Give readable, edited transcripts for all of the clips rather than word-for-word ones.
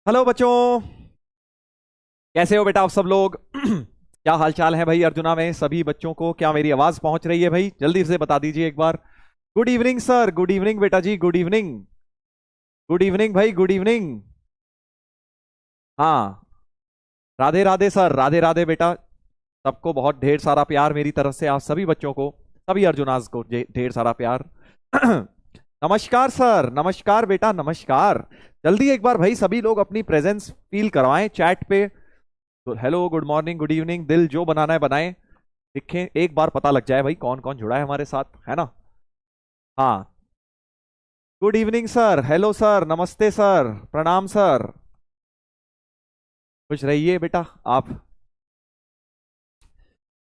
Hello बच्चों। कैसे हो बेटा आप सब लोग? क्या हाल चाल है भाई अर्जुना में सभी बच्चों को? क्या मेरी आवाज पहुंच रही है भाई? जल्दी से बता दीजिए एक बार। Good evening sir, good evening बेटा जी, गुड इवनिंग। गुड इवनिंग भाई, गुड इवनिंग। हाँ, राधे राधे सर, राधे राधे बेटा। सबको बहुत ढेर सारा प्यार मेरी तरफ से, आप सभी बच्चों को, सभी अर्जुनाज को ढेर सारा प्यार। नमस्कार सर, नमस्कार बेटा, नमस्कार। जल्दी एक बार भाई सभी लोग अपनी प्रेजेंस फील करवाएं चैट पे। तो hello, good morning, good evening, दिल जो बनाना है बनाएं। लिखें, एक बार पता लग जाए भाई कौन कौन जुड़ा है हमारे साथ, है ना? हाँ। Good evening sir, hello sir, नमस्ते सर, प्रणाम सर। खुश रहिए बेटा आप।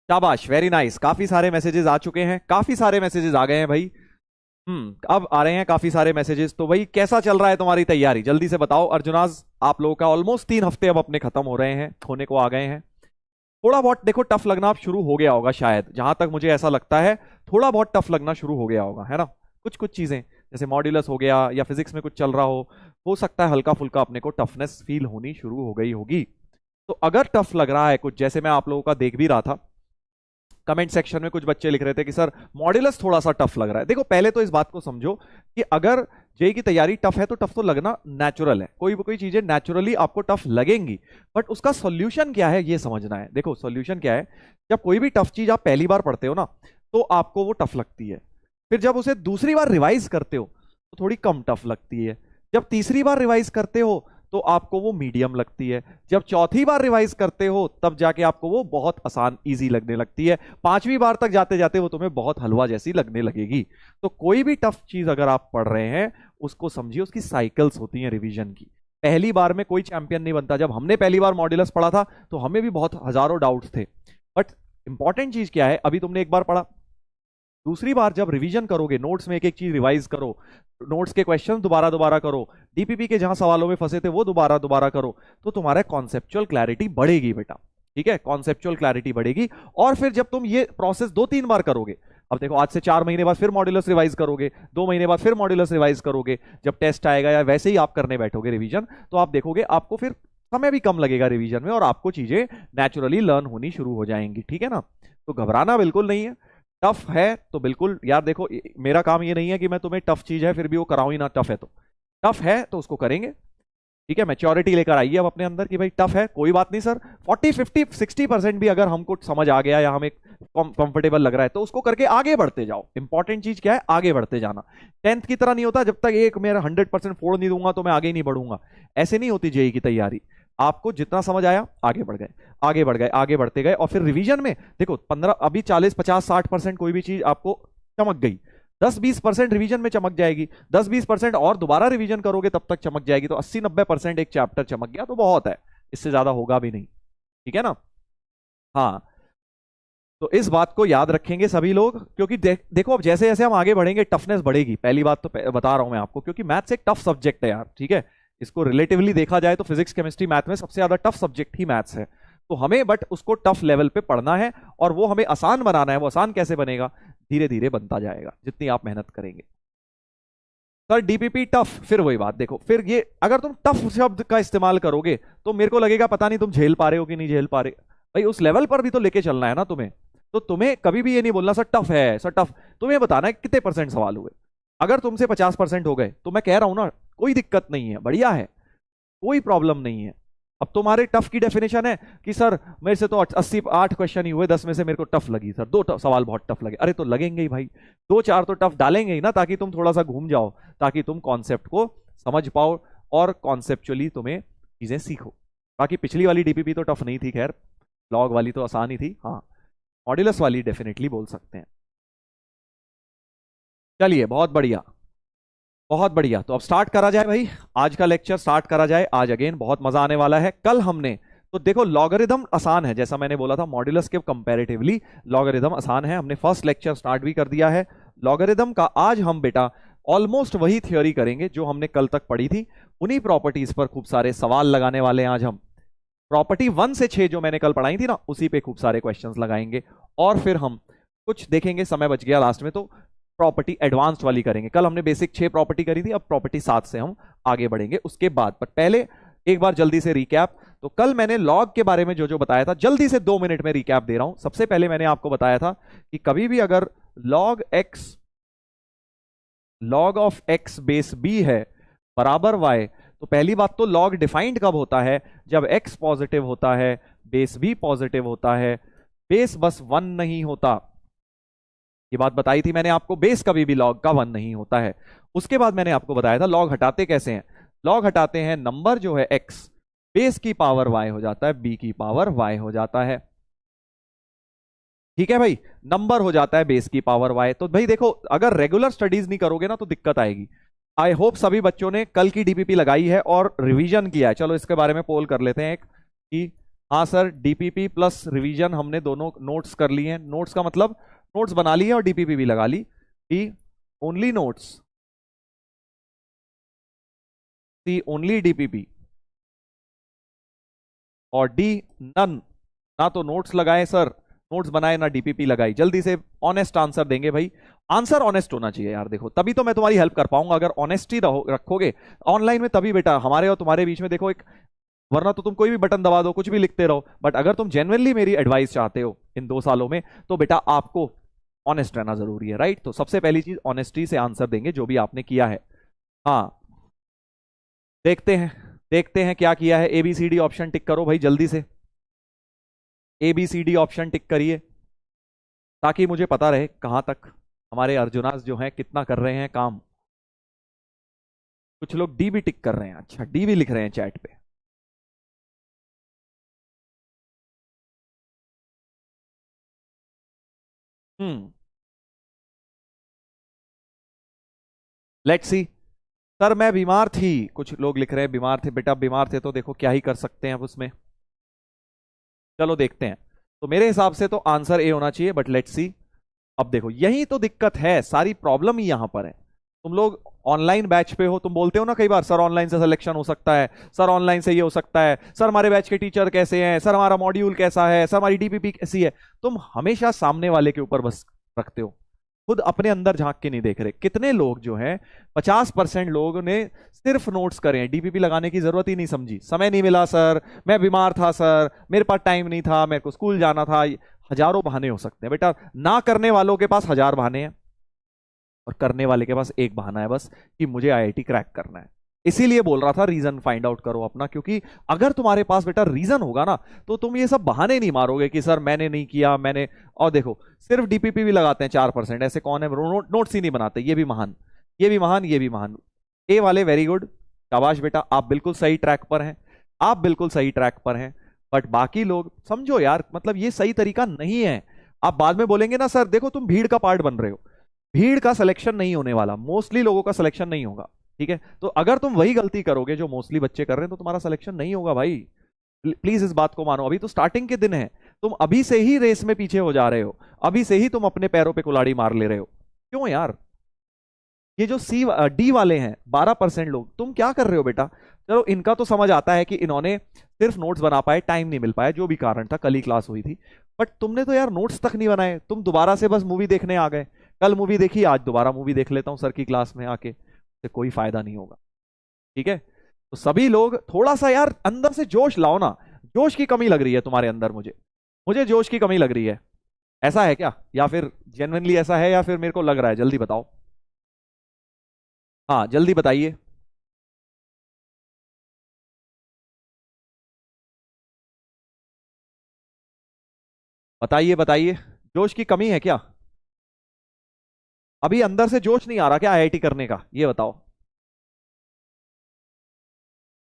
शाबाश, वेरी नाइस। काफी सारे मैसेजेस आ चुके हैं, काफी सारे मैसेजेस आ गए हैं भाई। अब आ रहे हैं काफी सारे मैसेजेस। तो भाई कैसा चल रहा है तुम्हारी तैयारी? जल्दी से बताओ अर्जुनाज। आप लोगों का ऑलमोस्ट 3 हफ्ते अब अपने खत्म हो रहे हैं, होने को आ गए हैं। थोड़ा बहुत देखो टफ लगना अब शुरू हो गया होगा शायद, जहां तक मुझे ऐसा लगता है। थोड़ा बहुत टफ लगना शुरू हो गया होगा, है ना? कुछ कुछ चीजें जैसे मॉड्यूलस हो गया या फिजिक्स में कुछ चल रहा हो सकता है हल्का फुल्का अपने को टफनेस फील होनी शुरू हो गई होगी। तो अगर टफ लग रहा है कुछ, जैसे मैं आप लोगों का देख भी रहा था कमेंट सेक्शन में कुछ बच्चे लिख रहे थे कि सर मॉड्यूलस थोड़ा सा टफ लग रहा है। देखो पहले तो इस बात को समझो कि अगर जेई की तैयारी टफ है तो टफ तो लगना नेचुरल है। कोई कोई चीजें नेचुरली आपको टफ लगेंगी, बट उसका सॉल्यूशन क्या है ये समझना है। देखो सॉल्यूशन क्या है, जब कोई भी टफ चीज आप पहली बार पढ़ते हो ना तो आपको वो टफ लगती है। फिर जब उसे दूसरी बार रिवाइज करते हो तो थोड़ी कम टफ लगती है। जब तीसरी बार रिवाइज करते हो तो आपको वो मीडियम लगती है। जब चौथी बार रिवाइज करते हो तब जाके आपको वो बहुत आसान इजी लगने लगती है। पांचवी बार तक जाते जाते वो तुम्हें बहुत हलवा जैसी लगने लगेगी। तो कोई भी टफ चीज अगर आप पढ़ रहे हैं उसको समझिए, उसकी साइकिल्स होती हैं रिवीजन की। पहली बार में कोई चैंपियन नहीं बनता। जब हमने पहली बार मॉड्यूलस पढ़ा था तो हमें भी बहुत हजारों डाउट्स थे, बट इंपॉर्टेंट चीज क्या है, अभी तुमने एक बार पढ़ा, दूसरी बार जब रिवीजन करोगे, नोट्स में एक एक चीज रिवाइज करो, नोट्स के क्वेश्चन दोबारा दोबारा करो, डीपीपी के जहां सवालों में फंसे थे वो दोबारा दोबारा करो, तो तुम्हारा कॉन्सेप्चुअल क्लैरिटी बढ़ेगी बेटा। ठीक है, कॉन्सेप्चुअल क्लैरिटी बढ़ेगी। और फिर जब तुम ये प्रोसेस 2-3 बार करोगे, अब देखो आज से 4 महीने बाद फिर मॉड्यूलस रिवाइज करोगे, 2 महीने बाद फिर मॉड्यूलस रिवाइज करोगे, जब टेस्ट आएगा या वैसे ही आप करने बैठोगे रिवीजन, तो आप देखोगे आपको फिर समय भी कम लगेगा रिवीजन में और आपको चीजें नेचुरली लर्न होनी शुरू हो जाएंगी। ठीक है ना? तो घबराना बिल्कुल नहीं है। टफ है तो बिल्कुल यार देखो, मेरा काम ये नहीं है कि मैं तुम्हें टफ चीज है फिर भी वो कराऊं ही ना। टफ है तो टफ है तो उसको करेंगे। ठीक है, मैच्योरिटी लेकर आइए अब अपने अंदर कि भाई टफ है कोई बात नहीं सर, 40, 50, 60% भी अगर हमको समझ आ गया या हमें कंफर्टेबल लग रहा है तो उसको करके आगे बढ़ते जाओ। इंपॉर्टेंट चीज क्या है, आगे बढ़ते जाना। 10th की तरह नहीं होता, जब तक एक मेरा 100% फोड़ नहीं दूंगा तो मैं आगे नहीं बढ़ूंगा। ऐसे नहीं होती जेई की तैयारी। आपको जितना समझ आया आगे बढ़ गए, आगे बढ़ गए, आगे बढ़ते गए। और फिर रिवीजन में देखो 15 अभी 40, 50, 60% कोई भी चीज आपको चमक गई, 10-20% रिवीजन में चमक जाएगी, 10-20% और दोबारा रिवीजन करोगे तब तक चमक जाएगी। तो 80-90% एक चैप्टर चमक गया तो बहुत है, इससे ज्यादा होगा भी नहीं। ठीक है ना? हाँ, तो इस बात को याद रखेंगे सभी लोग, क्योंकि देखो अब जैसे जैसे हम आगे बढ़ेंगे टफनेस बढ़ेगी। पहली बात तो बता रहा हूं मैं आपको, क्योंकि मैथ्स एक टफ सब्जेक्ट है यार। ठीक है, इसको रिलेटिवली देखा जाए तो फिजिक्स केमिस्ट्री मैथ में सबसे ज्यादा टफ सब्जेक्ट ही मैथ्स है। तो हमें बट उसको टफ लेवल पे पढ़ना है और वो हमें आसान बनाना है। वो आसान कैसे बनेगा? धीरे धीरे बनता जाएगा जितनी आप मेहनत करेंगे। सर डीपीपी टफ, फिर वही बात देखो, फिर ये अगर तुम टफ शब्द का इस्तेमाल करोगे तो मेरे को लगेगा पता नहीं तुम झेल पा रहे हो कि नहीं झेल पा रहे। भाई उस लेवल पर भी तो लेके चलना है ना तुम्हें। तो तुम्हें कभी भी ये नहीं बोलना सर टफ है, सर टफ। तुम्हें बताना है कितने परसेंट सवाल हुए। अगर तुमसे 50% हो गए तो मैं कह रहा हूं ना, कोई दिक्कत नहीं है, बढ़िया है, कोई प्रॉब्लम नहीं है। अब तुम्हारे टफ की डेफिनेशन है कि सर मेरे से तो 88 क्वेश्चन ही हुए, 10 में से मेरे को टफ लगी सर, दो सवाल बहुत टफ लगे। अरे तो लगेंगे ही भाई, 2-4 तो टफ डालेंगे ही ना, ताकि तुम थोड़ा सा घूम जाओ, ताकि तुम कॉन्सेप्ट को समझ पाओ और कॉन्सेप्चुअली तुम्हें चीजें सीखो। बाकी पिछली वाली डीपीपी तो टफ नहीं थी, खैर लॉग वाली तो आसान ही थी। हाँ, मॉड्यूलस वाली डेफिनेटली बोल सकते हैं। चलिए बहुत बढ़िया, बहुत बढ़िया। तो अब स्टार्ट करा जाए भाई, आज का लेक्चर स्टार्ट करा जाए। आज अगेन बहुत मजा आने वाला है। कल हमने तो देखो लॉगरिथम आसान है, जैसा मैंने बोला था मॉड्यूलस के कंपैरेटिवली लॉगरिथम आसान है। हमने फर्स्ट लेक्चर स्टार्ट भी कर दिया है लॉगरिथम का। आज हम बेटा ऑलमोस्ट वही थ्योरी करेंगे जो हमने कल तक पढ़ी थी, उन्हीं प्रॉपर्टीज पर खूब सारे सवाल लगाने वाले हैं आज हम। प्रॉपर्टी 1 से 6 जो मैंने कल पढ़ाई थी ना, उसी पे खूब सारे क्वेश्चंस लगाएंगे। और फिर हम कुछ देखेंगे, समय बच गया लास्ट में तो प्रॉपर्टी एडवांस्ड वाली करेंगे। कल हमने बेसिक 6 प्रॉपर्टी करी थी, अब प्रॉपर्टी 7 से हम आगे बढ़ेंगे उसके बाद। पर पहले एक बार जल्दी से रिकैप। तो कल मैंने लॉग के बारे में जो जो बताया था, जल्दी से 2 मिनट में रिकैप दे रहा हूं। सबसे पहले मैंने आपको बताया था कि कभी भी अगर log of x base b है बराबर वाई, तो पहली बात तो लॉग डिफाइंड कब होता है, जब एक्स पॉजिटिव होता है, बेस बी पॉजिटिव होता है, बेस बस 1 नहीं होता। ये बात बताई थी मैंने आपको, बेस कभी भी लॉग का 1 नहीं होता है। उसके बाद मैंने आपको बताया था लॉग हटाते कैसे हैं। लॉग हटाते हैं, नंबर जो है एक्स बेस की पावर वाई हो जाता है, बी की पावर वाई हो जाता है। ठीक है भाई, नंबर हो जाता है बेस की पावर वाई। तो भाई देखो, अगर रेगुलर स्टडीज नहीं करोगे ना तो दिक्कत आएगी। आई होप सभी बच्चों ने कल की डीपीपी लगाई है और रिवीजन किया है। चलो इसके बारे में पोल कर लेते हैं एक, कि हाँ सर डीपीपी प्लस रिवीजन हमने दोनों नोट्स कर लिए हैं। नोट्स का मतलब नोट्स बना लिए और डीपीपी भी लगा ली। डी ओनली नोट्स, सी ओनली डीपीपी, और डी नन, ना तो नोट्स लगाए सर, नोट्स बनाए ना डीपीपी लगाई। जल्दी से ऑनेस्ट आंसर देंगे भाई, आंसर ऑनेस्ट होना चाहिए यार। देखो तभी तो मैं तुम्हारी हेल्प कर पाऊंगा, अगर ऑनेस्टी रखोगे ऑनलाइन में तभी बेटा हमारे और तुम्हारे बीच में देखो एक, वरना तो तुम कोई भी बटन दबा दो, कुछ भी लिखते रहो। बट अगर तुम जेन्युइनली मेरी एडवाइस चाहते हो इन 2 सालों में, तो बेटा आपको ऑनेस्ट रहना जरूरी है, राइट। तो सबसे पहली चीज ऑनेस्टी से आंसर देंगे जो भी आपने किया है। हाँ देखते हैं, देखते हैं क्या किया है। एबीसीडी ऑप्शन टिक करो भाई जल्दी से, एबीसीडी ऑप्शन टिक करिए, ताकि मुझे पता रहे कहां तक हमारे अर्जुनास जो हैं कितना कर रहे हैं काम। कुछ लोग डी भी टिक कर रहे हैं, अच्छा डी भी लिख रहे हैं चैट पे। हम्म, लेट्स सी। सर मैं बीमार थी, कुछ लोग लिख रहे हैं बीमार थे। बेटा बीमार थे तो देखो क्या ही कर सकते हैं अब उसमें। चलो देखते हैं। तो मेरे हिसाब से तो आंसर ए होना चाहिए, बट लेट्स सी। अब देखो यही तो दिक्कत है, सारी प्रॉब्लम ही यहां पर है। तुम लोग ऑनलाइन बैच पे हो, तुम बोलते हो ना कई बार, सर ऑनलाइन से सिलेक्शन हो सकता है, सर ऑनलाइन से ये हो सकता है, सर हमारे बैच के टीचर कैसे हैं, सर हमारा मॉड्यूल कैसा है, सर हमारी डीपीपी कैसी है। तुम हमेशा सामने वाले के ऊपर बस रखते हो, खुद अपने अंदर झांक के नहीं देख रहे। कितने लोग जो हैं, 50% लोगों ने सिर्फ नोट्स करे हैं, डीपीपी लगाने की जरूरत ही नहीं समझी। समय नहीं मिला सर, मैं बीमार था सर, मेरे पास टाइम नहीं था, मेरे को स्कूल जाना था। हजारों बहाने हो सकते हैं बेटा, ना करने वालों के पास 1000 बहाने हैं और करने वाले के पास एक बहाना है बस, कि मुझे आईआईटी क्रैक करना है। इसीलिए बोल रहा था रीजन फाइंड आउट करो अपना, क्योंकि अगर तुम्हारे पास बेटा रीजन होगा ना, तो तुम ये सब बहाने नहीं मारोगे कि सर मैंने नहीं किया, मैंने। और देखो सिर्फ डीपीपी भी लगाते हैं 4%, ऐसे कौन है नोट्स ही नहीं बनाते। ये भी महान, ये भी महान, ये भी महान। ए वाले वेरी गुड, शाबाश बेटा, आप बिल्कुल सही ट्रैक पर हैं, आप बिल्कुल सही ट्रैक पर हैं। बट बाकी लोग समझो यार, मतलब ये सही तरीका नहीं है। आप बाद में बोलेंगे ना सर देखो तुम भीड़ का पार्ट बन रहे हो, भीड़ का सिलेक्शन नहीं होने वाला, मोस्टली लोगों का सिलेक्शन नहीं होगा। ठीक है, तो अगर तुम वही गलती करोगे जो मोस्टली बच्चे कर रहे हैं, तो तुम्हारा सिलेक्शन नहीं होगा भाई। प्लीज इस बात को मानो, अभी तो स्टार्टिंग के दिन है, तुम अभी से ही रेस में पीछे हो जा रहे हो, अभी से ही तुम अपने पैरों पे कुल्हाड़ी मार ले रहे हो। क्यों यार, ये जो सी डी वाले हैं 12% लोग, तुम क्या कर रहे हो बेटा। चलो इनका तो समझ आता है कि इन्होंने सिर्फ नोट्स बना पाए, टाइम नहीं मिल पाया, जो भी कारण था, कल ही क्लास हुई थी। बट तुमने तो यार नोट्स तक नहीं बनाए, तुम दोबारा से बस मूवी देखने आ गए। कल मूवी देखी, आज दोबारा मूवी देख लेता हूं सर की क्लास में आके, से कोई फायदा नहीं होगा। ठीक है, तो सभी लोग थोड़ा सा यार अंदर से जोश लाओ ना। जोश की कमी लग रही है तुम्हारे अंदर, मुझे मुझे जोश की कमी लग रही है। ऐसा है क्या, या फिर जेन्युइनली ऐसा है, या फिर मेरे को लग रहा है? जल्दी बताओ, हाँ जल्दी बताइए। बताइए बताइए, जोश की कमी है क्या? अभी अंदर से जोश नहीं आ रहा क्या आईआईटी करने का, ये बताओ।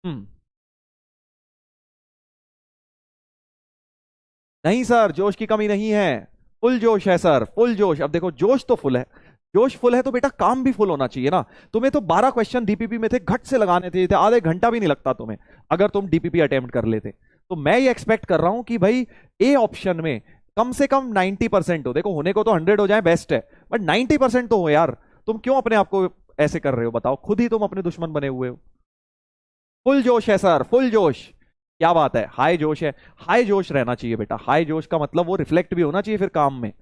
हम्म, नहीं सर जोश की कमी नहीं है, फुल जोश है सर, फुल जोश। अब देखो जोश तो फुल है, जोश फुल है तो बेटा काम भी फुल होना चाहिए ना। तुम्हें तो 12 क्वेश्चन डीपीपी में थे, घट से लगाने थे, आधे घंटा भी नहीं लगता तुम्हें अगर तुम डीपीपी अटेम्प्ट कर लेते। तो मैं ये एक्सपेक्ट कर रहा हूं कि भाई ए ऑप्शन में कम से कम 90% हो। देखो होने को तो 100 हो जाए बेस्ट है, बट 90% तो हो यार। तुम क्यों अपने आप को ऐसे कर रहे हो बताओ, खुद ही तुम अपने दुश्मन बने हुए हो। फुल जोश है सर, फुल जोश, क्या बात है, हाई जोश है। हाई जोश रहना चाहिए बेटा, हाई जोश का मतलब वो रिफ्लेक्ट भी होना चाहिए फिर काम में।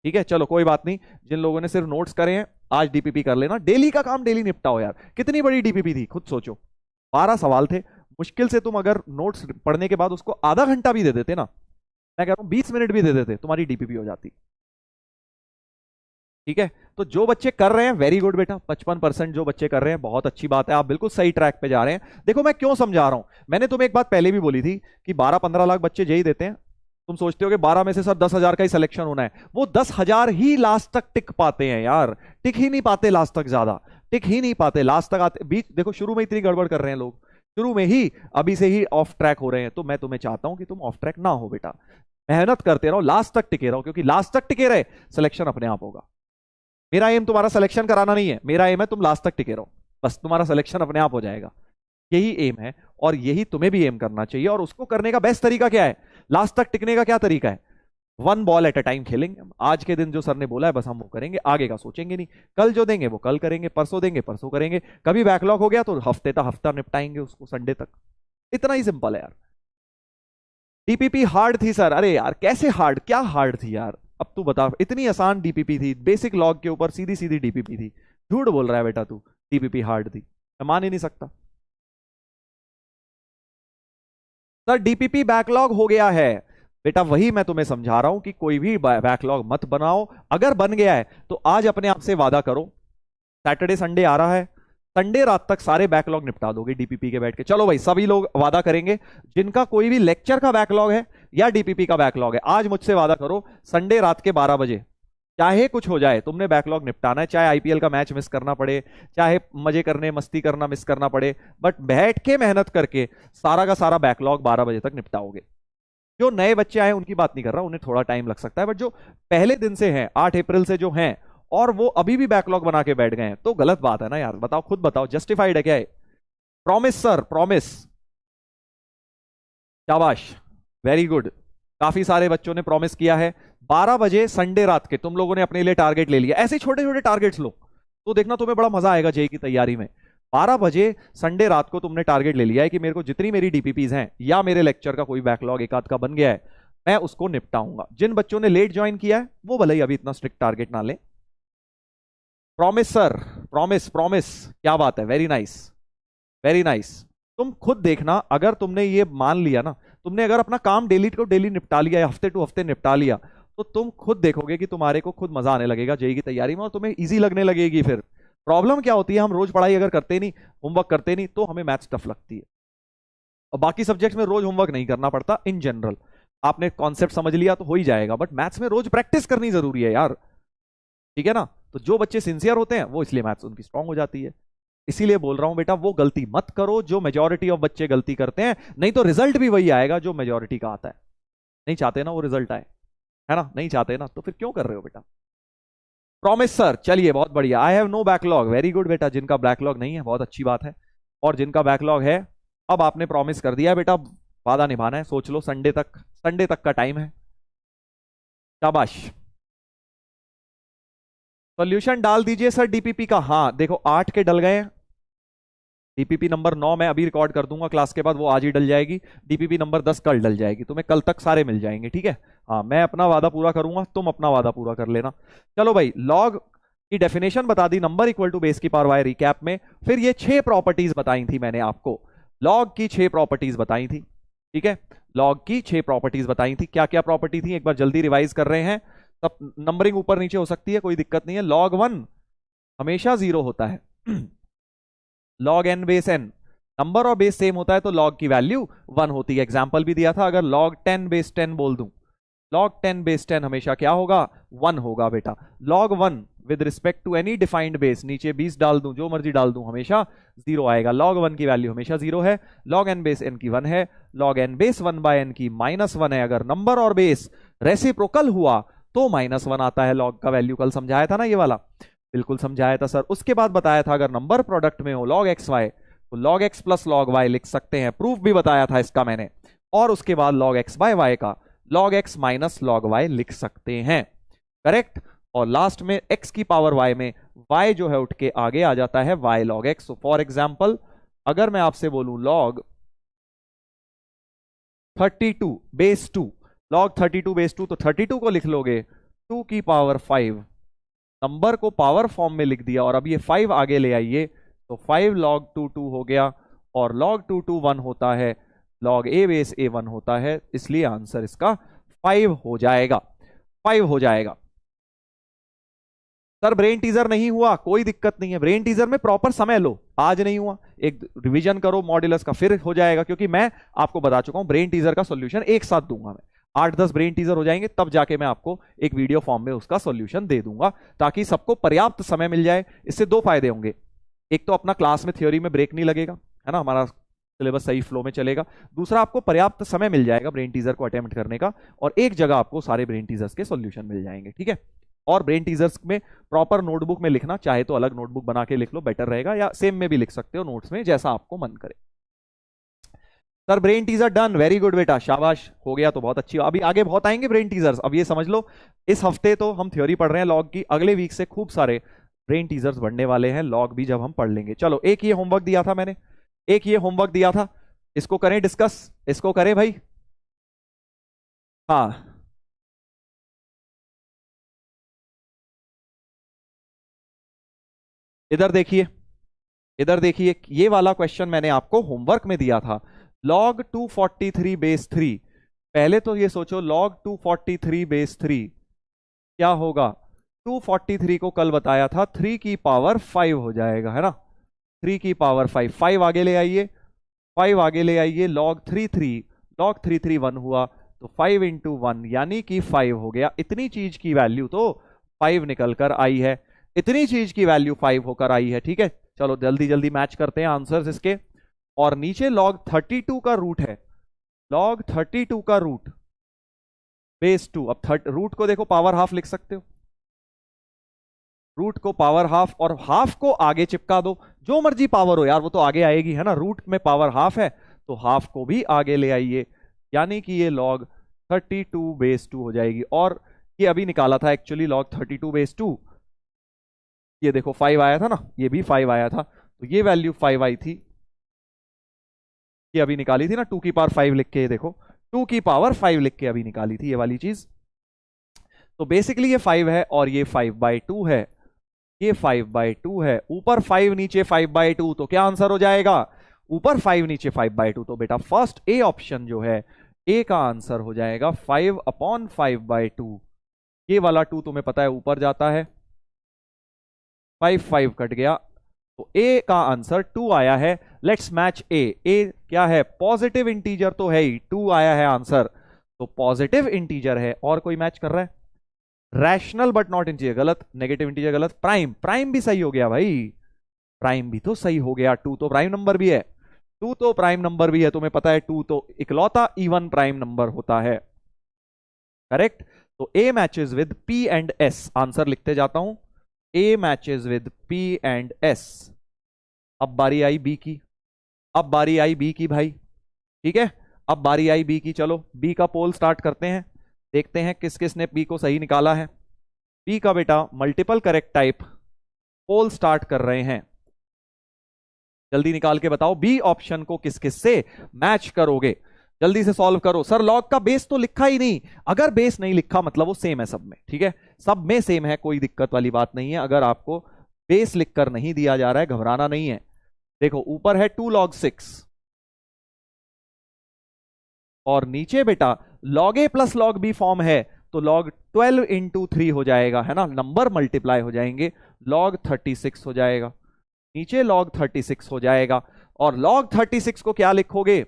ठीक है, चलो कोई बात नहीं। जिन लोगों ने सिर्फ नोट्स करे हैं, आज डीपीपी कर लेना, डेली का काम डेली निपटाओ यार। कितनी बड़ी डीपीपी थी खुद सोचो, 12 सवाल थे, मुश्किल से तुम अगर नोट्स पढ़ने के बाद उसको आधा घंटा भी दे देते ना, मैं कह रहा हूं 20 मिनट भी दे देते, तुम्हारी डीपीपी हो जाती। ठीक है, तो जो बच्चे कर रहे हैं वेरी गुड बेटा, 55% जो बच्चे कर रहे हैं बहुत अच्छी बात है, आप बिल्कुल सही ट्रैक पे जा रहे हैं। देखो मैं क्यों समझा रहा हूं, मैंने तुम्हें एक बात पहले भी बोली थी कि 12-15 लाख बच्चे जेई देते हैं। तुम सोचते हो कि 12 में से सर 10,000 का ही सिलेक्शन होना है, वो 10,000 ही लास्ट तक टिक पाते हैं यार, टिक ही नहीं पाते लास्ट तक, ज्यादा टिक ही नहीं पाते लास्ट तक आते, बीच देखो शुरू में इतनी गड़बड़ कर रहे हैं लोग, शुरू में ही अभी से ही ऑफ ट्रैक हो रहे हैं। तो मैं तुम्हें चाहता हूं कि तुम ऑफ ट्रैक ना हो बेटा, मेहनत करते रहो, लास्ट तक टिके रहो, क्योंकि लास्ट तक टिके रहे सिलेक्शन अपने आप होगा। मेरा एम तुम्हारा सिलेक्शन कराना नहीं है, मेरा एम है तुम लास्ट तक टिके रहो, बस तुम्हारा सिलेक्शन अपने आप हो जाएगा, यही एम है। और यही तुम्हें भी एम करना चाहिए। और उसको करने का बेस्ट तरीका क्या है, लास्ट तक टिकने का क्या तरीका है, 1 बॉल एट अ टाइम खेलेंगे। आज के दिन जो सर ने बोला है बस हम वो करेंगे, आगे का सोचेंगे नहीं। कल जो देंगे वो कल करेंगे, परसों देंगे परसों करेंगे, कभी बैकलॉग हो गया तो हफ्ते तक हफ्ता निपटाएंगे उसको, संडे तक। इतना ही सिंपल है यार। डीपीपी हार्ड थी सर, अरे यार कैसे हार्ड, क्या हार्ड थी यार, अब तू बता। इतनी आसान डीपीपी थी, बेसिक लॉग के ऊपर सीधी सीधी डीपीपी थी। झूठ बोल रहा है बेटा तू, डीपीपी हार्ड थी, मैं मान ही नहीं सकता। सर डीपीपी बैकलॉग हो गया है बेटा, वही मैं तुम्हें समझा रहा हूं कि कोई भी बैकलॉग मत बनाओ। अगर बन गया है तो आज अपने आप से वादा करो, सैटरडे संडे आ रहा है, संडे रात तक सारे बैकलॉग निपटा दोगे डीपीपी के बैठ के। चलो भाई सभी लोग वादा करेंगे, जिनका कोई भी लेक्चर का बैकलॉग है या डीपीपी का बैकलॉग है, आज मुझसे वादा करो संडे रात के 12 बजे, चाहे कुछ हो जाए तुमने बैकलॉग निपटाना है, चाहे आईपीएल का मैच मिस करना पड़े, चाहे मजे करने मस्ती करना मिस करना पड़े, बट बैठ के मेहनत करके सारा का सारा बैकलॉग 12 बजे तक निपटाओगे। जो नए बच्चे आए उनकी बात नहीं कर रहा, उन्हें थोड़ा टाइम लग सकता है, बट जो पहले दिन से हैं 8 अप्रैल से जो हैं और वो अभी भी बैकलॉग बना के बैठ गए हैं, तो गलत बात है ना यार, बताओ खुद बताओ, जस्टिफाइड है क्या है? प्रॉमिस सर प्रॉमिस, शाबाश, वेरी गुड। काफी सारे बच्चों ने प्रॉमिस किया है। 12 बजे संडे रात के तुम लोगों ने अपने लिए टारगेट ले लिया, ऐसे छोटे छोटे टारगेट्स लो तो देखना तुम्हें बड़ा मजा आएगा जेई की तैयारी में। 12 बजे संडे रात को तुमने टारगेट ले लिया है कि मेरे को जितनी मेरी डीपीपीज हैं या मेरे लेक्चर का कोई बैकलॉग एक आध का बन गया है मैं उसको निपटाऊंगा। जिन बच्चों ने लेट ज्वाइन किया है वो भले ही अभी इतना स्ट्रिक्ट टारगेट ना ले। प्रॉमिस सर, प्रॉमिस प्रॉमिस, क्या बात है, वेरी नाइस वेरी नाइस। तुम खुद देखना, अगर तुमने ये मान लिया ना, तुमने अगर अपना काम डेली को डेली निपटा लिया या हफ्ते टू हफ्ते निपटा लिया, तो तुम खुद देखोगे कि तुम्हारे को खुद मजा आने लगेगा जेई की तैयारी में और तुम्हें इजी लगने लगेगी। फिर प्रॉब्लम क्या होती है, हम रोज पढ़ाई अगर करते नहीं, होमवर्क करते नहीं, तो हमें मैथ्स टफ लगती है। और बाकी सब्जेक्ट्स में रोज होमवर्क नहीं करना पड़ता इन जनरल, आपने कॉन्सेप्ट समझ लिया तो हो ही जाएगा, बट मैथ्स में रोज प्रैक्टिस करनी जरूरी है यार, ठीक है ना। तो जो बच्चे सिंसियर होते हैं वो इसलिए मैथ्स उनकी स्ट्रांग हो जाती है। इसीलिए बोल रहा हूं बेटा वो गलती मत करो जो मेजॉरिटी ऑफ बच्चे गलती करते हैं, नहीं तो रिजल्ट भी वही आएगा जो मेजॉरिटी का आता है। नहीं चाहते ना वो रिजल्ट आए, है ना, नहीं चाहते ना, तो फिर क्यों कर रहे हो बेटा। प्रॉमिस सर, चलिए बहुत बढ़िया। I have no backlog, very good बेटा, जिनका बैकलॉग नहीं है बहुत अच्छी बात है, और जिनका बैकलॉग है अब आपने प्रॉमिस कर दिया है बेटा, वादा निभाना है, सोच लो संडे तक का टाइम है, शाबाश। सॉल्यूशन डाल दीजिए सर डीपीपी का। हाँ देखो 8 के डल गए हैं, डीपीपी नंबर 9 मैं अभी रिकॉर्ड कर दूंगा क्लास के बाद, वो आज ही डल जाएगी। डीपीपी नंबर 10 कल डल जाएगी, तुम्हें कल तक सारे मिल जाएंगे, ठीक है। हाँ मैं अपना वादा पूरा करूंगा, तुम अपना वादा पूरा कर लेना। चलो भाई, लॉग की डेफिनेशन बता दी, नंबर इक्वल टू बेस की पावर वाई रिकैप में। फिर ये 6 प्रॉपर्टीज बताई थी मैंने आपको, लॉग की 6 प्रॉपर्टीज बताई थी, ठीक है। लॉग की 6 प्रॉपर्टीज बताई थी, क्या क्या प्रॉपर्टी थी एक बार जल्दी रिवाइज कर रहे हैं। सब नंबरिंग ऊपर नीचे हो सकती है, कोई दिक्कत नहीं है। log 1 हमेशा 0 होता है log n base n, number और बेस सेम होता है तो log की वैल्यू 1 होती है। एग्जांपल भी दिया था, अगर log 10 बेस 10 बोल दूं, log 10 बेस 10 हमेशा क्या होगा, 1 होगा बेटा। log 1 with respect to any defined base, नीचे 20 डाल दूं, जो मर्जी डाल दूं, हमेशा 0 आएगा। log 1 की वैल्यू हमेशा 0 है। log n बेस n की 1 है, log n base 1 by n की -1 है। अगर नंबर और बेस रेसिप्रोकल हुआ तो -1 आता है लॉग का वैल्यू। कल समझाया था ना ये वाला, बिल्कुल समझाया था सर। उसके बाद बताया था अगर नंबर प्रोडक्ट में हो log x y तो log x plus log y लिख सकते हैं, प्रूफ भी बताया था इसका मैंने। और उसके बाद log x बाय y का log x minus log y लिख सकते हैं, करेक्ट। और लास्ट में x की पावर y में y जो है उठ के आगे आ जाता है y log x। For example अगर मैं आपसे बोलूं log 32 बेस 2, log 32 बेस 2, तो 32 को लिख लोगे 2 की पावर 5, नंबर को पावर फॉर्म में लिख दिया और अब ये 5 आगे ले आइए तो 5 log 2 2 हो गया। और log 2 टू 1 होता है, log a बेस a 1 होता है, इसलिए आंसर इसका 5 हो जाएगा, 5 हो जाएगा। सर ब्रेन टीजर नहीं हुआ, कोई दिक्कत नहीं है, ब्रेन टीजर में प्रॉपर समय लो, आज नहीं हुआ एक रिवीजन करो मॉड्यूलस का, फिर हो जाएगा, क्योंकि मैं आपको बता चुका हूं ब्रेन टीजर का सॉल्यूशन एक साथ दूंगा मैं, 8-10 ब्रेन टीजर हो जाएंगे, तब जाके मैं आपको एक वीडियो फॉर्म में उसका सॉल्यूशन दे दूंगा, ताकि सबको पर्याप्त समय मिल जाए। इससे दो फायदे होंगे, एक तो अपना क्लास में थ्योरी में ब्रेक नहीं लगेगा, है ना, हमारा सिलेबस सही फ्लो में चलेगा, दूसरा आपको पर्याप्त समय मिल जाएगा ब्रेन टीजर को अटेम्प्ट करने का, और एक जगह आपको सारे ब्रेन टीजर्स के सॉल्यूशन मिल जाएंगे, ठीक है। और ब्रेन टीजर्स में प्रॉपर नोटबुक में लिखना, चाहे तो अलग नोटबुक बना के लिख लो, बेटर रहेगा, या सेम में भी लिख सकते हो नोट्स में, जैसा आपको मन करे। Sir brain teaser done, very good बेटा, शाबाश, हो गया तो बहुत अच्छी। अभी आगे बहुत आएंगे ब्रेन टीजर्स, अब ये समझ लो इस हफ्ते तो हम थ्योरी पढ़ रहे हैं लॉग की, अगले वीक से खूब सारे ब्रेन टीजर्स बढ़ने वाले हैं, लॉग भी जब हम पढ़ लेंगे। चलो एक ये होमवर्क दिया था मैंने, एक ये होमवर्क दिया था, इसको करें डिस्कस, इसको करें भाई। हाँ इधर देखिए, इधर देखिए, ये वाला क्वेश्चन मैंने आपको होमवर्क में दिया था, log 243 बेस 3। पहले तो ये सोचो log 243 बेस 3 क्या होगा, 243 को कल बताया था 3 की पावर 5 हो जाएगा, है ना, 3 की पावर 5, 5 आगे ले आइए, 5 आगे ले आइए, log 33, log 33 1 हुआ, तो 5 इंटू 1 यानी कि 5 हो गया। इतनी चीज की वैल्यू तो 5 निकल कर आई है, इतनी चीज की वैल्यू 5 होकर आई है, ठीक है। चलो जल्दी जल्दी मैच करते हैं आंसर्स इसके, और नीचे log 32 का रूट है, log 32 का रूट बेस 2, अब रूट को देखो पावर हाफ लिख सकते हो, रूट को पावर हाफ, और हाफ को आगे चिपका दो, जो मर्जी पावर हो यार वो तो आगे आएगी, है ना, रूट में पावर हाफ है तो हाफ को भी आगे ले आइए, यानी कि ये log 32 बेस 2 हो जाएगी। और ये अभी निकाला था एक्चुअली log 32 बेस 2, ये देखो 5 आया था ना, ये भी 5 आया था, तो ये वैल्यू 5 आई थी, ये अभी निकाली थी ना 2 की पावर 5 लिख के, ये देखो 2 की पावर 5 लिख के अभी निकाली थी ये वाली चीज। तो बेसिकली ये 5 है और ये 5/2 है, ये 5/2 है, ऊपर 5 नीचे 5/2, तो क्या आंसर हो जाएगा, ऊपर 5 नीचे 5/2, तो बेटा फर्स्ट ए ऑप्शन जो है, ए का आंसर हो जाएगा 5/5/2। ये वाला 2 तुम्हें पता है ऊपर जाता है, 5 कट गया, तो ए का आंसर 2 आया है। लेट्स मैच ए, ए क्या है, पॉजिटिव इंटीजर तो है ही, 2 आया है आंसर, तो पॉजिटिव इंटीजर है। और कोई मैच कर रहा है, रैशनल बट नॉट इंटीजर गलत, नेगेटिव इंटीजर गलत, प्राइम, प्राइम भी सही हो गया भाई, प्राइम भी तो सही हो गया, 2 तो प्राइम नंबर भी है, 2 तो प्राइम नंबर भी है, तुम्हें पता है 2 तो इकलौता इवन प्राइम नंबर होता है, करेक्ट। तो A matches with P and S, answer लिखते जाता हूं, A matches with P and S. अब बारी आई बी की, अब बारी आई बी की भाई, ठीक है, अब बारी आई बी की, चलो बी का पोल स्टार्ट करते हैं, देखते हैं किस किस ने बी को सही निकाला है। बी का बेटा मल्टीपल करेक्ट टाइप पोल स्टार्ट कर रहे हैं, जल्दी निकाल के बताओ बी ऑप्शन को किस किस से मैच करोगे, जल्दी से सॉल्व करो। सर लॉग का बेस तो लिखा ही नहीं, अगर बेस नहीं लिखा मतलब वो सेम है सब में, ठीक है, सब में सेम है, कोई दिक्कत वाली बात नहीं है। अगर आपको बेस लिखकर नहीं दिया जा रहा है घबराना नहीं है, देखो ऊपर है 2 log 6 और नीचे बेटा log a plus log b form है, तो log 12 इंटू 3 हो जाएगा, है ना, नंबर मल्टीप्लाई हो जाएंगे, log 36 हो जाएगा, नीचे log 36 हो जाएगा, और log 36 को क्या लिखोगे,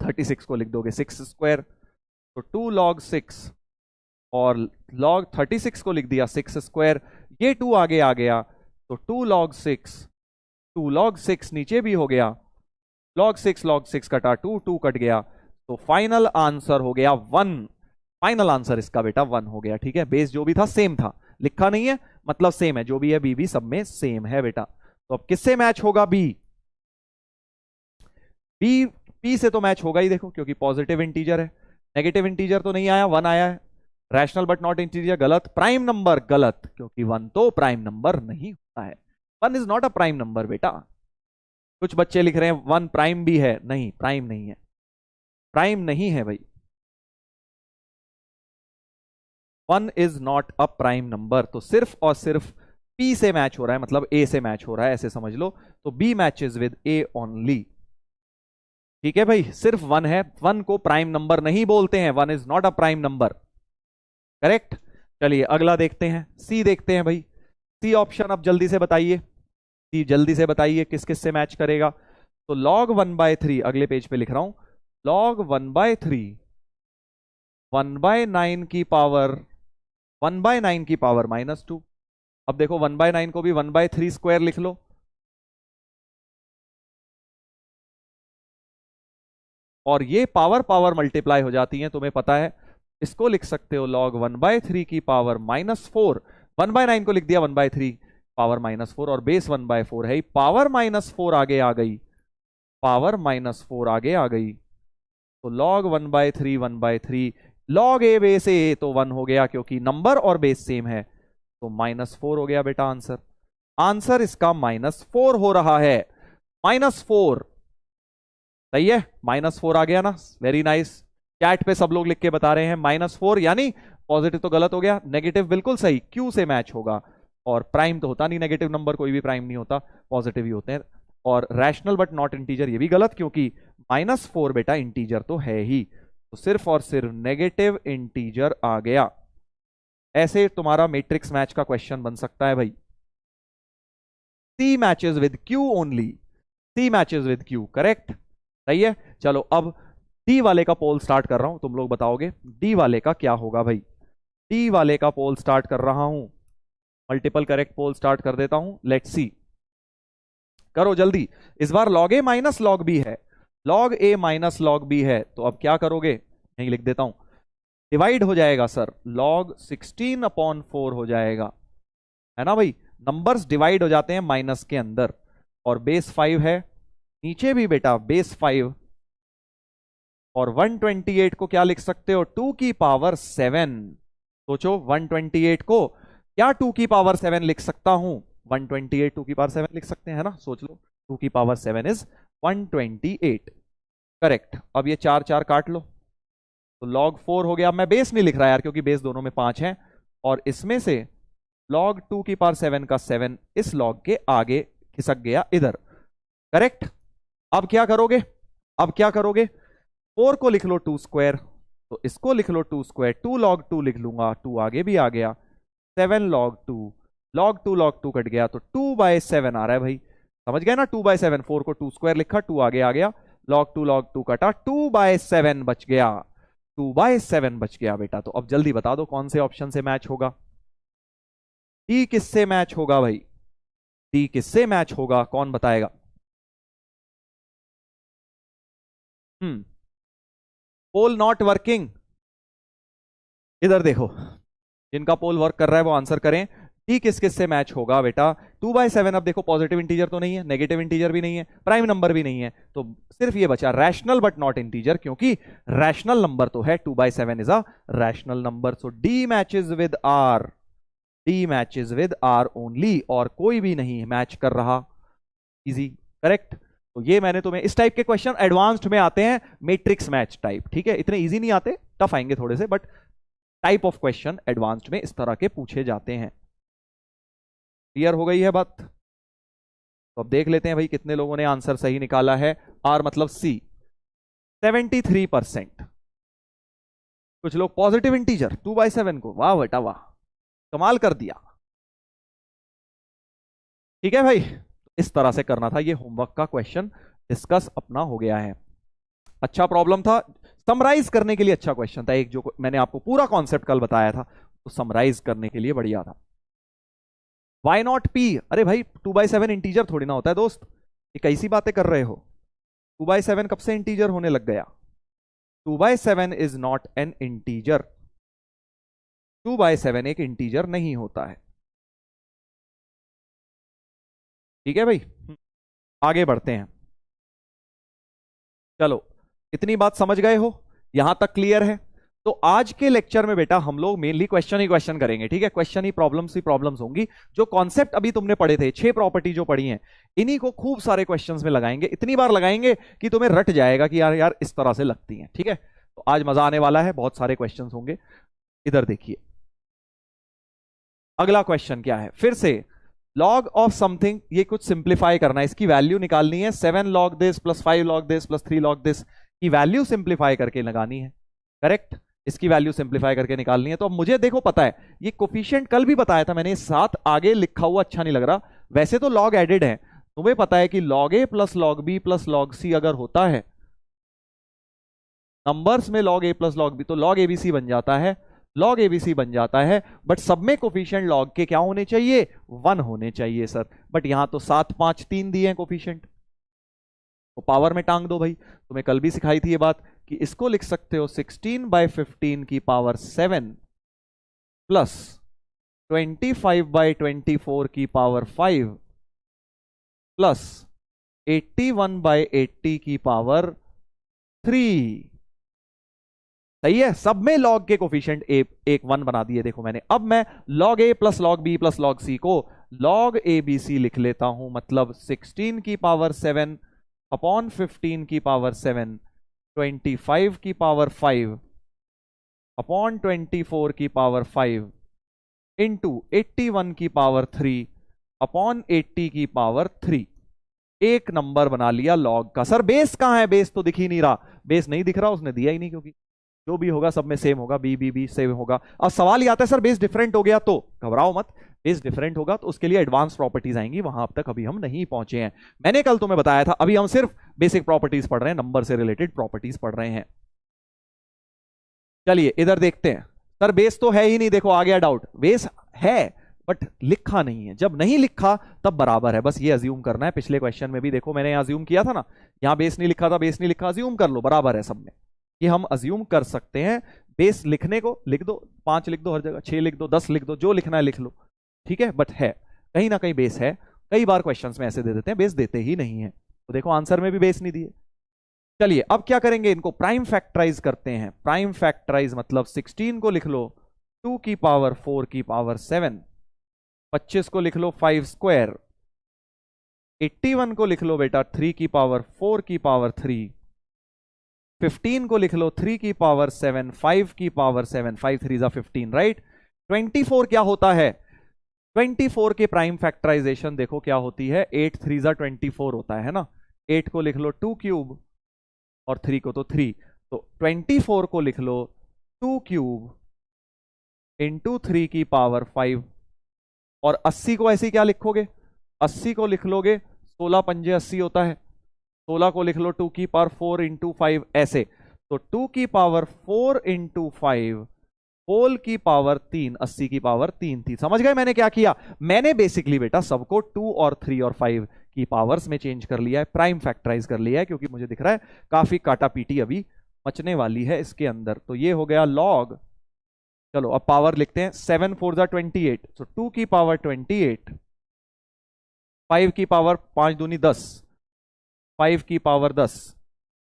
36 को लिख दोगे 6 स्क्वायर, तो 2 log 6 और log 36 को लिख दिया 6 स्क्वायर, ये 2 आगे आ गया, तो 2 log 6, 2 log 6 नीचे भी हो गया, log 6 कटा 2, 2 कट गया, तो फाइनल आंसर हो गया 1, फाइनल आंसर इसका बेटा 1 हो गया, ठीक है। बेस जो भी था सेम था, लिखा नहीं है मतलब सेम है, जो भी है बी भी सब में सेम है बेटा। तो अब किससे मैच होगा बी, बी पी से तो मैच होगा ही, देखो क्योंकि पॉजिटिव इंटीजर है, नेगेटिव इंटीजर तो नहीं आया, 1 आया है, रैशनल बट नॉट इंटीजर गलत, प्राइम नंबर गलत, क्योंकि 1 तो प्राइम नंबर नहीं होता है, 1 is not a prime number बेटा। कुछ बच्चे लिख रहे हैं 1 प्राइम भी है, नहीं प्राइम नहीं है, प्राइम नहीं है भाई, 1 is not a prime number, तो सिर्फ और सिर्फ P से मैच हो रहा है, मतलब A से मैच हो रहा है, ऐसे समझ लो। तो B matches with A only. ठीक है भाई, सिर्फ 1 है, 1 को प्राइम नंबर नहीं बोलते हैं, 1 is not a prime number. Correct. चलिए अगला देखते हैं, C देखते हैं भाई। C ऑप्शन अब जल्दी से बताइए, C जल्दी से बताइए किस किस से मैच करेगा। तो log 1/3, अगले पेज पे लिख रहा हूं, log 1/3 1/9 की पावर, 1/9 की पावर -2। अब देखो 1/9 को भी 1/3 स्क्वायर लिख लो, और ये पावर पावर मल्टीप्लाई हो जाती है, तुम्हें पता है। इसको लिख सकते हो log 1/3 की पावर -4, 1/9 को लिख दिया 1/3 पावर -4, और बेस 1/4 है, पावर -4 आगे आ गई, पावर -4 आगे आ गई। तो log 1/3 1/3, log a base a तो 1 हो गया, क्योंकि नंबर और बेस सेम है, तो -4 हो गया बेटा आंसर। आंसर इसका -4 हो रहा है, -4। सही है, -4 आ गया ना, वेरी नाइस। चैट पे सब लोग लिख के बता रहे हैं -4, यानी पॉजिटिव तो गलत हो गया, नेगेटिव बिल्कुल सही, क्यू से मैच होगा। और प्राइम तो होता नहीं नेगेटिव नंबर, कोई भी प्राइम नहीं होता, पॉजिटिव ही होते हैं। और रैशनल बट नॉट इंटीजर, ये भी गलत, क्योंकि -4 बेटा इंटीजर तो है ही, तो सिर्फ और सिर्फ नेगेटिव इंटीजर आ गया। ऐसे तुम्हारा मैट्रिक्स मैच का क्वेश्चन बन सकता है भाई। C matches with Q only, C matches with Q, correct. सही है। चलो अब डी वाले का पोल स्टार्ट कर रहा हूं, तुम लोग बताओगे डी वाले का क्या होगा भाई। डी वाले का पोल स्टार्ट कर रहा हूं, मल्टीपल करेक्ट पोल स्टार्ट कर देता हूं, लेट्स सी। करो जल्दी, इस बार log a minus log b है, log a minus log b है, तो अब क्या करोगे, यही लिख देता हूं, डिवाइड हो जाएगा सर, log 16/4 हो जाएगा, है ना भाई। नंबर्स डिवाइड हो जाते हैं माइनस के अंदर, और बेस 5 है, नीचे भी बेटा बेस 5, और 128 को क्या लिख सकते हो, 2 की पावर 7। सोचो 128 को क्या 2 की पावर 7 लिख सकता हूं, 128 2 की पावर 7 लिख सकते हैं ना, सोच लो, 2 की पावर 7 इज 128, करेक्ट। अब ये 4 4 काट लो, तो log 4 हो गया। मैं बेस नहीं लिख रहा यार, क्योंकि बेस दोनों में 5 है, और इसमें से log 2 की पावर 7 का 7 इस log के आगे खिसक गया इधर, करेक्ट। अब क्या करोगे, अब क्या करोगे, 4 को लिख लो 2 स्क्वायर, तो इसको लिख लो 2 स्क्वायर, 2 log 2 लिख लूंगा, 2 आगे भी आ गया, 7 log 2, log 2 log 2 कट गया, तो 2/7 आ रहा है भाई, समझ गए ना, 2/7, 4 को 2 स्क्वायर लिखा, 2 आगे आ गया, log 2 log 2 कटा, 2/7 बच गया, 2/7 बच गया बेटा। तो अब जल्दी बता दो कौन से ऑप्शन से मैच होगा, डी किससे मैच होगा भाई, डी किससे मैच होगा, कौन बताएगा। पोल नॉट वर्किंग, इधर देखो, जिनका पोल वर्क कर रहा है वो आंसर करें, डी किस किस से मैच होगा बेटा। 2/7, अब देखो पॉजिटिव इंटीजर तो नहीं है, नेगेटिव इंटीजर भी नहीं है, प्राइम नंबर भी नहीं है, तो सिर्फ ये बचा रैशनल बट नॉट इंटीजर, क्योंकि रैशनल नंबर तो है, 2/7 is a rational number, so D matches with R, D matches with R only, और कोई भी नहीं मैच कर रहा, इजी, करेक्ट। तो ये मैंने तुम्हें, इस टाइप के क्वेश्चन एडवांस्ड में आते हैं, मैट्रिक्स मैच टाइप, ठीक है, इतने इजी नहीं आते, टफ आएंगे थोड़े से, but type of question advanced में इस तरह के पूछे जाते हैं। क्लियर हो गई है बात। तो अब देख लेते हैं भाई कितने लोगों ने आंसर सही निकाला है, आर मतलब सी, 73%। कुछ लोग पॉजिटिव इंटीजर 2/7 को, वाह बेटा वाह, कमाल कर दिया। ठीक है भाई, इस तरह से करना था, ये होमवर्क का क्वेश्चन डिस्कस अपना हो गया है। अच्छा प्रॉब्लम था, समराइज करने के लिए अच्छा क्वेश्चन था, एक जो मैंने आपको पूरा कॉन्सेप्ट कल बताया था, तो समराइज करने के लिए बढ़िया था। वाई नॉट पी, अरे भाई 2/7 इंटीजर थोड़ी ना होता है दोस्त, ये कैसी बातें कर रहे हो, 2/7 कब से इंटीजर होने लग गया, 2/7 इज नॉट एन इंटीजर, 2/7 एक इंटीजर नहीं होता है। ठीक है भाई, आगे बढ़ते हैं। चलो इतनी बात समझ गए हो, यहां तक क्लियर है। तो आज के लेक्चर में बेटा हम लोग मेनली क्वेश्चन ही क्वेश्चन करेंगे, ठीक है, क्वेश्चन ही प्रॉब्लम्स होंगी। जो कॉन्सेप्ट अभी तुमने पढ़े थे, 6 प्रॉपर्टी जो पढ़ी हैं, इन्हीं को खूब सारे क्वेश्चंस में लगाएंगे, इतनी बार लगाएंगे कि तुम्हें रट जाएगा कि यार यार इस तरह से लगती हैं। ठीक है, तो आज मजा आने वाला है, बहुत सारे क्वेश्चंस होंगे। इधर देखिए, अगला क्वेश्चन क्या है, फिर से लॉग ऑफ समथिंग, ये कुछ सिंप्लीफाई करना है, इसकी वैल्यू निकालनी है, 7 log this plus 5 log this plus 3 log this की वैल्यू सिंप्लीफाई करके लगानी है। करेक्ट, इसकी वैल्यू सिंप्लीफाई करके निकालनी है। तो अब मुझे देखो पता है, ये कोफिशिएंट कल भी बताया था मैंने, साथ आगे लिखा हुआ अच्छा नहीं लग रहा, वैसे तो लॉग एडेड है, तुम्हें पता है कि log A plus log B plus log C अगर होता है नंबर्स में, log A plus log B, तो लॉग एबीसी बन जाता है, लॉग एबीसी बन जाता है। बट सब में कोफिशिएंट लॉग के क्या होने चाहिए, 1 होने चाहिए सर। बट यहां तो 7 5 3 दिए हैं कोफिशिएंट, तो पावर में टांग दो भाई। तुम्हें कल भी सिखाई थी ये बात कि इसको लिख सकते हो 16/15 की पावर 7 प्लस 25/24 की पावर 5 प्लस 81/80 की पावर 3। सही है, सब में लॉग के कोफिशिएंट एक 1 बना दिए। देखो मैंने, अब मैं log A plus log B plus log C को लॉग ए बी सी लिख लेता हूं, मतलब 16 की पावर 7 अपॉन 15 की पावर 7, 25 की पावर 5 अपॉन 24 की पावर 5 इंटू 81 की पावर 3 अपॉन 80 की पावर 3। एक नंबर बना लिया लॉग का। सर बेस कहां है, बेस तो दिख ही नहीं रहा, बेस नहीं दिख रहा, उसने दिया ही नहीं, क्योंकि जो भी होगा सब में सेम होगा, बी बी बी सेम होगा। अब सवाल ये आता है सर बेस डिफरेंट हो गया, तो घबराओ मत, बेस डिफरेंट होगा तो उसके लिए एडवांस प्रॉपर्टीज आएंगी, वहां अब तक अभी हम नहीं पहुंचे हैं। मैंने कल तुम्हें बताया था, अभी हम सिर्फ बेसिक प्रॉपर्टीज पढ़ रहे हैं, नंबर से रिलेटेड प्रॉपर्टीज पढ़ रहे हैं। चलिए इधर देखते हैं। सर बेस तो है ही नहीं, देखो आ गया डाउट, बेस है बट लिखा नहीं है। जब नहीं लिखा तब बराबर है, बस ये अज्यूम करना है। पिछले क्वेश्चन में भी देखो मैंने अज्यूम किया था ना, यहां बेस नहीं लिखा था, बेस नहीं लिखा, अज्यूम कर लो, बराबर है सब में, ये हम अज्यूम कर सकते हैं। बेस लिखने को लिख दो, 5 लिख दो हर जगह, 6 लिख दो, 10 लिख दो, जो लिखना है लिख लो, ठीक है। बट है कहीं ना कहीं बेस है, कई बार क्वेश्चंस में ऐसे दे देते हैं बेस देते ही नहीं है, तो देखो आंसर में भी बेस नहीं दिए। चलिए अब क्या करेंगे, इनको प्राइम फैक्टराइज करते हैं। प्राइम फैक्टराइज मतलब 16 को लिख लो 2 की पावर 4 की पावर 7, 25 को लिख लो 5 स्क्वायर, 81 को लिख लो बेटा 3 की पावर 4 की पावर 3, 15 को लिख लो 3 की पावर 7, 5 की पावर 7, 5 3 जा 15, राइट। 24 क्या होता है, 24 के प्राइम फैक्टराइजेशन देखो क्या होती है, 8 3 जा 24 होता है ना। 8 को लिख लो 2 क्यूब और 3 को तो 3, तो 24 को लिख लो 2 क्यूब इंटू 3 की पावर 5, और 80 को ऐसे क्या लिखोगे, 80 को लिख लोगे 16 पंजे 80 होता है, 16 को लिख लो 2 की पावर 4 इंटू 5 ऐसे, तो 2 की पावर 4 इंटू 5 होल की पावर 3, 80 की पावर 3 थी। समझ गए मैंने क्या किया, मैंने बेसिकली बेटा सबको 2 और 3 और 5 की पावर्स में चेंज कर लिया है, प्राइम फैक्टराइज कर लिया है, क्योंकि मुझे दिख रहा है काफी काटा पीटी अभी मचने वाली है इसके अंदर। तो ये हो गया लॉग, चलो अब पावर लिखते हैं, 7 4 जा 28, तो 2 की पावर 28, 5 की पावर 5 दूनी 10, 5 की पावर 10,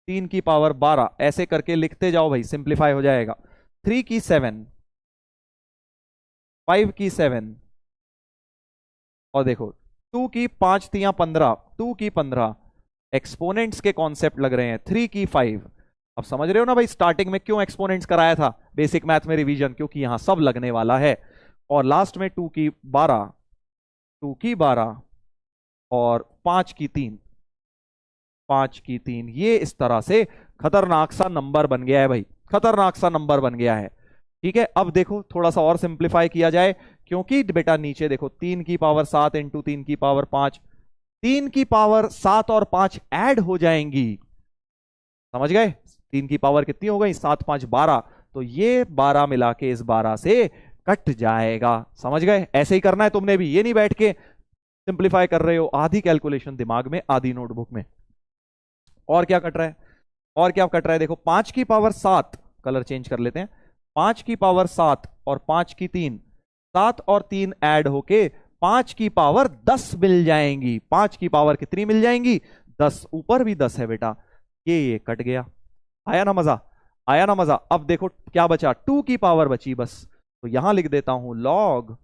3 की पावर 12, ऐसे करके लिखते जाओ भाई, सिंप्लीफाई हो जाएगा। 3 की 7, 5 की 7, और देखो 2 की 5 तियां 15, 2 की 15, एक्सपोनेंट्स के कॉन्सेप्ट लग रहे हैं, 3 की 5। अब समझ रहे हो ना भाई स्टार्टिंग में क्यों एक्सपोनेंट्स कराया था बेसिक मैथ में रिवीजन, क्योंकि यहां सब लगने वाला है। और लास्ट में 2 की 12, 2 की 12 और 5 की 3, 5 की 3, ये इस तरह से खतरनाक सा नंबर बन गया है भाई, खतरनाक सा नंबर बन गया है। ठीक है, अब देखो थोड़ा सा और सिंप्लीफाई किया जाए, क्योंकि बेटा नीचे देखो 3 की पावर 7 इंटू 3 की पावर 5, 3 की पावर 7 और 5 ऐड हो जाएंगी, समझ गए, 3 की पावर कितनी हो गई, 7 5 12, तो ये 12 मिला के इस 12 से कट जाएगा। समझ गए, ऐसे ही करना है तुमने भी, ये नहीं बैठ के सिंप्लीफाई कर रहे हो, आधी कैलकुलेशन दिमाग में आधी नोटबुक में। और क्या कट रहा है, और क्या कट रहा है, देखो 5 की पावर 7, कलर चेंज कर लेते हैं, 5 की पावर 7 और 5 की 3, 7 और 3 ऐड होके 5 की पावर 10 मिल जाएंगी। 5 की पावर कितनी मिल जाएंगी, 10, ऊपर भी 10 है बेटा, ये कट गया। आया ना मजा, आया ना मजा। अब देखो क्या बचा, 2 की पावर बची बस, तो यहां लिख देता हूं लॉग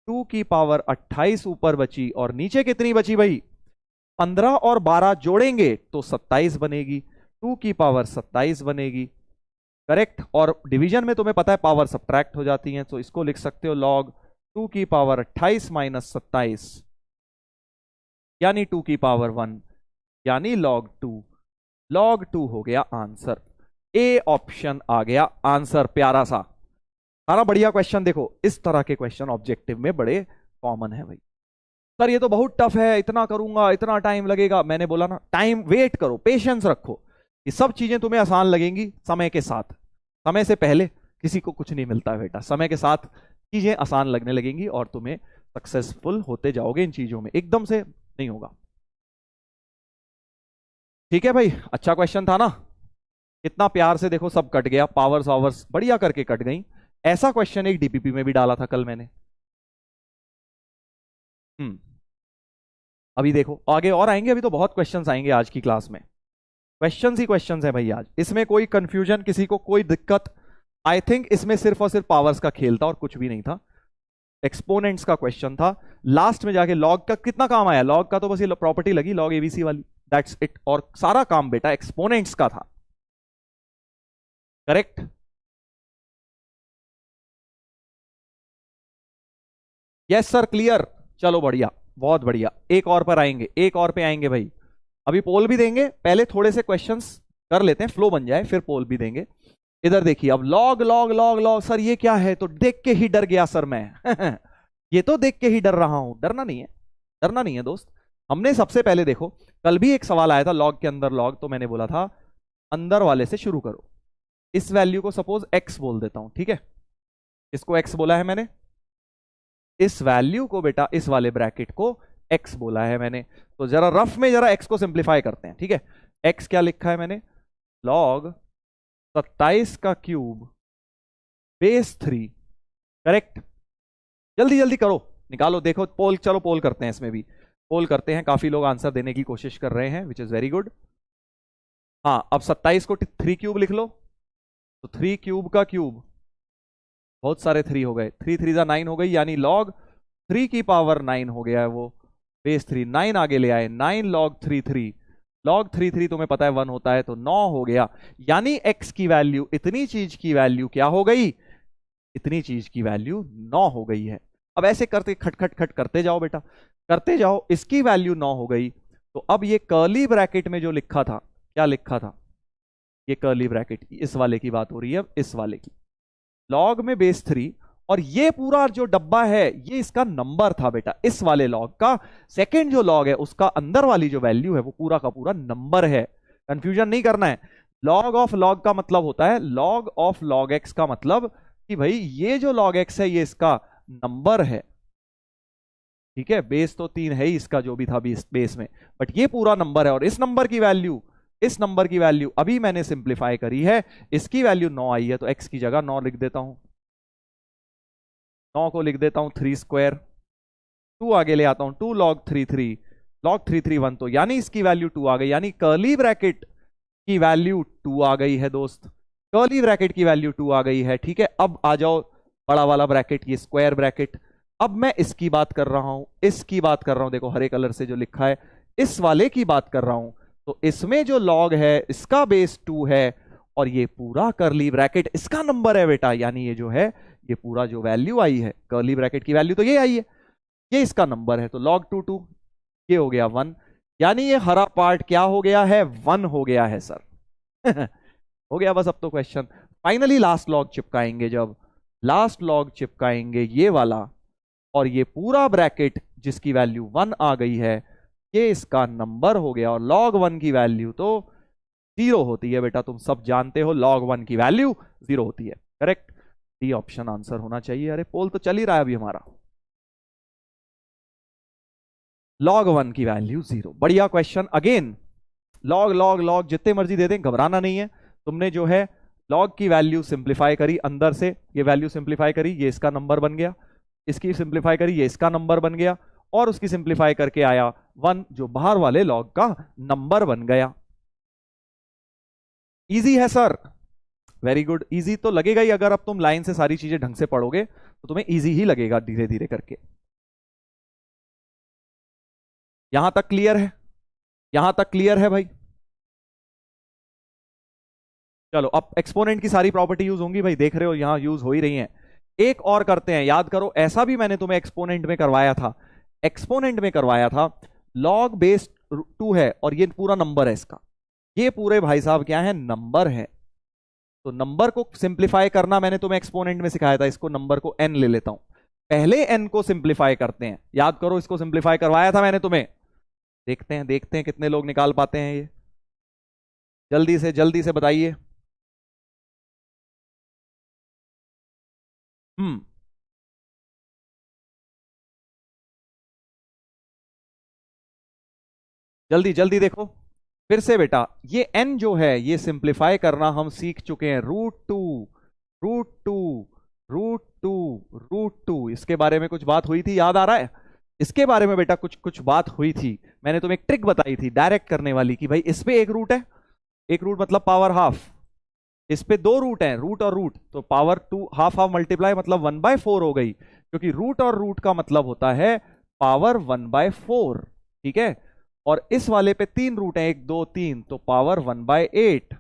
2 की पावर 28 ऊपर बची, और नीचे कितनी बची भाई, 15 और 12 जोड़ेंगे तो 27 बनेगी, 2 की पावर 27 बनेगी, करेक्ट। और डिवीजन में तुम्हें पता है पावर सब्ट्रैक्ट हो जाती है, तो इसको लिख सकते हो लॉग 2 की पावर 28 माइनस 27 यानी 2 की पावर 1 यानी log 2। log 2 हो गया आंसर। ए ऑप्शन आ गया आंसर। प्यारा सा, सारा बढ़िया क्वेश्चन। देखो इस तरह के क्वेश्चन ऑब्जेक्टिव में बड़े कॉमन है भाई। सर ये तो बहुत टफ है, इतना करूंगा, इतना टाइम लगेगा। मैंने बोला ना, टाइम वेट करो, पेशेंस रखो। ये सब चीजें तुम्हें आसान लगेंगी समय के साथ। समय से पहले किसी को कुछ नहीं मिलता है बेटा। समय के साथ चीजें आसान लगने लगेंगी और तुम्हें सक्सेसफुल होते जाओगे इन चीजों में, एकदम से नहीं होगा। ठीक है भाई, अच्छा क्वेश्चन था ना। कितना प्यार से देखो सब कट गया, पावर्स आवर्स बढ़िया करके कट गई। ऐसा क्वेश्चन एक डीपीपी में भी डाला था कल मैंने। अभी देखो आगे और आएंगे, अभी तो बहुत क्वेश्चंस आएंगे आज की क्लास में। क्वेश्चंस ही क्वेश्चंस है भाई आज, इसमें कोई कंफ्यूजन, किसी को कोई दिक्कत। आई थिंक इसमें सिर्फ और सिर्फ पावर्स का खेल था और कुछ भी नहीं था। एक्सपोनेंट्स का क्वेश्चन था, लास्ट में जाके लॉग का कितना काम आया। लॉग का तो बस ये प्रॉपर्टी लगी, लॉग एबीसी वाली, दैट्स इट। और सारा काम बेटा एक्सपोनेंट्स का था। करेक्ट। Yes sir, clear. चलो बढ़िया, बहुत बढ़िया। एक और पर आएंगे, एक और पे आएंगे भाई। अभी पोल भी देंगे, पहले थोड़े से क्वेश्चंस कर लेते हैं, फ्लो बन जाए, फिर पोल भी देंगे। इधर देखिए अब, log log log log. Sir ये क्या है, तो देख के ही डर गया सर मैं। ये तो देख के ही डर रहा हूं। डरना नहीं है, डरना नहीं है दोस्त। हमने सबसे पहले देखो, कल भी एक सवाल आया था लॉग के अंदर लॉग, तो मैंने बोला था अंदर वाले से शुरू करो। इस वैल्यू को सपोज एक्स बोल देता हूं, ठीक है। इसको एक्स बोला है मैंने, इस वैल्यू को बेटा, इस वाले ब्रैकेट को एक्स बोला है मैंने। तो जरा रफ में जरा एक्स को सिंप्लीफाई करते हैं, ठीक है। एक्स क्या लिखा है मैंने, लॉग 27 का क्यूब बेस 3। करेक्ट। जल्दी जल्दी करो, निकालो। देखो पोल, चलो पोल करते हैं, इसमें भी पोल करते हैं। काफी लोग आंसर देने की कोशिश कर रहे हैं, विच इज वेरी गुड। हाँ, अब 27 को 3 क्यूब लिख लो, तो 3 क्यूब का क्यूब, बहुत सारे 3 हो गए, 3 3 9 हो गई, यानी लॉग 3 की पावर 9 हो गया है वो। बेस 3 9 आगे ले आए, 9 लॉग 3 3। लॉग 3 3 तुम्हें पता है 1 होता है, तो 9 हो गया। यानी x की वैल्यू, इतनी चीज की वैल्यू क्या हो गई, इतनी चीज की वैल्यू 9 हो गई है। अब ऐसे करते खट खट खट करते जाओ बेटा, करते जाओ। इसकी वैल्यू 9 हो गई, तो अब ये कर्ली ब्रैकेट में जो लिखा था, क्या लिखा था, ये कर्ली ब्रैकेट, इस वाले की बात हो रही है अब, इस वाले की। लॉग में बेस 3, और ये पूरा जो डब्बा है ये इसका नंबर था बेटा, इस वाले लॉग का। सेकंड जो लॉग है उसका अंदर वाली जो वैल्यू है वो पूरा का पूरा नंबर है। कंफ्यूजन नहीं करना है। लॉग ऑफ लॉग का मतलब होता है लॉग ऑफ लॉग एक्स, का मतलब कि भाई ये जो लॉग एक्स है ये इसका नंबर है, ठीक है। बेस तो 3 है ही इसका, जो भी था बेस में, बट ये पूरा नंबर है। और इस नंबर की वैल्यू, इस नंबर की वैल्यू अभी मैंने सिंप्लीफाई करी है, इसकी वैल्यू 9 आई है, तो x की जगह 9 लिख देता हूं। 9 को लिख देता हूं 3 स्क्वायर, 2 आगे ले आता हूं, 2 लॉग 3 3, लॉग 3 3 1, तो यानी इसकी वैल्यू 2 आ गई, यानी कर्ली ब्रैकेट की वैल्यू 2 आ गई है दोस्त। कर्ली ब्रैकेट की वैल्यू 2 आ गई है, ठीक है। अब आ जाओ बड़ा वाला ब्रैकेट, ये स्क्वायर ब्रैकेट। अब मैं इसकी बात कर रहा हूं, इसकी बात कर रहा हूं, देखो हरे कलर से जो लिखा है, इस वाले की बात कर रहा हूं। तो इसमें जो लॉग है इसका बेस 2 है, और ये पूरा कर्ली ब्रैकेट इसका नंबर है बेटा। यानी ये जो है, ये पूरा जो वैल्यू आई है कर्ली ब्रैकेट की वैल्यू, तो ये आई है, ये इसका नंबर है। तो log 2 2, ये हो गया 1, यानी ये हरा पार्ट क्या हो गया है, 1 हो गया है सर। हो गया बस। अब तो क्वेश्चन फाइनली लास्ट लॉग चिपकाएंगे, जब लास्ट लॉग चिपकाएंगे ये वाला, और ये पूरा ब्रैकेट जिसकी वैल्यू 1 आ गई है, ये इसका नंबर हो गया। और log 1 की वैल्यू तो 0 होती है बेटा, तुम सब जानते हो log 1 की वैल्यू 0 होती है। करेक्ट, डी ऑप्शन आंसर होना चाहिए। अरे पोल तो चल ही रहा है अभी हमारा। log 1 की वैल्यू 0, बढ़िया question. Again log log log जितने मर्जी दे दें, घबराना नहीं है। तुमने जो है log की वैल्यू सिंप्लीफाई करी, अंदर से ये वैल्यू सिंप्लीफाई करी, ये इसका नंबर बन गया। इसकी सिंप्लीफाई करी, ये इसका नंबर बन गया। और उसकी सिंप्लीफाई करके आया 1, जो बाहर वाले लॉग का नंबर बन गया। इजी है सर, वेरी गुड। इजी तो लगेगा ही, अगर अब तुम लाइन से सारी चीजें ढंग से पढ़ोगे तो तुम्हें इजी ही लगेगा धीरे धीरे करके। यहां तक क्लियर है, यहां तक क्लियर है भाई। चलो अब एक्सपोनेंट की सारी प्रॉपर्टी यूज होंगी भाई, देख रहे हो यहां यूज हो ही रही है। एक और करते हैं, याद करो ऐसा भी मैंने तुम्हें एक्सपोनेंट में करवाया था, एक्सपोनेंट में करवाया था। लॉग बेस 2 है और ये पूरा नंबर है इसका, ये पूरे भाई साहब क्या है, नंबर है। तो नंबर को सिंप्लीफाई करना मैंने तुम्हें एक्सपोनेंट में सिखाया था, इसको नंबर को n ले लेता हूं, पहले n को सिंप्लीफाई करते हैं, याद करो इसको सिंप्लीफाई करवाया था मैंने तुम्हें। देखते हैं कितने लोग निकाल पाते हैं ये, जल्दी से बताइए। हम्म, जल्दी देखो फिर से बेटा, ये n जो है ये सिंप्लीफाई करना हम सीख चुके हैं, रूट टू रूट टू, इसके बारे में कुछ बात हुई थी, याद आ रहा है? इसके बारे में बेटा कुछ कुछ बात हुई थी, मैंने तुम्हें एक ट्रिक बताई थी डायरेक्ट करने वाली कि भाई इस पे एक रूट है, एक रूट मतलब पावर हाफ, इस पे दो रूट हैं, रूट और रूट, तो power to half half multiply मतलब 1/4 हो गई, क्योंकि रूट और रूट का मतलब होता है पावर 1/4, ठीक है। और इस वाले पे तीन रूट हैं, एक दो तीन, तो पावर 1/8,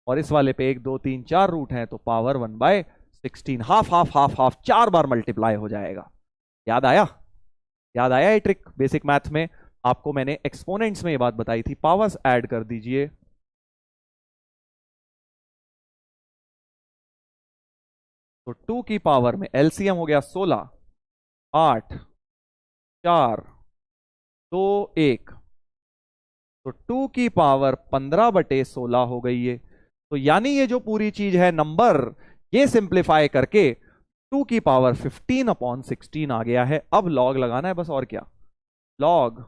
और इस वाले पे एक दो तीन चार रूट हैं, तो power 1/16, half half half half 4 बार मल्टीप्लाई हो जाएगा। याद आया? याद आया ये ट्रिक? बेसिक मैथ में आपको मैंने एक्सपोनेंट्स में ये बात बताई थी। पावर्स ऐड कर दीजिए, तो 2 की पावर में एलसीएम हो गया 16, 8, 4, 2, 1, तो 2 की पावर 15/16 हो गई है। तो यानी ये जो पूरी चीज है नंबर, ये सिंप्लीफाई करके 2 की पावर 15/16 आ गया है। अब लॉग लगाना है बस, और क्या, लॉग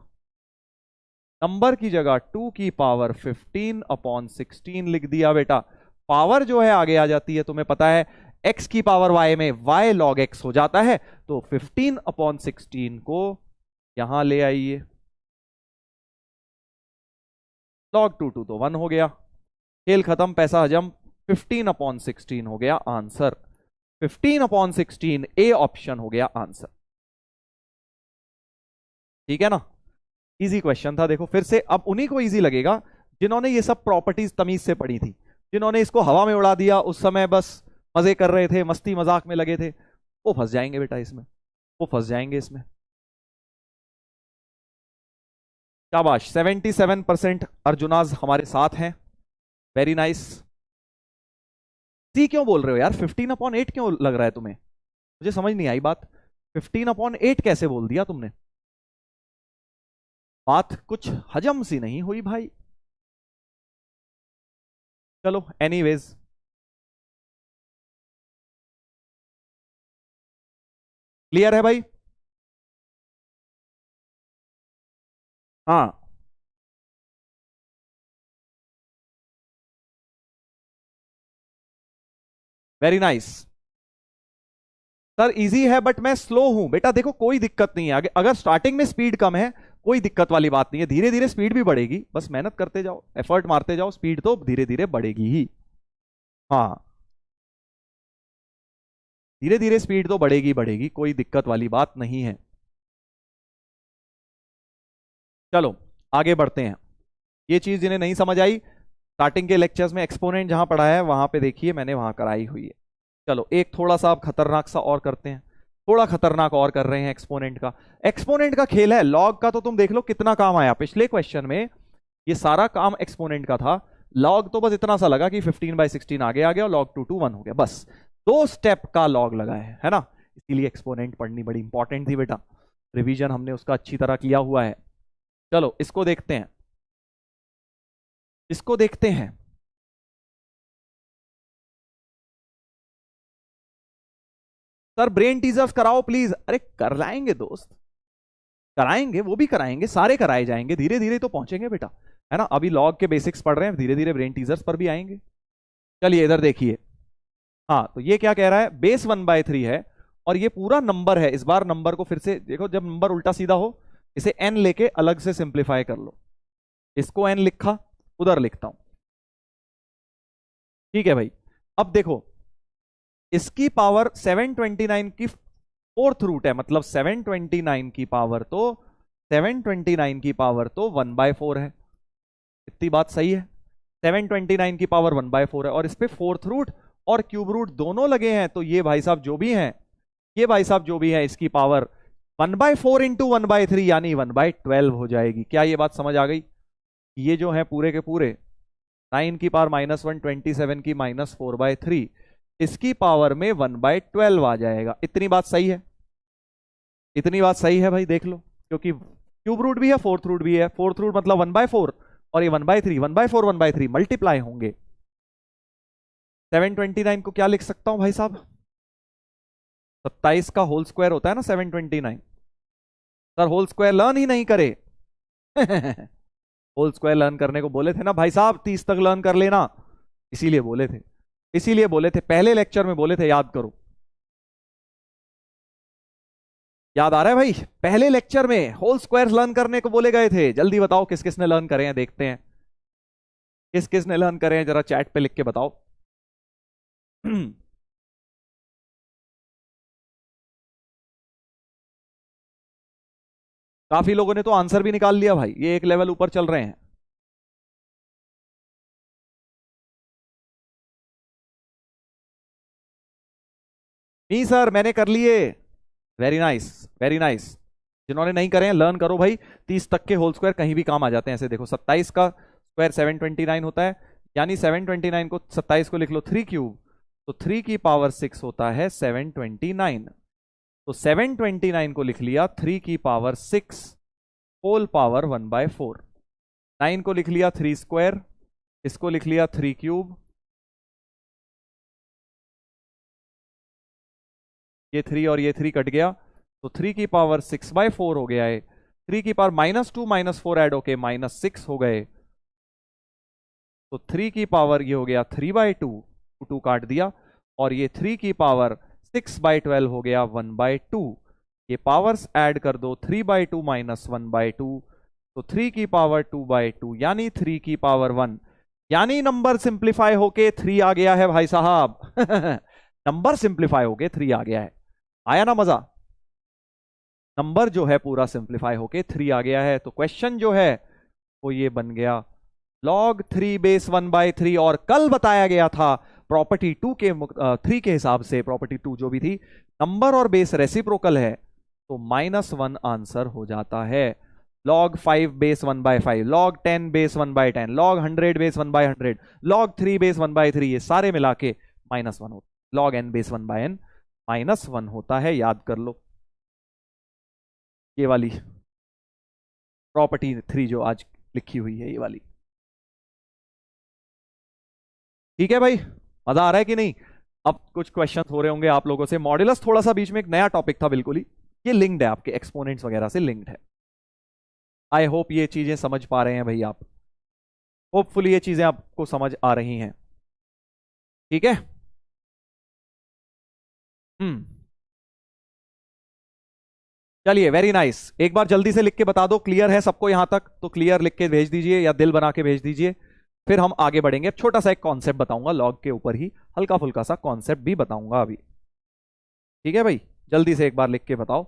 नंबर की जगह 2 की पावर 15/16 लिख दिया बेटा। पावर जो है आगे आ जाती है, तुम्हें पता है x की पावर y में y log x हो जाता है, तो 15/16 को यहां ले आइए, log 2 तो 1 हो गया, खेल खत्म, पैसा हजम, 15/16 हो गया आंसर, 15/16 ए ऑप्शन हो गया आंसर। ठीक है ना, इजी क्वेश्चन था। देखो फिर से, अब उन्हीं को इजी लगेगा जिन्होंने ये सब प्रॉपर्टीज तमीज से पढ़ी थी, जिन्होंने इसको हवा में उड़ा दिया उस समय, बस मजे कर रहे थे, मस्ती मजाक में लगे थे, वो फंस जाएंगे बेटा इसमें, वो फंस जाएंगे इसमें। शाबाश, 77% अर्जुनाज हमारे साथ हैं, वेरी नाइस। सी क्यों बोल रहे हो यार, 15/8 क्यों लग रहा है तुम्हें? मुझे समझ नहीं आई बात, 15/8 कैसे बोल दिया तुमने? बात कुछ हजम सी नहीं हुई भाई। चलो एनीवेज, क्लियर है भाई? हाँ, वेरी नाइस सर, इजी है बट मैं स्लो हूं बेटा, देखो कोई दिक्कत नहीं है, अगर स्टार्टिंग में स्पीड कम है कोई दिक्कत वाली बात नहीं है, धीरे धीरे स्पीड भी बढ़ेगी, बस मेहनत करते जाओ, एफर्ट मारते जाओ, स्पीड तो धीरे धीरे बढ़ेगी ही। हाँ, धीरे धीरे स्पीड तो बढ़ेगी बढ़ेगी, कोई दिक्कत वाली बात नहीं है। चलो आगे बढ़ते हैं। ये चीज जिन्हें नहीं समझ आई, स्टार्टिंग के लेक्चर्स में एक्सपोनेंट जहां पढ़ा है वहां पे देखिए, मैंने वहां कराई हुई है। चलो एक थोड़ा सा आप खतरनाक सा और करते हैं, थोड़ा खतरनाक और कर रहे हैं एक्सपोनेंट का। एक्सपोनेंट का खेल है, लॉग का तो तुम देख लो कितना काम आया पिछले क्वेश्चन में, ये सारा काम एक्सपोनेंट का था। लॉग तो बस इतना सा लगा कि 15/16 आगे आ गया और log 2 to 1 हो गया, बस 2 स्टेप का लॉग लगा है ना। इसीलिए एक्सपोनेंट पढ़नी बड़ी इंपॉर्टेंट थी बेटा, रिवीजन हमने उसका अच्छी तरह किया हुआ है। चलो इसको देखते हैं, इसको देखते हैं। सर ब्रेन टीजर्स कराओ प्लीज, अरे कर लाएंगे दोस्त, कराएंगे, वो भी कराएंगे, सारे कराए जाएंगे, धीरे धीरे तो पहुंचेंगे बेटा, है ना। अभी लॉग के बेसिक्स पढ़ रहे हैं, धीरे धीरे ब्रेन टीजर्स पर भी आएंगे। चलिए इधर देखिए, हाँ तो ये क्या कह रहा है, बेस 1/3 है और ये पूरा नंबर है। इस बार नंबर को फिर से देखो, जब नंबर उल्टा सीधा हो इसे n लेके अलग से सिंप्लीफाई कर लो, इसको n लिखा, उधर लिखता हूं, ठीक है भाई। अब देखो इसकी पावर 729 की फोर्थ रूट है, मतलब 729 की पावर तो 729 की पावर तो 1/4 है, इतनी बात सही है। 729 की पावर 1/4 है और इस पे फोर्थ रूट और क्यूब रूट दोनों लगे हैं, तो ये भाई साहब जो भी हैं, ये भाई साहब जो भी है, इसकी पावर 1/4 इंटू 1/3 यानी 1/12 हो जाएगी। क्या ये बात समझ आ गई? ये जो है पूरे के पूरे 9 की पावर -1, 27 की -4/3, इसकी पावर में 1/12 आ जाएगा। इतनी बात सही है? इतनी बात सही है भाई, देख लो, क्योंकि क्यूब रूट भी है, फोर्थ रूट भी है। फोर्थ रूट मतलब 1/4 और ये 1/3, 1/4 1/3 मल्टीप्लाई होंगे। 729 को क्या लिख सकता हूं भाई साहब? 27 का होल स्क्वायर होता है ना 729। सर होल स्क्वायर लर्न ही नहीं करे। होल स्क्वायर लर्न करने को बोले थे ना भाई साहब, 30 तक लर्न कर लेना, इसीलिए बोले थे, इसीलिए बोले थे, पहले लेक्चर में बोले थे, याद करो। याद आ रहा है भाई? पहले लेक्चर में होल स्क्वायर लर्न करने को बोले गए थे। जल्दी बताओ किस किस ने लर्न करे हैं, देखते हैं किस किस ने लर्न करे हैं, जरा चैट पे लिख के बताओ। काफी लोगों ने तो आंसर भी निकाल लिया भाई, ये एक लेवल ऊपर चल रहे हैं। नहीं सर मैंने कर लिए। Very nice, very nice. जिन्होंने नहीं करे हैं लर्न करो भाई, 30 तक के होल स्क्वायर कहीं भी काम आ जाते हैं। ऐसे देखो 27 का स्क्वायर 729 होता है, यानी 729 को 27 को लिख लो 3 क्यूब, तो 3 की पावर 6 होता है 729। तो 729 को लिख लिया 3 की पावर 6 होल पावर 1/4। 9 को लिख लिया 3 स्क्वायर, इसको लिख लिया 3 क्यूब, ये 3 और ये 3 कट गया, तो 3 की पावर 6/4 हो गया है। 3 की पावर -2 -4 ऐड होके -6 हो गए, तो 3 की पावर ये हो गया 3/2, 2 काट दिया, और ये 3 की पावर 6/12 हो गया 1/2। ये पावर्स ऐड कर दो, 3/2 -1/2, तो 3 की पावर 2/2 यानी 3 की पावर 1, यानी नंबर सिंप्लीफाई होके 3 आ गया है भाई साहब। नंबर सिंप्लीफाई होके 3 आ गया है। आया ना मजा? नंबर जो है पूरा सिंप्लीफाई होके 3 आ गया है। तो क्वेश्चन जो है वो ये बन गया, log 3 बेस 1/3। और कल बताया गया था प्रॉपर्टी 2 के 3 के हिसाब से, प्रॉपर्टी 2 जो भी थी, नंबर और बेस रेसिप्रोकल है, तो -1 आंसर हो जाता है। log 5 base 1/5, log 10 base 1/10, log 100 base 1/100, log 3 base 1/3, ये सारे मिला के -1 होता है। log n बेस 1/n -1 होता है, याद कर लो। ये वाली प्रॉपर्टी 3 जो आज लिखी हुई है, ये वाली। ठीक है भाई, मजा आ रहा है कि नहीं? अब कुछ क्वेश्चन हो रहे होंगे आप लोगों से। मॉड्यूलस थोड़ा सा बीच में एक नया टॉपिक था बिल्कुल ही, ये लिंक्ड है, आपके एक्सपोनेंट्स वगैरह से लिंक्ड है। आई होप ये चीजें समझ पा रहे हैं भाई आप, होपफुली ये चीजें आपको समझ आ रही हैं। ठीक है। हम्म, चलिए वेरी नाइस। एक बार जल्दी से लिख के बता दो, क्लियर है सबको यहां तक? तो क्लियर लिख के भेज दीजिए या दिल बना के भेज दीजिए, फिर हम आगे बढ़ेंगे। छोटा सा एक कॉन्सेप्ट बताऊंगा लॉग के ऊपर ही, हल्का फुल्का सा कॉन्सेप्ट भी बताऊंगा अभी। ठीक है भाई, जल्दी से एक बार लिख के बताओ।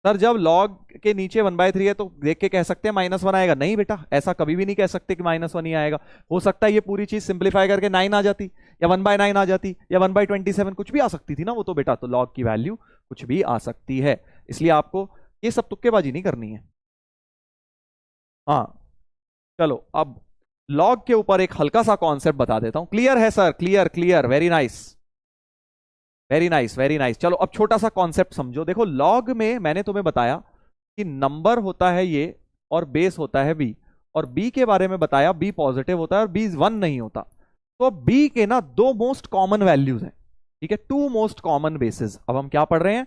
सर जब log के नीचे 1/3 है तो देख के कह सकते हैं -1 आएगा? नहीं बेटा, ऐसा कभी भी नहीं कह सकते कि -1 ही आएगा। हो सकता है ये पूरी चीज सिंप्लीफाई करके 9 आ जाती, या 1/9 आ जाती, या 1/27, कुछ भी आ सकती थी ना वो तो बेटा। तो log की वैल्यू कुछ भी आ सकती है, इसलिए आपको ये सब तुक्केबाजी नहीं करनी है। हाँ चलो, अब log के ऊपर एक हल्का सा कॉन्सेप्ट बता देता हूं। क्लियर है sir? Clear clear, very nice, very nice, very nice. चलो अब छोटा सा कॉन्सेप्ट समझो। देखो लॉग में मैंने तुम्हें बताया कि नंबर होता है ये और बेस होता है बी, और बी के बारे में बताया बी पॉजिटिव होता है और बी 1 नहीं होता। तो बी के ना दो मोस्ट कॉमन वैल्यूज हैं, ठीक है, टू मोस्ट कॉमन बेसिस। अब हम क्या पढ़ रहे हैं?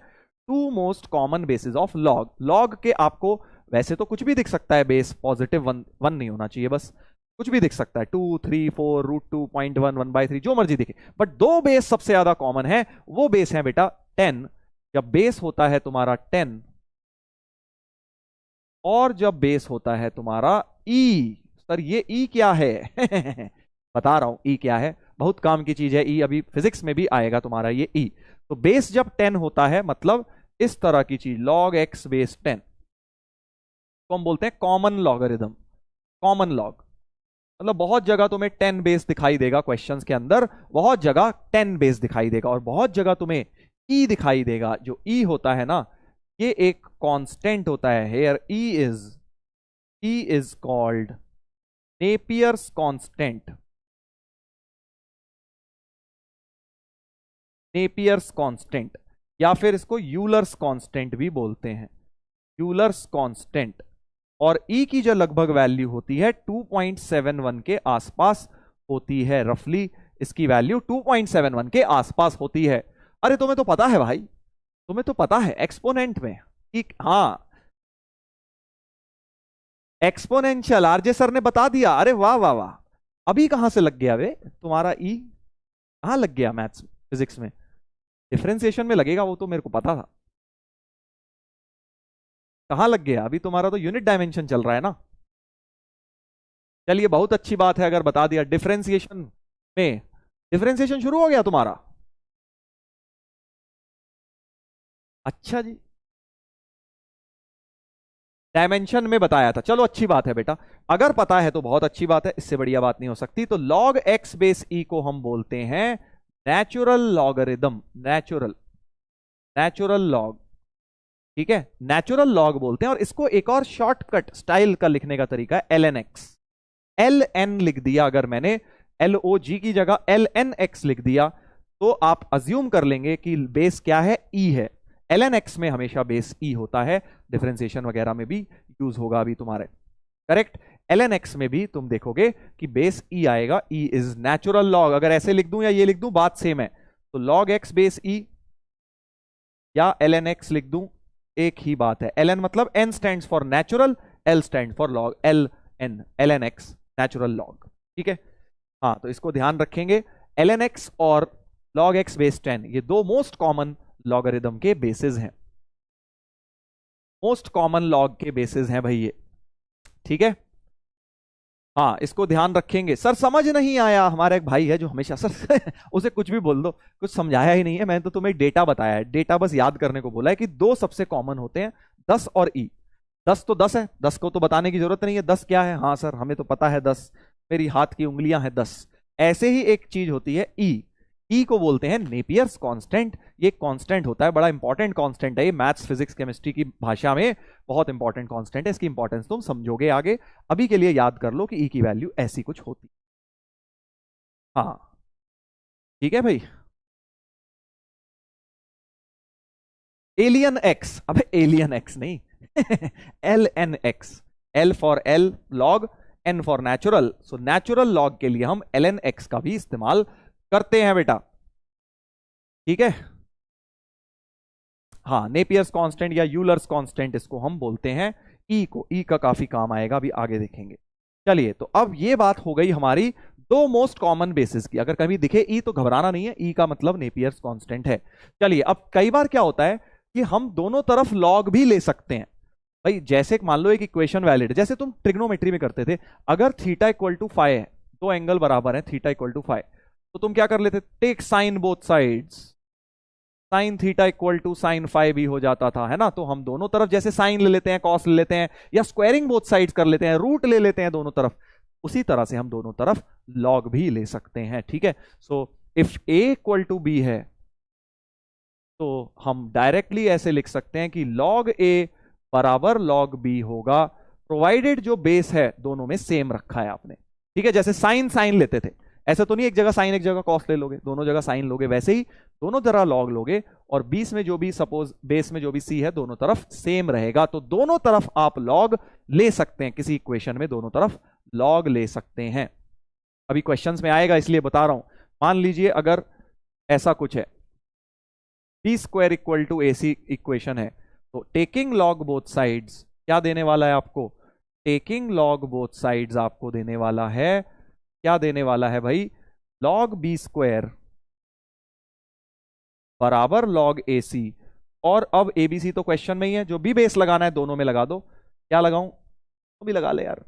Two most common bases of log. Log के आपको वैसे तो कुछ भी दिख सकता है बेस, पॉजिटिव 1 नहीं होना चाहिए बस, कुछ भी दिख सकता है, 2 3 4 √2 0.1 1/3 जो मर्जी दिखे, बट दो बेस सबसे ज्यादा कॉमन है। वो बेस है बेटा 10, जब बेस होता है तुम्हारा 10, और जब बेस होता है तुम्हारा ई। सर ये ई क्या है? बता रहा हूं ई क्या है, बहुत काम की चीज है ई, अभी फिजिक्स में भी आएगा तुम्हारा ये ई। तो बेस जब 10 होता है मतलब इस तरह की चीज, log x बेस 10, तो हम बोलते हैं कॉमन लॉगरिदम। कॉमन लॉग मतलब बहुत जगह तुम्हें 10 बेस दिखाई देगा क्वेश्चंस के अंदर, बहुत जगह 10 बेस दिखाई देगा, और बहुत जगह तुम्हें ई दिखाई देगा। जो ई होता है ना, ये एक कांस्टेंट होता है। Here e is called Napier's constant. Napier's constant, या फिर इसको यूलर्स कांस्टेंट भी बोलते हैं, यूलर्स कांस्टेंट। और ई की जो लगभग वैल्यू होती है 2.71 के आसपास होती है, रफली इसकी वैल्यू 2.71 के आसपास होती है। अरे तुम्हें तो पता है भाई, तुम्हें तो पता है एक्सपोनेंट में कि हाँ एक्सपोनेंशियल, आरजे सर ने बता दिया। अरे वाह वाह वाह, अभी कहां से लग गया वे तुम्हारा ई, कहां लग गया मैथ्स फिजिक्स में? डिफरेंशिएशन में लगेगा, वो तो मेरे को पता था। कहां लग गया? अभी तुम्हारा तो यूनिट डायमेंशन चल रहा है ना। चलिए बहुत अच्छी बात है अगर बता दिया। डिफरेंशिएशन में, डिफरेंशिएशन शुरू हो गया तुम्हारा। अच्छा जी, डायमेंशन में बताया था, चलो अच्छी बात है बेटा। अगर पता है तो बहुत अच्छी बात है, इससे बढ़िया बात नहीं हो सकती। तो log x बेस ई को हम बोलते हैं नेचुरल लॉगरिदम, नेचुरल लॉग। ठीक है, नेचुरल लॉग बोलते हैं। और इसको एक और शॉर्टकट स्टाइल का लिखने का तरीका है ln x। ln लिख दिया अगर मैंने, log की जगह ln x लिख दिया, तो आप अज्यूम कर लेंगे कि बेस क्या है, e है। ln x में हमेशा बेस e होता है, डिफरेंशिएशन वगैरह में भी यूज होगा अभी तुम्हारे, करेक्ट। ln x में भी तुम देखोगे कि बेस e आएगा, e इज नेचुरल लॉग। अगर ऐसे लिख दूं या ये लिख दूं बात सेम है। तो log x बेस e या ln x लिख दूं, एक ही बात है। ln मतलब n stands for natural, l stand for log, ln x natural log. ठीक है, हाँ तो इसको ध्यान रखेंगे। ln x और log x बेस 10 ये दो मोस्ट कॉमन लॉगरिदम के बेसिस हैं, मोस्ट कॉमन लॉग के बेसिस हैं भाई ये। ठीक है, हाँ इसको ध्यान रखेंगे। सर समझ नहीं आया, हमारा एक भाई है जो हमेशा सर उसे कुछ भी बोल दो, कुछ समझाया ही नहीं है। मैंने तो तुम्हें डेटा बताया है, डेटा बस याद करने को बोला है कि दो सबसे कॉमन होते हैं, 10 और ई। 10 तो 10 है, 10 को तो बताने की जरूरत नहीं है। 10 क्या है? हाँ सर हमें तो पता है 10, मेरी हाथ की उंगलियां हैं 10। ऐसे ही एक चीज होती है ई, ई को बोलते हैं नेपियर्स कांस्टेंट। ये कांस्टेंट होता है, बड़ा इंपॉर्टेंट कांस्टेंट है ये, मैथ्स फिजिक्स केमिस्ट्री की भाषा में बहुत इंपॉर्टेंट कांस्टेंट है। इसकी इंपॉर्टेंस तुम समझोगे आगे, अभी के लिए याद कर लो कि ई की वैल्यू ऐसी कुछ होती। हाँ ठीक है भाई। एलियन एक्स, अबे एलियन एक्स नहीं l n x, l for l log, n for natural. So natural log के लिए हम एल एन एक्स का भी इस्तेमाल करते हैं बेटा। ठीक है, हाँ नेपियर्स कांस्टेंट या यूलर्स कांस्टेंट इसको हम बोलते हैं। ई को, ई का काफी काम आएगा, अभी आगे देखेंगे। चलिए तो अब ये बात हो गई हमारी दो मोस्ट कॉमन बेसिस की। अगर कभी दिखे ई तो घबराना नहीं है, ई का मतलब नेपियर्स कांस्टेंट है। चलिए अब कई बार क्या होता है कि हम दोनों तरफ लॉग भी ले सकते हैं भाई। जैसे मान लो एक इक्वेशन वैलिड, जैसे तुम ट्रिग्नोमेट्री में करते थे, अगर थीटा इक्वल टू फाइव है, दो एंगल बराबर है, थीटा इक्वल टू फाइव, तो तुम क्या कर लेते? Take sine both sides, sine theta equal to sine five भी हो जाता था, है ना। तो हम दोनों तरफ जैसे साइन ले लेते हैं, कॉस ले लेते हैं, या स्क्वायरिंग बोथ साइड्स कर लेते हैं, रूट ले लेते हैं दोनों तरफ, उसी तरह से हम दोनों तरफ लॉग भी ले सकते हैं। ठीक है, so if a equal to b है तो हम डायरेक्टली ऐसे लिख सकते हैं कि लॉग ए बराबर लॉग बी होगा, प्रोवाइडेड जो बेस है दोनों में सेम रखा है आपने। ठीक है, जैसे साइन साइन लेते थे, ऐसा तो नहीं एक जगह साइन एक जगह कॉस ले लोगे, दोनों जगह साइन लोगे, वैसे ही दोनों तरह लॉग लोगे, और बीच में जो भी सपोज बेस में जो भी सी है दोनों तरफ सेम रहेगा, तो दोनों तरफ आप लॉग ले सकते हैं। किसी इक्वेशन में दोनों तरफ लॉग ले सकते हैं, अभी क्वेश्चंस में आएगा इसलिए बता रहा हूं। मान लीजिए अगर ऐसा कुछ है, b square equal to A c equation है, तो टेकिंग लॉग बोथ साइड्स क्या देने वाला है आपको? टेकिंग लॉग बोथ साइड्स आपको देने वाला है, क्या देने वाला है भाई? लॉग बी स्क्वायर बराबर लॉग ए सी। और अब ए बी सी तो क्वेश्चन में ही है, जो भी बेस लगाना है दोनों में लगा दो। क्या लगाऊं? तो भी लगा ले यार,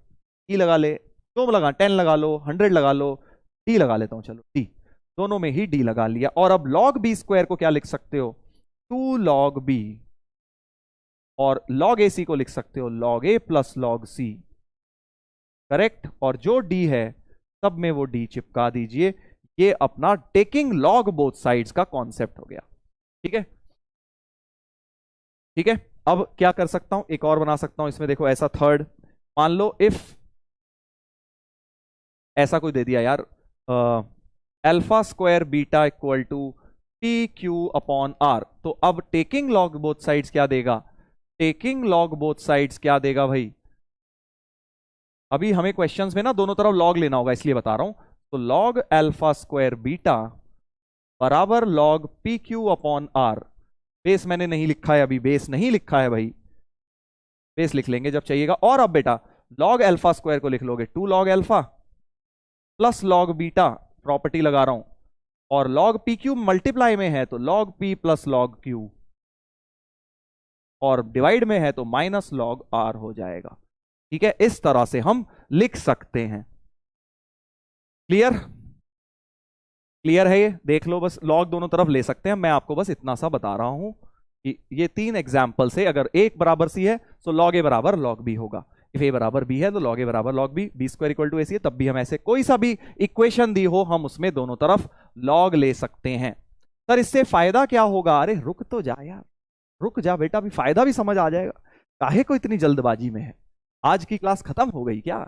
डी लगा ले, जो लगा 10 लगा लो, 100 लगा लो, डी लगा लेता हूं, चलो डी, दोनों में ही डी लगा लिया। और अब लॉग बी स्क्वायर को क्या लिख सकते हो? 2 लॉग बी, और log AC को लिख सकते हो log A plus log C, correct. और जो D है सब में वो D चिपका दीजिए। ये अपना टेकिंग log बोथ साइड्स का कॉन्सेप्ट हो गया। ठीक है, ठीक है। अब क्या कर सकता हूं, एक और बना सकता हूं इसमें, देखो ऐसा थर्ड, मान लो इफ ऐसा कोई दे दिया यार, alpha square beta equal to p q upon r, तो अब टेकिंग लॉग बोथ साइड्स क्या देगा, टेकिंग लॉग बोथ साइड्स क्या देगा भाई। अभी हमें क्वेश्चंस में ना दोनों तरफ लॉग लेना होगा, इसलिए बता रहा हूं। तो लॉग अल्फा स्क्वायर बीटा बराबर log p q upon r. Base मैंने नहीं लिखा है अभी, बेस नहीं लिखा है भाई, बेस लिख लेंगे जब चाहिएगा। और अब बेटा लॉग अल्फा स्क्वायर को लिख लोगे 2 log alpha plus log beta, property लगा रहा हूं, और लॉग पी क्यू मल्टीप्लाई में है तो log P plus log Q, और डिवाइड में है तो माइनस लॉग आर हो जाएगा। ठीक है, इस तरह से हम लिख सकते हैं। क्लियर, क्लियर है ये, देख लो बस, लॉग दोनों तरफ ले सकते हैं। मैं आपको बस इतना सा बता रहा हूं कि ये 3 एग्जाम्पल से अगर एक बराबर सी है तो लॉग ए बराबर लॉग बी होगा, इफ ए बराबर बी है तो लॉग ए बराबर log B, B square equal to A C है, तब भी हम ऐसे कोई सा भी इक्वेशन दी हो हम उसमें दोनों तरफ लॉग ले सकते हैं। सर इससे फायदा क्या होगा, अरे रुक तो जा यार, रुक जा बेटा, अभी फायदा भी समझ आ जाएगा, काहे को इतनी जल्दबाजी में है, आज की क्लास खत्म हो गई क्या?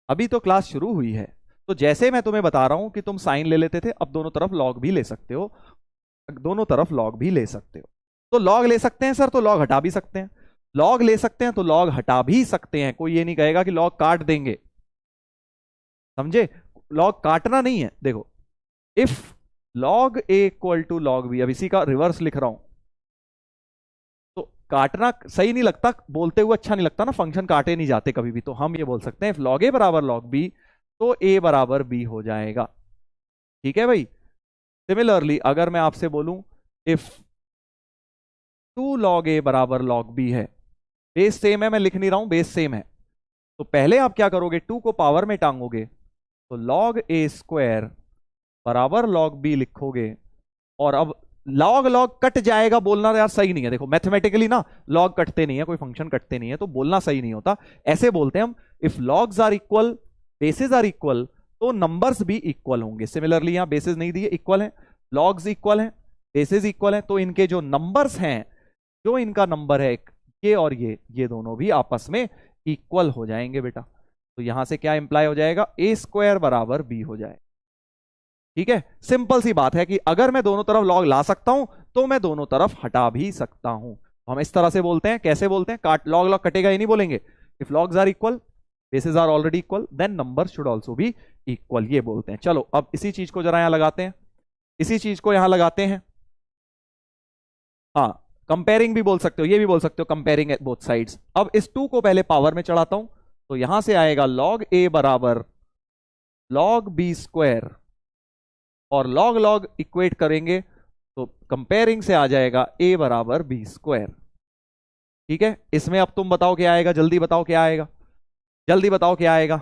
अभी तो क्लास शुरू हुई है। तो जैसे मैं तुम्हें बता रहा हूं कि तुम साइन ले लेते थे, अब दोनों तरफ लॉग भी ले सकते हो, दोनों तरफ लॉग भी ले सकते हो। तो लॉग ले सकते हैं सर, तो लॉग हटा भी सकते हैं, लॉग ले सकते हैं तो लॉग हटा भी सकते हैं। कोई ये नहीं कहेगा कि लॉग काट देंगे, समझे, लॉग काटना नहीं है। देखो if log a equal to log b, अब इसी का रिवर्स लिख रहा हूं, तो काटना सही नहीं लगता, बोलते हुए अच्छा नहीं लगता ना, फंक्शन काटे नहीं जाते कभी भी। तो हम ये बोल सकते हैं इफ लॉग ए बराबर लॉग बी तो ए बराबर बी हो जाएगा। ठीक है भाई। सिमिलरली अगर मैं आपसे बोलूं इफ 2 लॉग ए बराबर लॉग बी है, बेस सेम है, मैं लिख नहीं रहा हूं, बेस सेम है, तो पहले आप क्या करोगे, 2 को पावर में टांगोगे तो लॉग ए स्क्वायर बराबर लॉग बी लिखोगे। और अब लॉग लॉग कट जाएगा बोलना यार सही नहीं है, देखो मैथमेटिकली ना लॉग कटते नहीं है, कोई फंक्शन कटते नहीं है, तो बोलना सही नहीं होता। ऐसे बोलते हैं हम if logs are equal bases are equal तो नंबर्स भी इक्वल होंगे। सिमिलरली यहां बेसिस नहीं दिए, इक्वल है, लॉग्स इक्वल है, बेसिस इक्वल है, तो इनके जो नंबर्स हैं, जो इनका नंबर है ये और ये दोनों भी आपस में इक्वल हो जाएंगे बेटा। तो यहां से क्या इंप्लाई हो जाएगा, ए स्क्वायर बराबर बी हो जाए। ठीक है, सिंपल सी बात है कि अगर मैं दोनों तरफ लॉग ला सकता हूं तो मैं दोनों तरफ हटा भी सकता हूं। तो हम इस तरह से बोलते हैं, कैसे बोलते हैं, काट लॉग लॉग कटेगा ये नहीं बोलेंगे, if logs are equal bases are already equal then number should also be equal, ये बोलते हैं। चलो अब इसी चीज को जरा यहां लगाते हैं, इसी चीज को यहां लगाते हैं। हाँ, कंपेयरिंग भी बोल सकते हो, ये भी बोल सकते हो कंपेयरिंग बोथ साइड्स। अब इस 2 को पहले पावर में चढ़ाता हूं, तो यहां से आएगा लॉग ए बराबर लॉग बी स्क्वायर, और लॉग लॉग इक्वेट करेंगे तो कंपेयरिंग से आ जाएगा ए बराबर बी स्क्वायर। ठीक है, इसमें अब तुम बताओ क्या आएगा, जल्दी बताओ क्या आएगा, जल्दी बताओ क्या आएगा।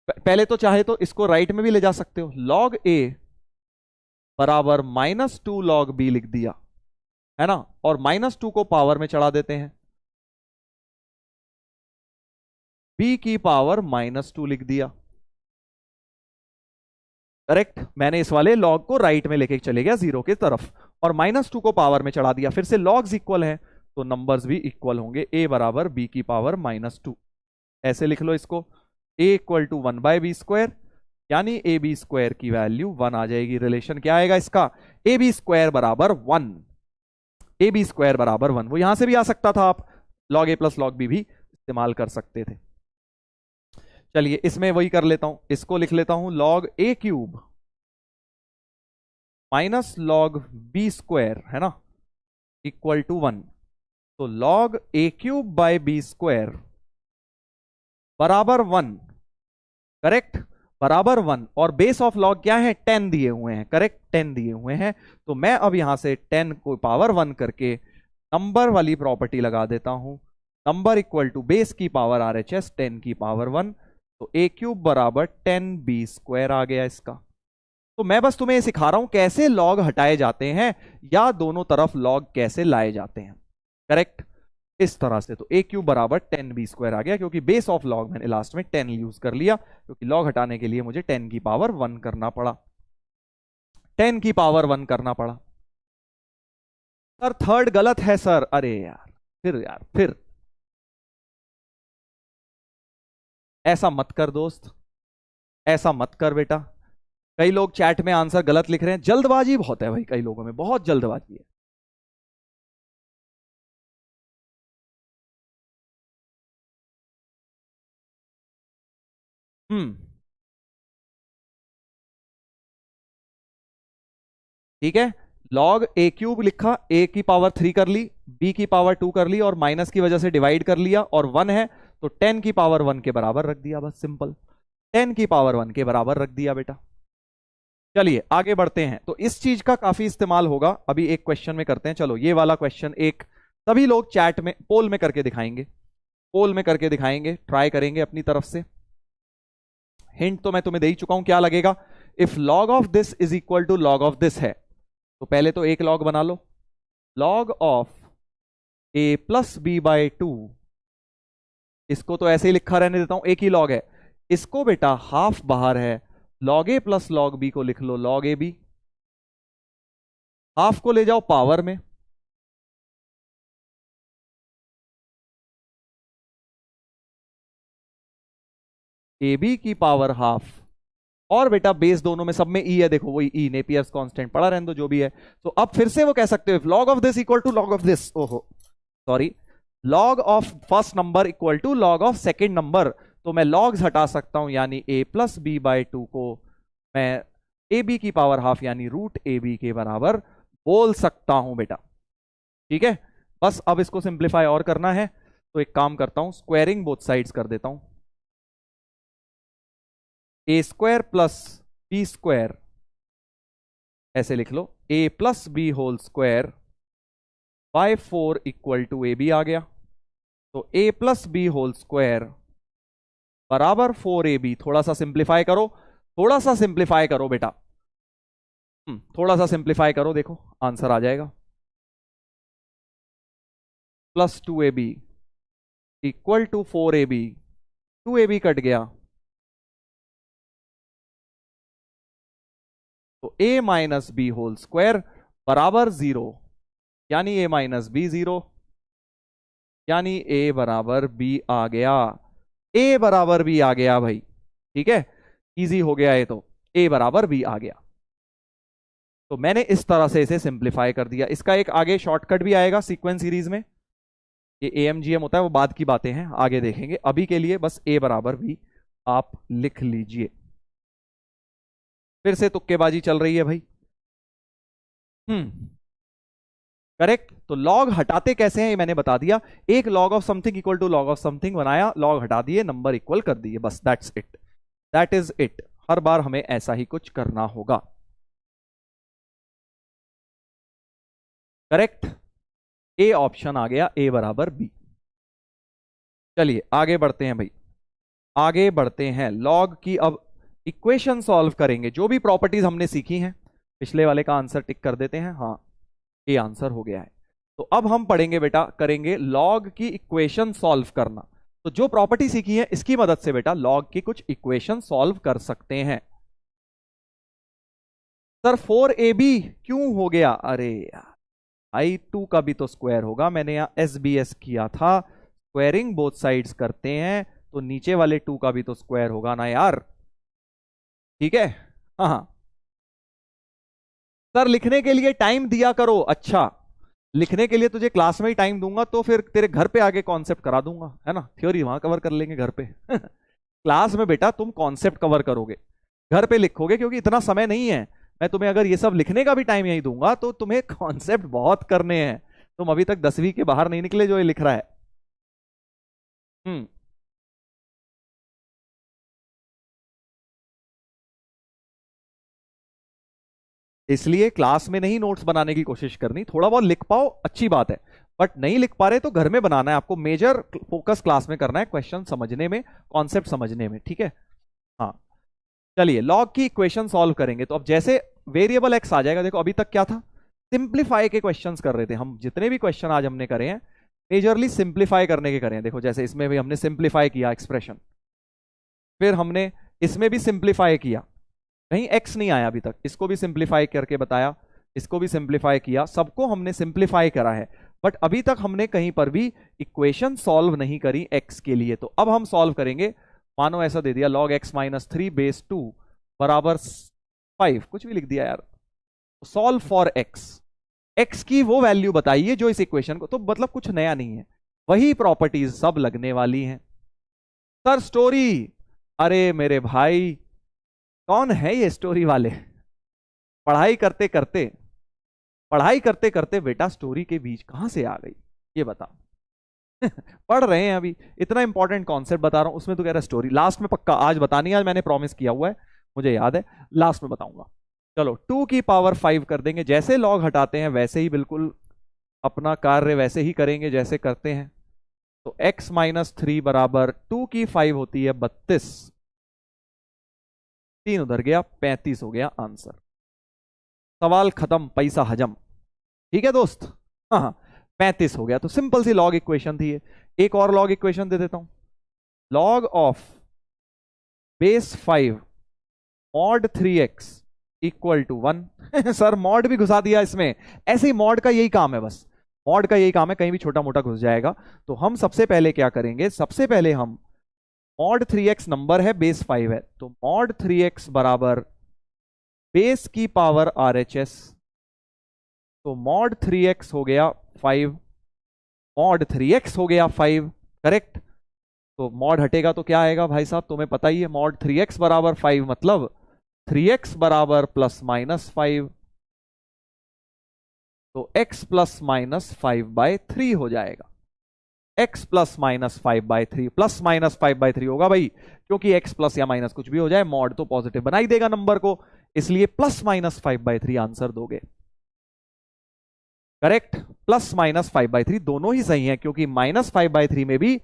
पहले तो चाहे तो इसको राइट में भी ले जा सकते हो, लॉग ए बराबर -2 लॉग बी लिख दिया है ना, और -2 को पावर में चढ़ा देते हैं, बी की पावर -2 लिख दिया। करेक्ट, मैंने इस वाले लॉग को राइट में लेके चले गया 0 की तरफ, और -2 को पावर में चढ़ा दिया। फिर से लॉग्स इक्वल है तो नंबर्स भी इक्वल होंगे, a बराबर b की पावर -2। ऐसे लिख लो इसको, a equal to 1/b square, यानी ए बी स्क्वायर की वैल्यू 1 आ जाएगी। रिलेशन क्या आएगा इसका, ए बी स्क्वायर बराबर 1, ए बी स्क्वायर बराबर 1। वो यहां से भी आ सकता था, आप log A plus log B भी इस्तेमाल कर सकते थे। चलिए इसमें वही कर लेता हूं, इसको लिख लेता हूं log A cube minus log B square, है ना, इक्वल टू 1। तो log A cube by B square बराबर 1, करेक्ट, बराबर 1। और बेस ऑफ लॉग क्या है, 10 दिए हुए हैं, करेक्ट 10 दिए हुए हैं। तो मैं अब यहां से 10 को पावर 1 करके नंबर वाली प्रॉपर्टी लगा देता हूं, नंबर इक्वल टू बेस की पावर RHS 10 की पावर 1। तो ए क्यूब बराबर 10 बी स्क्वायर आ गया इसका। तो मैं बस तुम्हें ये सिखा रहा हूं कैसे लॉग हटाए जाते हैं या दोनों तरफ लॉग कैसे लाए जाते हैं। करेक्ट, इस तरह से। तो ए क्यूब बराबर 10b² आ गया, क्योंकि बेस ऑफ लॉग मैंने लास्ट में 10 यूज कर लिया, क्योंकि लॉग हटाने के लिए मुझे 10 की पावर 1 करना पड़ा, 10 की पावर 1 करना पड़ा। सर थर्ड गलत है सर। अरे यार फिर ऐसा मत कर दोस्त, ऐसा मत कर बेटा। कई लोग चैट में आंसर गलत लिख रहे हैं, जल्दबाजी बहुत है भाई, कई लोगों में बहुत जल्दबाजी है। हम्म, ठीक है। लॉग ए क्यूब लिखा, ए की पावर 3 कर ली, बी की पावर 2 कर ली, और माइनस की वजह से डिवाइड कर लिया, और 1 है तो 10 की पावर 1 के बराबर रख दिया, बस सिंपल। 10 की पावर 1 के बराबर रख दिया बेटा। चलिए आगे बढ़ते हैं। तो इस चीज का काफी इस्तेमाल होगा, अभी एक क्वेश्चन में करते हैं। चलो ये वाला क्वेश्चन एक सभी लोग चैट में पोल में करके दिखाएंगे, पोल में करके दिखाएंगे, ट्राई करेंगे अपनी तरफ से। हिंट तो मैं तुम्हें दे ही चुका हूं, क्या लगेगा। If log of this is equal to log of this है, तो पहले तो एक लॉग बना लो, log of A plus B by 2, इसको तो ऐसे ही लिखा रहने देता हूं, एक ही लॉग है। इसको बेटा हाफ बाहर है, log A plus log B को लिख लो लॉग ए बी, हाफ को ले जाओ पावर में, ए बी की पावर हाफ, और बेटा बेस दोनों में सब में ई है, देखो वही ई, नेपियर्स कांस्टेंट पड़ा रहने दो जो भी है। तो अब फिर से वो कह सकते हो log of this equal to log of this, ओहो sorry, log of first number equal to log of second number. तो मैं लॉग्स हटा सकता हूं, यानी ए प्लस बी बाई 2 को मैं ए बी की पावर हाफ यानी रूट ए बी के बराबर बोल सकता हूं बेटा। ठीक है, बस अब इसको सिंप्लीफाई और करना है, तो एक काम करता हूं, स्क्वायरिंग बोथ साइड्स कर देता हूं। A square plus B square, ऐसे लिख लो, A plus B whole square by 4 equal to A B आ गया। तो A plus B whole square बराबर 4ab। थोड़ा सा सिंप्लीफाई करो, थोड़ा सा सिंप्लीफाई करो बेटा, थोड़ा सा सिंप्लीफाई करो, देखो आंसर आ जाएगा। Plus 2ab equal to 4ab, 2ab cut गया, तो a minus b whole square बराबर 0, यानी a माइनस बी 0, यानी a बराबर b आ गया, a बराबर b आ गया भाई। ठीक है, इजी हो गया ये तो, a बराबर b आ गया। तो मैंने इस तरह से इसे सिंप्लीफाई कर दिया। इसका एक आगे शॉर्टकट भी आएगा सीक्वेंस सीरीज में, ये AMGM होता है, वो बाद की बातें हैं, आगे देखेंगे। अभी के लिए बस a बराबर b आप लिख लीजिए। फिर से तुक्केबाजी चल रही है भाई। करेक्ट। तो लॉग हटाते कैसे हैं ये मैंने बता दिया, एक log of something equal to log of something बनाया, लॉग हटा दिए, नंबर इक्वल कर दिए, बस that's it, that is it. हर बार हमें ऐसा ही कुछ करना होगा। करेक्ट, ए ऑप्शन आ गया, ए बराबर बी। चलिए आगे बढ़ते हैं भाई, आगे बढ़ते हैं। लॉग की अब इक्वेशन सॉल्व करेंगे, जो भी प्रॉपर्टीज हमने सीखी हैं। पिछले वाले का आंसर टिक कर देते हैं, हाँ ये आंसर हो गया है। तो अब हम पढ़ेंगे बेटा, करेंगे लॉग की इक्वेशन सॉल्व करना। तो जो प्रॉपर्टी सीखी है इसकी मदद से बेटा लॉग की कुछ इक्वेशन सॉल्व कर सकते हैं। सर 4ab क्यों हो गया, अरे यार I2 का भी तो स्क्वायर होगा, मैंने यहां SBS किया था, स्क्वायरिंग बोथ साइड्स करते हैं, तो नीचे वाले 2 का भी तो स्क्वायर होगा ना यार। ठीक है, हाँ हाँ सर लिखने के लिए टाइम दिया करो। अच्छा, लिखने के लिए तुझे क्लास में ही टाइम दूंगा, तो फिर तेरे घर पे आके कॉन्सेप्ट करा दूंगा, है ना, थ्योरी वहां कवर कर लेंगे घर पे क्लास में बेटा तुम कॉन्सेप्ट कवर करोगे, घर पे लिखोगे, क्योंकि इतना समय नहीं है। मैं तुम्हें अगर ये सब लिखने का भी टाइम यही दूंगा, तो तुम्हें कॉन्सेप्ट बहुत करने हैं। तुम अभी तक 10वीं के बाहर नहीं निकले जो ये लिख रहा है। हम्म, इसलिए क्लास में नहीं नोट्स बनाने की कोशिश करनी, थोड़ा बहुत लिख पाओ अच्छी बात है, बट नहीं लिख पा रहे तो घर में बनाना है आपको। मेजर फोकस क्लास में करना है, क्वेश्चन समझने में, कॉन्सेप्ट समझने में। ठीक है, हाँ चलिए लॉग की इक्वेशन सॉल्व करेंगे। तो अब जैसे वेरिएबल एक्स आ जाएगा, देखो अभी तक क्या था, सिंप्लीफाई के क्वेश्चंस कर रहे थे हम। जितने भी क्वेश्चन आज हमने करे हैं मेजरली सिंप्लीफाई करने के करे हैं। देखो जैसे इसमें भी हमने सिंप्लीफाई किया एक्सप्रेशन, फिर हमने इसमें भी सिंप्लीफाई किया, कहीं एक्स नहीं आया अभी तक, इसको भी सिंप्लीफाई करके बताया, इसको भी सिंप्लीफाई किया, सबको हमने सिंप्लीफाई करा है। बट अभी तक हमने कहीं पर भी इक्वेशन सॉल्व नहीं करी एक्स के लिए। तो अब हम सॉल्व करेंगे। मानो ऐसा दे दिया log x माइनस 3 बेस 2 बराबर 5, कुछ भी लिख दिया यार। सॉल्व फॉर x की वो वैल्यू बताइए जो इस इक्वेशन को, तो मतलब कुछ नया नहीं है, वही प्रॉपर्टीज सब लगने वाली हैं। सर स्टोरी, अरे मेरे भाई कौन है ये स्टोरी वाले? पढ़ाई करते करते बेटा स्टोरी के बीच कहां से आ गई ये बता। पढ़ रहे हैं अभी, इतना इंपॉर्टेंट कॉन्सेप्ट बता रहा हूं, उसमें तो कह रहा है स्टोरी। लास्ट में पक्का आज बतानी है, आज मैंने प्रॉमिस किया हुआ है, मुझे याद है लास्ट में बताऊंगा। चलो 2 की पावर 5 कर देंगे, जैसे लॉग हटाते हैं वैसे ही बिल्कुल अपना कार्य वैसे ही करेंगे जैसे करते हैं। तो x माइनस 3 बराबर 2 की 5 होती है 32, 3 उधर गया 35 हो गया आंसर। सवाल खत्म, पैसा हजम। ठीक है दोस्त, हाँ 35 हो गया। तो सिंपल सी लॉग इक्वेशन थी ये। एक और लॉग इक्वेशन दे देता हूं, log of base 5 mod 3x equal to 1। Sir mod भी घुसा दिया इसमें, ऐसे ही मॉड का यही काम है, बस मॉड का यही काम है, कहीं भी छोटा मोटा घुस जाएगा। तो हम सबसे पहले क्या करेंगे, सबसे पहले हम मॉड 3x नंबर है, बेस 5 है, तो मॉड 3x बराबर बेस की पावर RHS। तो मॉड 3x हो गया 5, मॉड 3x हो गया 5, करेक्ट। तो मॉड हटेगा तो क्या आएगा भाई साहब, तुम्हें पता ही है, मॉड 3x बराबर 5 मतलब 3x बराबर प्लस माइनस 5। तो x प्लस माइनस 5/3 हो जाएगा। x plus minus 5/3 plus minus 5/3 होगा भाई, क्योंकि x प्लस या माइनस कुछ भी हो जाए मॉड तो पॉजिटिव बना ही देगा नंबर को, इसलिए प्लस माइनस 5/3 आंसर दोगे। करेक्ट, प्लस माइनस 5/3 दोनों ही सही है, क्योंकि माइनस 5/3 में भी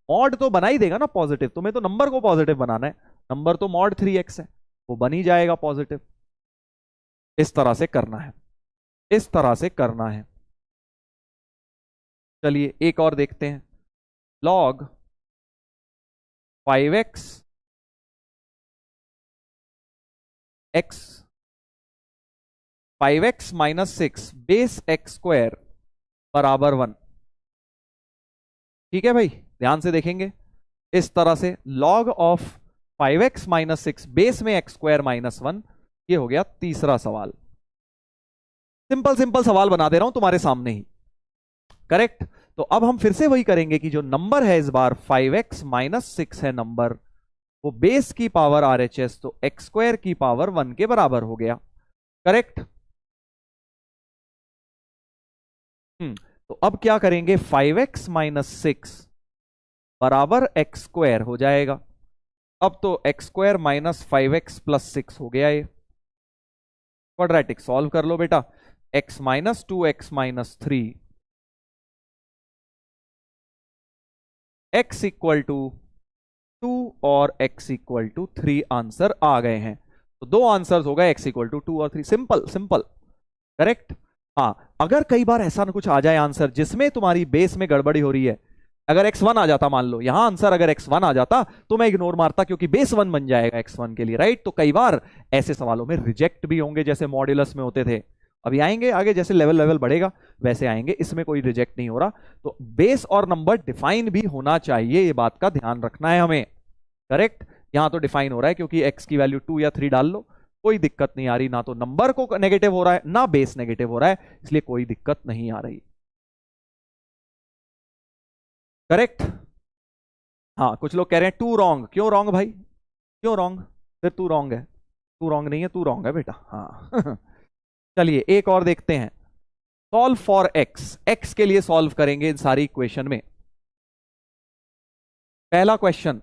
मॉड तो बना ही देगा ना पॉजिटिव, तुम्हें तो नंबर को पॉजिटिव बनाना है, नंबर तो मॉड 3x है, वो बन ही जाएगा पॉजिटिव। इस तरह से करना है, इस तरह से करना है। चलिए एक और देखते हैं, log 5x x 5x minus 6 base x square बराबर 1। ठीक है भाई, ध्यान से देखेंगे, इस तरह से log of 5x minus 6 base में x स्क्वायर माइनस 1, ये हो गया तीसरा सवाल। सिंपल सिंपल सवाल बना दे रहा हूं तुम्हारे सामने ही, करेक्ट। तो अब हम फिर से वही करेंगे कि जो नंबर है इस बार 5x माइनस 6 है नंबर, वो बेस की पावर RHS, तो x स्क्वायर की पावर 1 के बराबर हो गया, करेक्ट। तो अब क्या करेंगे, 5x माइनस 6 बराबर x स्क्वायर हो जाएगा। अब तो x square minus 5x plus 6 हो गया, ये क्वाड्रेटिक सॉल्व कर लो बेटा। x minus 2x minus 3 x equal to 2 और x इक्वल टू 3 आंसर आ गए हैं। तो दो आंसर्स हो गए, x इक्वल टू 2 और 3, सिंपल सिंपल, करेक्ट। हाँ, अगर कई बार ऐसा ना कुछ आ जाए आंसर जिसमें तुम्हारी बेस में गड़बड़ी हो रही है, अगर x1 आ जाता, मान लो यहां आंसर अगर x1 आ जाता तो मैं इग्नोर मारता, क्योंकि बेस 1 बन जाएगा x1 के लिए, राइट। तो कई बार ऐसे सवालों में रिजेक्ट भी होंगे, जैसे मॉड्यूलस में होते थे, अभी आएंगे आगे, जैसे लेवल लेवल बढ़ेगा वैसे आएंगे, इसमें कोई रिजेक्ट नहीं हो रहा। तो बेस और नंबर डिफाइन भी होना चाहिए, ये बात का ध्यान रखना है हमें, करेक्ट। यहां तो डिफाइन हो रहा है, क्योंकि x की वैल्यू 2 या 3 डाल लो, कोई दिक्कत नहीं आ रही, ना तो नंबर को नेगेटिव हो रहा है ना बेस नेगेटिव हो रहा है, इसलिए कोई दिक्कत नहीं आ रही, करेक्ट। हाँ, कुछ लोग कह रहे हैं टू रॉन्ग, क्यों रॉन्ग भाई, क्यों रॉन्ग, फिर तू रॉन्ग है, तू रॉन्ग नहीं है, तू रॉन्ग है बेटा, हाँ। चलिए एक और देखते हैं, सॉल्व फॉर एक्स, एक्स के लिए सॉल्व करेंगे इन सारी इक्वेशन में। पहला क्वेश्चन,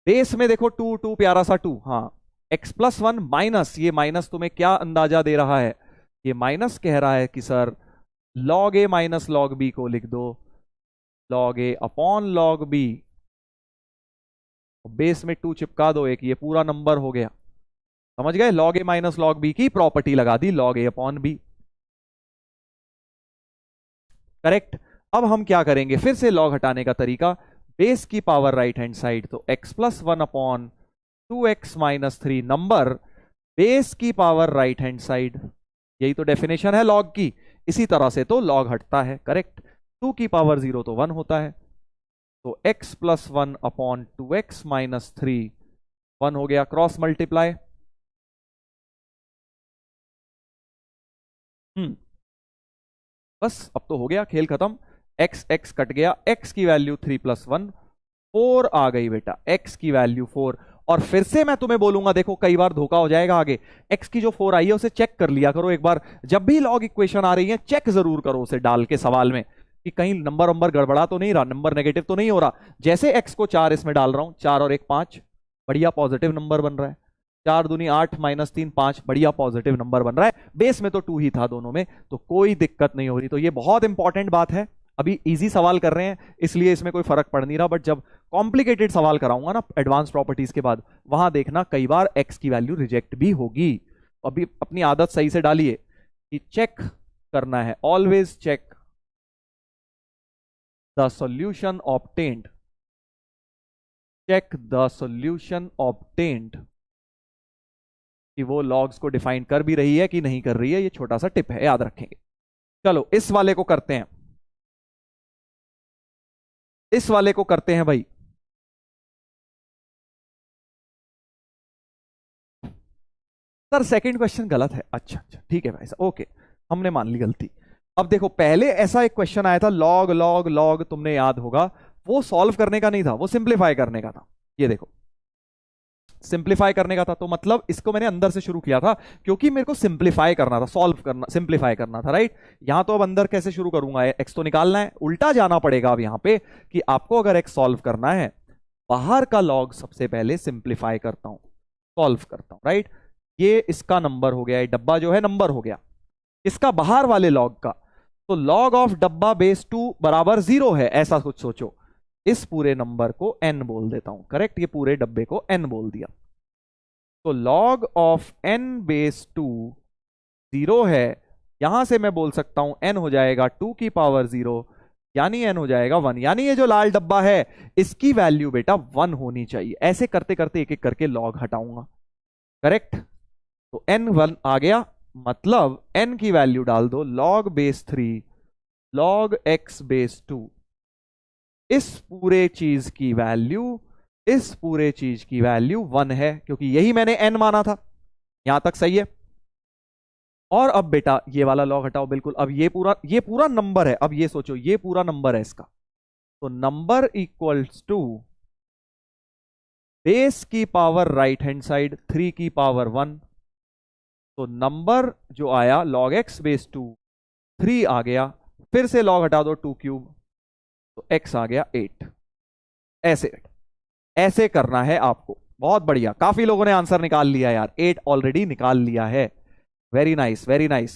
बेस में देखो 2 2 प्यारा सा 2, हाँ, x प्लस 1 माइनस, ये माइनस तुम्हें क्या अंदाजा दे रहा है, ये माइनस कह रहा है कि sir log a minus log b को लिख दो, log a upon log b, base में 2 चिपका दो एक, ये पूरा नंबर हो गया, समझ गए? लॉग ए माइनस लॉग बी की प्रॉपर्टी लगा दी, लॉग ए अपॉन बी। करेक्ट। अब हम क्या करेंगे, फिर से लॉग हटाने का तरीका, बेस की पावर राइट हैंड साइड, तो x plus one upon 2x-3 number base की पावर राइट हैंड साइड, यही तो डेफिनेशन है लॉग की। इसी तरह से तो लॉग हटता है। करेक्ट। 2 की पावर 0 तो 1 होता है, तो x plus one upon 2x-3 1 हो गया, क्रॉस मल्टीप्लाई। बस अब तो हो गया, खेल खत्म। x x कट गया, x की वैल्यू 3 प्लस 1 4 आ गई बेटा, x की वैल्यू 4। और फिर से मैं तुम्हें बोलूंगा, देखो कई बार धोखा हो जाएगा आगे, x की जो 4 आई है उसे चेक कर लिया करो एक बार। जब भी लॉग इक्वेशन आ रही है चेक जरूर करो उसे डाल के सवाल में, कि कहीं नंबर वंबर गड़बड़ा तो नहीं रहा, नंबर नेगेटिव तो नहीं हो रहा। जैसे x को 4 इसमें डाल रहा हूं, 4 और 1 5, बढ़िया पॉजिटिव नंबर बन रहा है। 4 दूनी 8 माइनस 3 5, बढ़िया पॉजिटिव नंबर बन रहा है। बेस में तो 2 ही था दोनों में, तो कोई दिक्कत नहीं हो रही। तो ये बहुत इंपॉर्टेंट बात है। अभी इजी सवाल कर रहे हैं इसलिए इसमें कोई फर्क पड़ नहीं रहा, बट जब कॉम्प्लिकेटेड सवाल कराऊंगा ना एडवांस प्रॉपर्टीज के बाद, वहां देखना कई बार x की वैल्यू रिजेक्ट भी होगी। अभी अपनी आदत सही से डालिए कि चेक करना है, always check the solution obtained, check the solution obtained, कि वो लॉग्स को डिफाइन कर भी रही है कि नहीं कर रही है। ये छोटा सा टिप है, याद रखेंगे। चलो इस वाले को करते हैं, इस वाले को करते हैं भाई। सर सेकंड क्वेश्चन गलत है। अच्छा अच्छा ठीक है भाई साहब, ओके, हमने मान ली गलती। अब देखो पहले ऐसा एक क्वेश्चन आया था, लॉग लॉग लॉग, तुमने याद होगा, वो सॉल्व करने का नहीं था, वो सिंप्लीफाई करने का था। ये देखो सिंप्लीफाई करने का था, तो मतलब इसको मैंने अंदर से शुरू किया था क्योंकि मेरे को सिंप्लीफाई करना था, सॉल्व करना, सिंप्लीफाई करना था, राइट। यहां तो अब अंदर कैसे शुरू करूंगा, एक्स तो निकालना है, उल्टा जाना पड़ेगा अब यहां पे, कि आपको अगर एक्स सॉल्व करना है, बाहर का लॉग सबसे पहले सिंप्लीफाई करता हूं, सॉल्व करता हूं, राइट। ये इसका नंबर हो गया, ये डब्बा जो है नंबर हो गया, इसका बाहर वाले लॉग का, तो लॉग ऑफ डब्बा बेस 2 बराबर 0 है, ऐसा कुछ सोचो। इस पूरे नंबर को n बोल देता हूं, करेक्ट, ये पूरे डब्बे को n बोल दिया। तो log ऑफ n बेस 2 0 है, यहां से मैं बोल सकता हूं n हो जाएगा 2 की पावर 0, यानी n हो जाएगा 1, यानी ये जो लाल डब्बा है इसकी वैल्यू बेटा 1 होनी चाहिए। ऐसे करते करते एक एक करके log हटाऊंगा, करेक्ट। तो n 1 आ गया, मतलब n की वैल्यू डाल दो log base 3 log x base 2, इस पूरे चीज की वैल्यू, इस पूरे चीज की वैल्यू 1 है, क्योंकि यही मैंने n माना था। यहां तक सही है। और अब बेटा ये वाला लॉग हटाओ बिल्कुल, अब ये पूरा नंबर है, अब ये सोचो ये पूरा नंबर है इसका, तो नंबर इक्वल्स टू बेस की पावर राइट हैंड साइड 3 की पावर 1, तो नंबर जो आया log x बेस 2 3 आ गया, फिर से लॉग हटा दो 2 क्यूब, तो x आ गया 8। ऐसे ऐसे करना है आपको। बहुत बढ़िया, काफी लोगों ने आंसर निकाल लिया यार, 8 ऑलरेडी निकाल लिया है। Very nice very nice.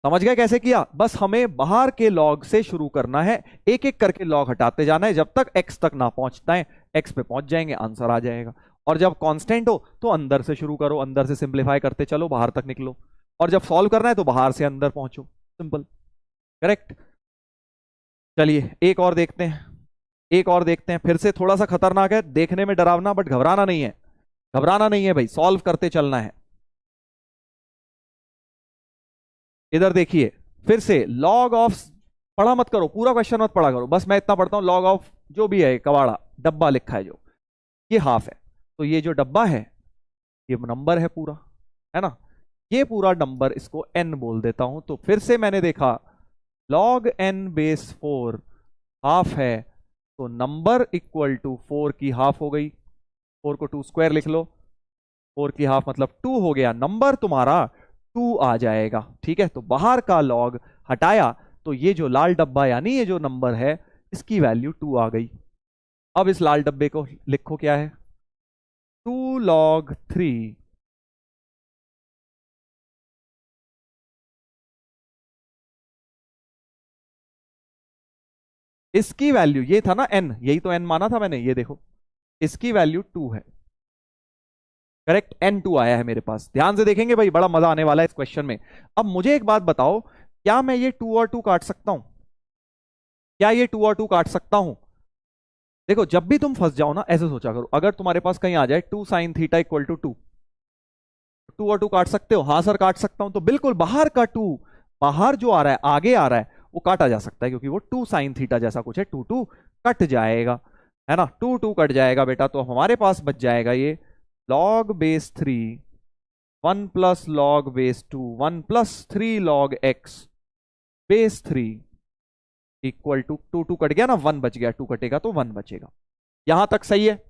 समझ गए कैसे किया? बस हमें बाहर के लॉग से शुरू करना है, एक एक करके लॉग हटाते जाना है, जब तक x तक ना पहुंचता है, x पे पहुंच जाएंगे आंसर आ जाएगा। और जब कांस्टेंट हो तो अंदर से शुरू करो, अंदर से सिंप्लीफाई करते चलो, बाहर तक निकलो। और जब सॉल्व करना है तो बाहर से अंदर पहुंचो, सिंपल, करेक्ट। चलिए एक और देखते हैं, एक और देखते हैं, फिर से थोड़ा सा खतरनाक है, देखने में डरावना, बट घबराना नहीं है, घबराना नहीं है भाई, सॉल्व करते चलना है। इधर देखिए, फिर से लॉग ऑफ, पढ़ा मत करो, पूरा क्वेश्चन मत पढ़ा करो, बस मैं इतना पढ़ता हूं, लॉग ऑफ जो भी है कवाड़ा डब्बा लिखा है जो, ये हाफ है, तो ये जो डब्बा है ये नंबर है पूरा, है ना, ये पूरा नंबर, इसको n बोल देता हूं। तो फिर से मैंने देखा log n बेस 4 हाफ है, तो नंबर इक्वल टू 4 की हाफ हो गई, 4 को 2 स्क्वायर लिख लो, 4 की हाफ मतलब 2 हो गया, नंबर तुम्हारा 2 आ जाएगा, ठीक है। तो बाहर का लॉग हटाया, तो ये जो लाल डब्बा यानी ये जो नंबर है इसकी वैल्यू 2 आ गई। अब इस लाल डब्बे को लिखो, क्या है, 2 log 3 इसकी वैल्यू, ये था ना n, यही तो n माना था मैंने, ये देखो इसकी वैल्यू 2 है, करेक्ट, N2 आया है मेरे पास। ध्यान से देखेंगे भाई, बड़ा मजा आने वाला है इस क्वेश्चन में। अब मुझे एक बात बताओ, क्या मैं ये 2 और 2 काट सकता हूं? क्या ये 2 और 2 काट सकता हूं? देखो, जब भी तुम फंस जाओ ना, ऐसे सोचा करो, अगर तुम्हारे पास कहीं आ जाए 2 sin थीटा इक्वल टू 2, 2 और 2 काट सकते हो? हाँ सर काट सकता हूं। तो बिल्कुल बाहर का 2, बाहर जो आ रहा है, आगे आ रहा है, वो काटा जा सकता है, क्योंकि वो 2 sin थीटा जैसा कुछ है। 2 2 कट जाएगा, है ना, 2 2 कट जाएगा बेटा। तो हमारे पास बच जाएगा ये log base 3 1 plus log base 2 1 plus 3 log x base 3 equal to 2 2 cut गया ना, 1 बच गया, 2 कटेगा तो 1 बचेगा। यहां तक सही है?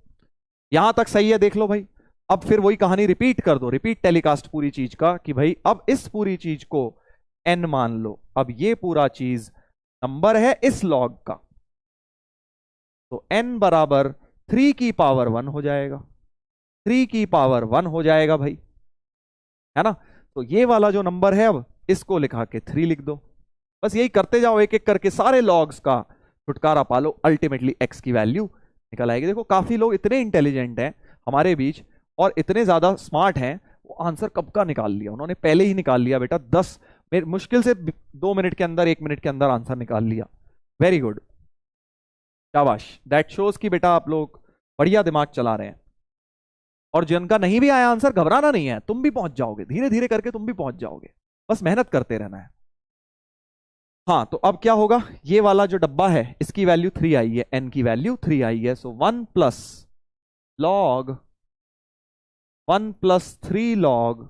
यहां तक सही है, देख लो भाई। अब फिर वही कहानी रिपीट कर दो, रिपीट टेलीकास्ट पूरी चीज का, कि भाई अब इस पूरी चीज को n मान लो। अब ये पूरा चीज नंबर है इस लॉग का, तो n बराबर 3 की पावर 1 हो जाएगा, 3 की पावर 1 हो जाएगा भाई, है ना। तो ये वाला जो नंबर है, अब इसको लिखा के 3 लिख दो। बस यही करते जाओ, एक एक करके सारे लॉग्स का छुटकारा पालो, अल्टीमेटली x की वैल्यू निकल आएगी। देखो, काफी लोग इतने इंटेलिजेंट हैं हमारे बीच, और इतने ज्यादा स्मार्ट हैं, वो आंसर कब का निकाल लिया उन्होंने, पहले ही निकाल लिया बेटा। 10 मुश्किल से 2 मिनट के अंदर, 1 मिनट के अंदर आंसर निकाल लिया। वेरी गुड, शाबाश। दैट शोज कि बेटा आप लोग बढ़िया दिमाग चला रहे हैं। और जिनका नहीं भी आया आंसर, घबराना नहीं है, तुम भी पहुंच जाओगे, धीरे धीरे करके तुम भी पहुंच जाओगे, बस मेहनत करते रहना है। हाँ, तो अब क्या होगा, ये वाला जो डब्बा है इसकी वैल्यू 3 आई है, n की वैल्यू 3 आई है, सो 1 प्लस लॉग 1 प्लस 3 लॉग,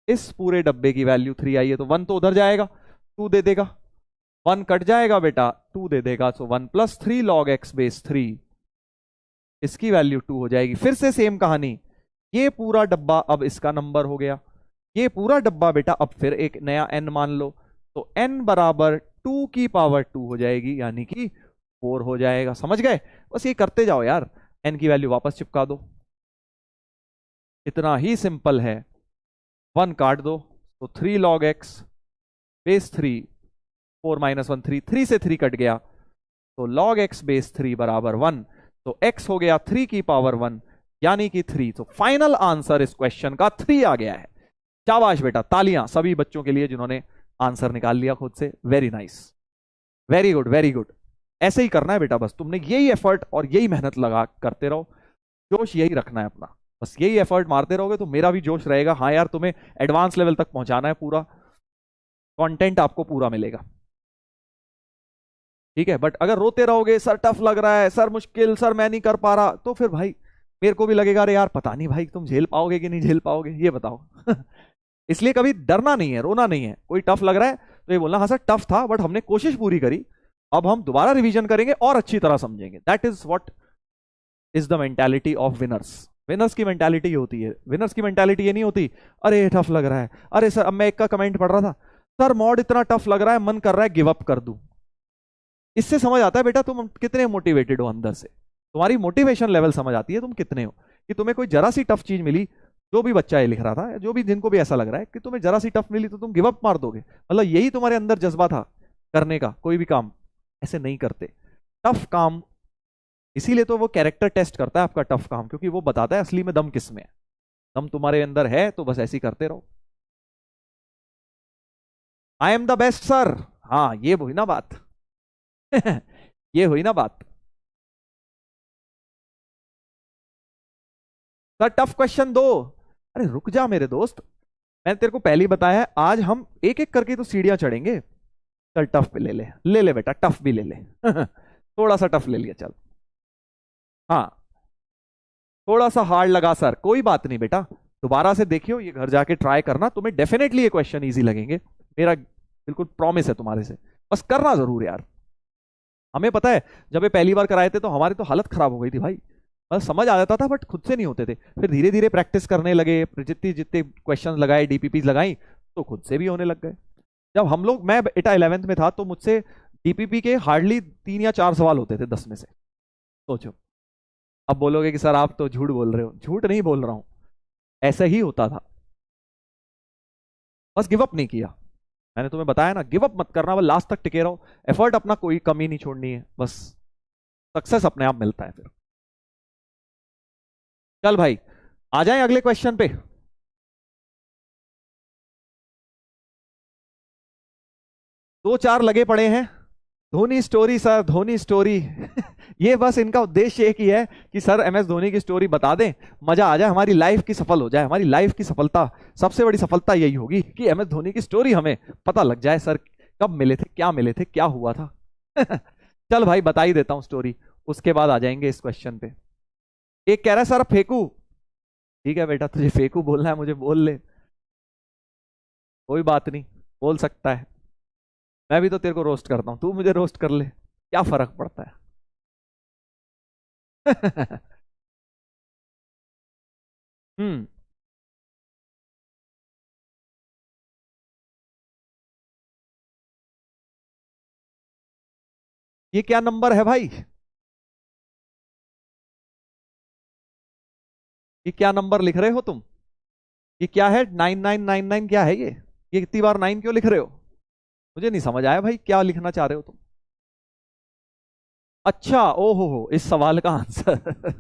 इस पूरे डब्बे की वैल्यू 3 आई है, तो 1 तो उधर जाएगा, 2 दे देगा, 1 कट जाएगा बेटा, 2 दे देगा, सो 1 प्लस 3 लॉग एक्स बेस 3, इसकी वैल्यू 2 हो जाएगी। फिर से सेम कहानी, ये पूरा डब्बा अब इसका नंबर हो गया, ये पूरा डब्बा बेटा अब फिर एक नया n मान लो, तो n बराबर 2 की पावर 2 हो जाएगी, यानी कि 4 हो जाएगा। समझ गए? बस ये करते जाओ यार, n की वैल्यू वापस चिपका दो, इतना ही सिंपल है। 1 काट दो, तो 3 log x बेस 3, 4 माइनस 1 3, 3 से 3 कट गया, तो log x बेस 3 बराबर 1, तो x हो गया 3 की पावर 1, यानी कि 3। तो फाइनल आंसर इस क्वेश्चन का 3 आ गया है। शाबाश बेटा, तालियां सभी बच्चों के लिए जिन्होंने आंसर निकाल लिया खुद से। Very nice, very good, very good. ऐसे ही करना है बेटा, बस तुमने यही एफर्ट और यही मेहनत लगा करते रहो, जोश यही रखना है अपना, बस यही एफर्ट मारते रहोगे तो मेरा भी जोश रहेगा। हाँ यार, तुम्हें एडवांस लेवल तक पहुंचाना है, पूरा कंटेंट आपको पूरा मिलेगा, ठीक है। बट अगर रोते रहोगे, सर टफ लग रहा है, सर मुश्किल, सर मैं नहीं कर पा रहा, तो फिर भाई मेरे को भी लगेगा, अरे यार पता नहीं भाई तुम झेल पाओगे कि नहीं झेल पाओगे, ये बताओ। इसलिए कभी डरना नहीं है, रोना नहीं है। कोई टफ लग रहा है तो ये बोलना, हाँ सर टफ था बट हमने कोशिश पूरी करी, अब हम दोबारा रिवीजन करेंगे और अच्छी तरह समझेंगे। That is what is the mentality of winners. Winners की मेंटालिटी ये होती है। विनर्स की मेंटालिटी ये नहीं होती, अरे टफ लग रहा है, अरे सर, अब मैं एक का कमेंट पढ़ रहा था, सर मॉड इतना टफ लग रहा है, मन कर रहा है गिव अप कर दूं। इससे समझ आता है बेटा तुम कितने मोटिवेटेड हो अंदर से, तुम्हारी मोटिवेशन लेवल समझ आती है तुम कितने हो। कि तुम्हें कोई जरा सी टफ चीज मिली, जो भी बच्चा ये लिख रहा था, जो भी जिनको भी ऐसा लग रहा है कि तुम्हें जरा सी टफ मिली तो तुम गिव अप मार दोगे, मतलब यही तुम्हारे अंदर जज्बा था करने का। कोई भी काम ऐसे नहीं करते, टफ काम। इसीलिए तो वो कैरेक्टर टेस्ट करता है आपका टफ काम, क्योंकि वो बताता है असली में दम किस में है। दम तुम्हारे अंदर है तो बस ऐसे ही करते रहो। I am the best sir, हाँ ये हुई ना बात। ये हुई ना बात। सर टफ क्वेश्चन दो, अरे रुक जा मेरे दोस्त, मैंने तेरे को पहले ही बताया है, आज हम एक एक करके तो सीढ़ियां चढ़ेंगे। चल टफ पे ले ले, ले ले बेटा, टफ भी ले ले। थोड़ा सा टफ ले लिया, चल। हाँ, थोड़ा सा हार्ड लगा सर, कोई बात नहीं बेटा, दोबारा से देखियो, ये घर जाके ट्राई करना, तुम्हें डेफिनेटली ये क्वेश्चन इजी लगेंगे, मेरा बिल्कुल प्रॉमिस है तुम्हारे से। बस करना जरूर यार। हमें पता है, जब ये पहली बार कराए थे तो हमारी तो हालत खराब हो गई थी भाई, बस समझ आ जाता था बट खुद से नहीं होते थे। फिर धीरे धीरे प्रैक्टिस करने लगे, जितने जितने क्वेश्चन लगाए, डीपीपीज लगाई, तो खुद से भी होने लग गए। जब हम लोग, मैं बेटा 11th में था, तो मुझसे डीपीपी के हार्डली 3 या 4 सवाल होते थे 10 में से। सोचो, अब बोलोगे कि सर आप तो झूठ बोल रहे हो, झूठ नहीं बोल रहा हूं, ऐसा ही होता था। बस गिव अप नहीं किया, मैंने तुम्हें बताया ना, गिव अप मत करना, बस लास्ट तक टिके रहो, एफर्ट अपना कोई कमी नहीं छोड़नी है, बस सक्सेस अपने आप मिलता है फिर। चल भाई, आ जाएं अगले क्वेश्चन पे। दो चार लगे पड़े हैं। Dhoni story sir, Dhoni story. ये बस इनका उद्देश्य एक ही है कि सर एम एस धोनी की स्टोरी बता दें, मजा आ जाए, हमारी लाइफ की सफल हो जाए। हमारी लाइफ की सफलता, सबसे बड़ी सफलता यही होगी कि एम एस धोनी की स्टोरी हमें पता लग जाए, सर कब मिले थे, क्या हुआ था। चल भाई बता ही देता हूं स्टोरी, उसके बाद आ जाएंगे इस क्वेश्चन पे। एक कह रहा है सर फेंकू। ठीक है बेटा, तुझे फेंकू बोलना है, मुझे बोल ले, कोई बात नहीं, बोल सकता है। मैं भी तो तेरे को रोस्ट करता हूं, तू मुझे रोस्ट कर ले, क्या फर्क पड़ता है। हम्म। ये क्या नंबर है भाई? ये क्या नंबर लिख रहे हो तुम? ये क्या है? 9999 क्या है ये इतनी बार 9 क्यों लिख रहे हो? मुझे नहीं समझ आया भाई, क्या लिखना चाह रहे हो तुम? अच्छा, ओहो हो, इस सवाल का आंसर।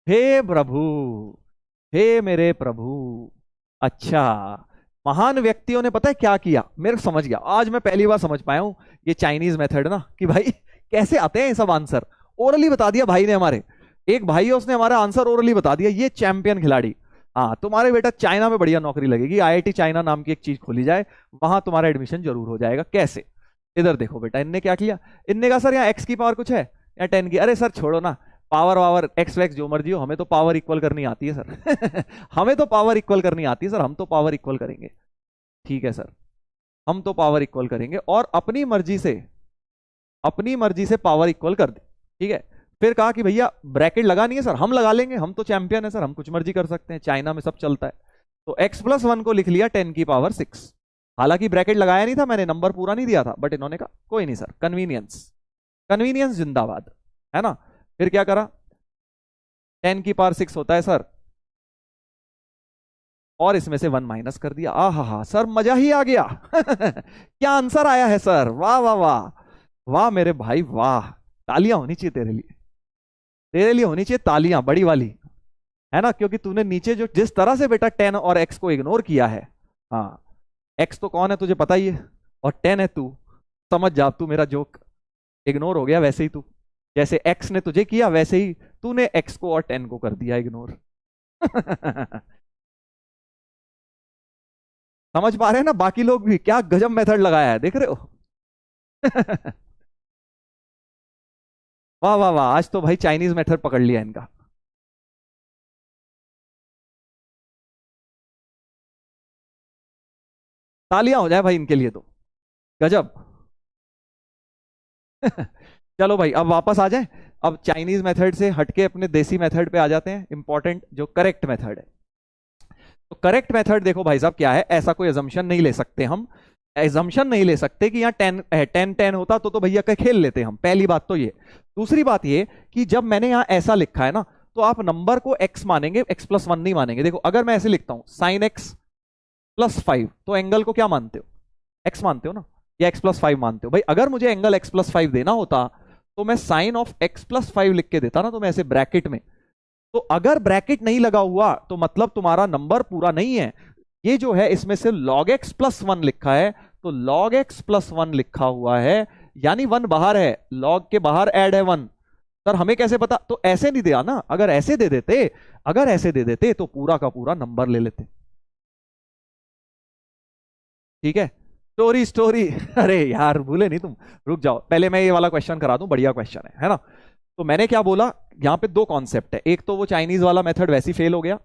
हे प्रभु, हे मेरे प्रभु। अच्छा, महान व्यक्तियों ने पता है क्या किया, मेरे को समझ गया, आज मैं पहली बार समझ पाया हूं ये चाइनीज मेथड ना, कि भाई कैसे आते हैं ये सब आंसर। ओरली बता दिया भाई ने हमारे, एक भाई है उसने हमारा आंसर ओरली बता दिया, ये चैंपियन खिलाड़ी। हाँ, तुम्हारे बेटा चाइना में बढ़िया नौकरी लगेगी, आईआईटी चाइना नाम की एक चीज खोली जाए, वहां तुम्हारा एडमिशन जरूर हो जाएगा। कैसे? इधर देखो बेटा, इनने क्या किया, इनने कहा सर यहाँ एक्स की पावर कुछ है या 10 की, अरे सर छोड़ो ना, पावर वावर एक्स वैक्स जो मर्जी हो, हमें तो पावर इक्वल करनी आती है सर। हमें तो पावर इक्वल करनी आती है सर, हम तो पावर इक्वल करेंगे। ठीक है सर, हम तो पावर इक्वल करेंगे और अपनी मर्जी से पावर इक्वल कर दे। ठीक है, फिर कहा कि भैया ब्रैकेट लगा नहीं है सर, हम लगा लेंगे, हम तो चैंपियन है सर, हम कुछ मर्जी कर सकते हैं, चाइना में सब चलता है। तो x+1 को लिख लिया 10⁶। हालांकि ब्रैकेट लगाया नहीं था मैंने, नंबर पूरा नहीं दिया था, बट इन्होंने कहा कोई नहीं सर, कन्वीनियंस, कन्वीनियंस जिंदाबाद, है ना। फिर क्या करा, 10⁶ होता है सर, और इसमें से 1 माइनस कर दिया। आ हा हा सर, मजा ही आ गया। क्या आंसर आया है सर, वाह वाह वाह, वाह मेरे भाई वाह, तालियां होनी चाहिए तेरे लिए, तेरे लिए होनी चाहिए तालियां बड़ी वाली, है ना, क्योंकि तूने नीचे जो जिस तरह से बेटा 10 और x को इग्नोर किया है। हाँ, x तो कौन है तुझे पता ही है, और 10 है तू, समझ जा, तू मेरा जोक इग्नोर हो गया वैसे ही, तू जैसे x ने तुझे किया वैसे ही तूने x को और 10 को कर दिया इग्नोर। समझ पा रहे हैं ना बाकी लोग भी, क्या गजब मेथड लगाया है, देख रहे हो। वाह वाह वाह, आज तो भाई चाइनीज मेथड पकड़ लिया इनका। तालियां हो जाए भाई इनके लिए तो, गजब। चलो भाई, अब वापस आ जाए, अब चाइनीज मेथड से हटके अपने देसी मेथड पे आ जाते हैं, इंपॉर्टेंट जो करेक्ट मेथड है। तो करेक्ट मेथड देखो भाई साहब क्या है, ऐसा कोई एजम्पशन नहीं ले सकते हम, एजम्पशन नहीं ले सकते कि यहाँ 10 10 होता तो भैया का खेल लेते हम, पहली बात तो ये। दूसरी बात ये कि जब मैंने यहाँ ऐसा लिखा है ना, तो आप नंबर को x मानेंगे, x+1 नहीं मानेंगे। देखो अगर मैं ऐसे लिखता हूं sin x+5, तो एंगल को क्या मानते हो, x मानते हो ना, या x+5 मानते हो भाई। अगर मुझे एंगल x+5 देना होता तो मैं साइन ऑफ x+5 लिख के देता ना, तो मैं ऐसे ब्रैकेट में। तो अगर ब्रैकेट नहीं लगा हुआ तो मतलब तुम्हारा नंबर पूरा नहीं है। ये जो है इसमें से log x+1 लिखा है, तो log x+1 लिखा हुआ है, यानी 1 बाहर है, log के बाहर ऐड है 1। सर हमें कैसे पता, तो ऐसे नहीं दिया ना, अगर ऐसे दे देते, अगर ऐसे दे देते तो पूरा का पूरा नंबर ले लेते। ठीक है, स्टोरी स्टोरी। अरे यार भूले नहीं तुम, रुक जाओ, पहले मैं ये वाला क्वेश्चन करा दूं, बढ़िया क्वेश्चन है ना। तो मैंने क्या बोला, यहाँ पे दो कॉन्सेप्ट है, एक तो वो चाइनीज वाला मेथड वैसे ही फेल हो गया,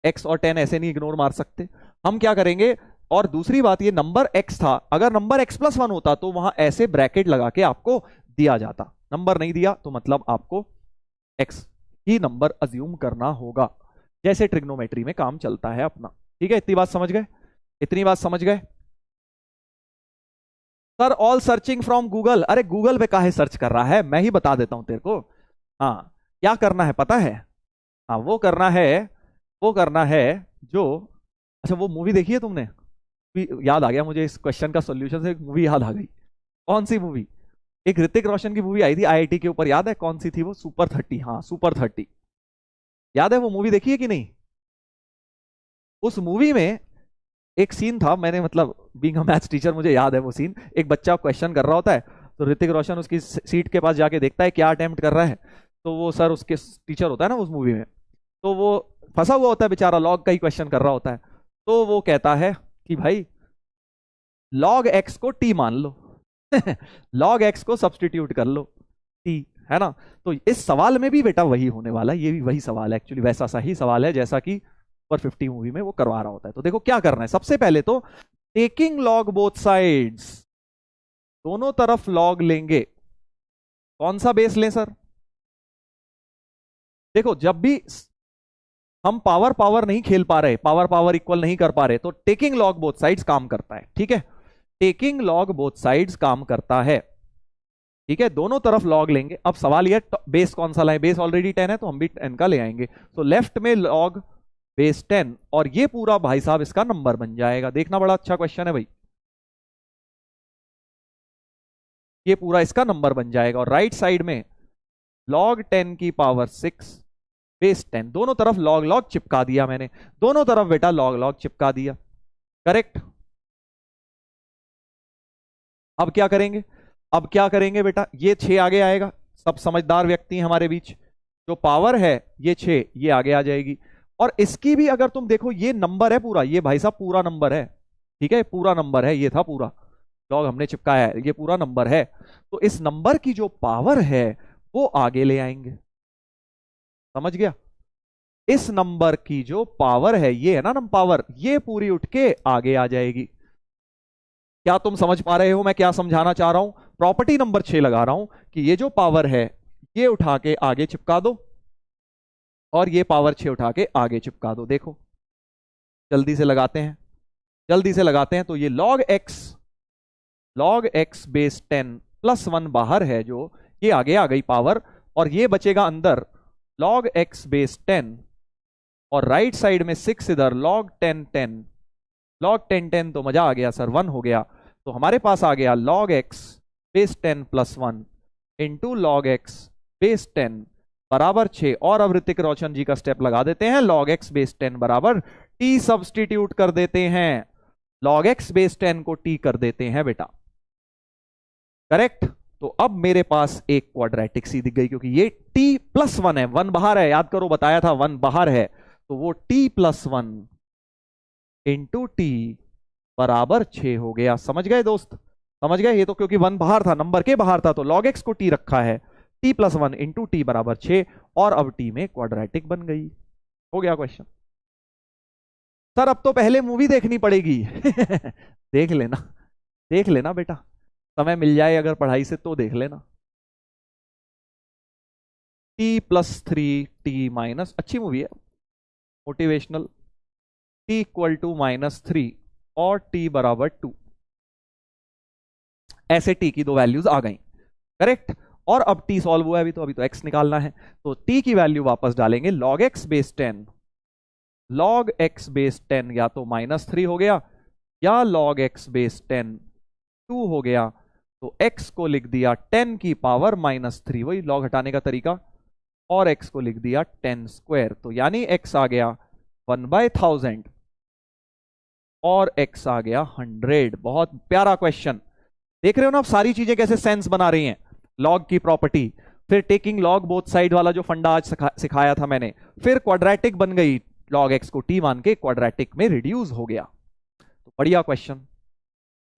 x और 10 ऐसे नहीं इग्नोर मार सकते, हम क्या करेंगे। और दूसरी बात, ये नंबर x था, अगर नंबर x+1 होता तो वहां ऐसे ब्रैकेट लगा के आपको दिया जाता, नंबर नहीं दिया तो मतलब आपको x ही नंबर अज्यूम करना होगा, जैसे ट्रिग्नोमेट्री में काम चलता है अपना। ठीक है, इतनी बात समझ गए, इतनी बात समझ गए। Sir all searching from Google, अरे गूगल पे काहे सर्च कर रहा है, मैं ही बता देता हूं तेरे को। हाँ, क्या करना है पता है, हाँ वो करना है, वो करना है जो, अच्छा वो मूवी देखी है तुमने, याद आ गया मुझे इस क्वेश्चन का सॉल्यूशन से, एक मूवी याद आ गई। कौन सी मूवी? एक ऋतिक रोशन की मूवी आई थी आईआईटी के ऊपर, याद है कौन सी थी वो, सुपर 30, हाँ सुपर 30। याद है वो मूवी देखी है कि नहीं? उस मूवी में एक सीन था, मैंने मतलब बीइंग अ मैथ्स टीचर मुझे याद है वो सीन। एक बच्चा क्वेश्चन कर रहा होता है, तो ऋतिक रोशन उसकी सीट के पास जाके देखता है क्या अटेम्प्ट कर रहा है। तो वो सर उसके टीचर होता है ना उस मूवी में, तो वो फंसा हुआ होता है बेचारा, लॉग का ही क्वेश्चन कर रहा होता है। तो वो कहता है कि भाई लॉग एक्स को टी मान लो लॉग एक्स को सब्सटीट्यूट कर लो टी, है ना? तो इस सवाल में भी बेटा वही होने वाला है, ये भी वही सवाल है एक्चुअली, वैसा सा ही सवाल है जैसा कि सुपर 50 मूवी में वो करवा रहा होता है। तो देखो क्या करना है, सबसे पहले तो टेकिंग लॉग बोथ साइड्स, दोनों तरफ लॉग लेंगे। कौन सा बेस लें सर? देखो जब भी हम पावर पावर नहीं खेल पा रहे, पावर पावर इक्वल नहीं कर पा रहे, तो टेकिंग लॉग बोथ साइड्स काम करता है, ठीक है? टेकिंग लॉग बोथ साइड्स काम करता है, ठीक है? दोनों तरफ लॉग लेंगे। अब सवाल यह बेस कौन सा लाए, बेस ऑलरेडी 10 है तो हम भी 10 का ले आएंगे। तो लेफ्ट में लॉग बेस 10, और ये पूरा भाई साहब इसका नंबर बन जाएगा। देखना बड़ा अच्छा क्वेश्चन है भाई, ये पूरा इसका नंबर बन जाएगा। और राइट साइड में लॉग 10 की पावर 6 बेस 10, दोनों तरफ लॉग लॉग चिपका दिया मैंने, दोनों तरफ बेटा लॉग लॉग चिपका दिया, करेक्ट? अब क्या करेंगे, अब क्या करेंगे बेटा, ये 6 आगे आएगा, सब समझदार व्यक्ति हैं हमारे बीच, जो पावर है ये 6 ये आगे आ जाएगी। और इसकी भी अगर तुम देखो ये नंबर है पूरा, ये भाई साहब पूरा नंबर है, ठीक है? पूरा नंबर है, ये था पूरा लॉग हमने चिपकाया है, ये पूरा नंबर है। तो इस नंबर की जो पावर है वो आगे ले आएंगे, समझ गया? इस नंबर की जो पावर है, ये है ना नंबर पावर, ये पूरी उठ के आगे आ जाएगी। क्या तुम समझ पा रहे हो मैं क्या समझाना चाह रहा हूं? प्रॉपर्टी नंबर 6 लगा रहा हूं कि ये जो पावर है ये उठा के आगे चिपका दो, और ये पावर 6 उठा के आगे चिपका दो। देखो जल्दी से लगाते हैं, जल्दी से लगाते हैं। तो ये लॉग एक्स बेस 10 प्लस 1 बाहर है, जो ये आगे आ गई पावर, और ये बचेगा अंदर लॉग एक्स बेस 10, और राइट साइड में 6 इधर, लॉग 10 10, लॉग 10 10 तो मजा आ गया सर, 1 हो गया। तो हमारे पास आ गया log x base 10 plus 1 into log x base 10 बराबर 6। और अब ऋतिक रोशन जी का स्टेप लगा देते हैं, लॉग एक्स बेस 10 बराबर टी सब्सटीट्यूट कर देते हैं, लॉग एक्स बेस 10 को टी कर देते हैं बेटा, करेक्ट? तो अब मेरे पास एक क्वाड्रेटिक सी दिख गई, क्योंकि ये t प्लस 1 है, 1 बाहर है, याद करो बताया था 1 बाहर है, तो वो t प्लस 1 इंटू टी बराबर 6 हो गया। समझ गए दोस्त, समझ गए? ये तो क्योंकि 1 बाहर था, नंबर के बाहर था, तो लॉग एक्स को t रखा है, t प्लस 1 इंटू टी बराबर 6, और अब t में क्वाड्रेटिक बन गई। हो गया क्वेश्चन। सर अब तो पहले मूवी देखनी पड़ेगी देख लेना, देख लेना बेटा, समय मिल जाए अगर पढ़ाई से तो देख लेना। टी प्लस 3 टी माइनस, अच्छी मूवी है, मोटिवेशनल, टी इक्वल टू -3 और टी बराबर 2, ऐसे टी की दो वैल्यूज आ गई, करेक्ट? और अब टी सॉल्व हुआ है अभी तो, अभी तो एक्स निकालना है, तो टी की वैल्यू वापस डालेंगे, log x base 10, log x base 10 या तो -3 हो गया, या लॉग एक्स बेस 10 2 हो गया, तो x को लिख दिया 10 की पावर -3, वही लॉग हटाने का तरीका, और x को लिख दिया 10 स्क्वायर, तो यानी x आ गया 1/1000 और x आ गया 100। बहुत प्यारा क्वेश्चन, देख रहे हो ना आप सारी चीजें कैसे सेंस बना रही हैं, लॉग की प्रॉपर्टी, फिर टेकिंग लॉग बोथ साइड वाला जो फंडा आज सिखाया था मैंने, फिर क्वाड्रेटिक बन गई, लॉग एक्स को t मान के क्वाड्रेटिक में रिड्यूस हो गया। तो बढ़िया क्वेश्चन,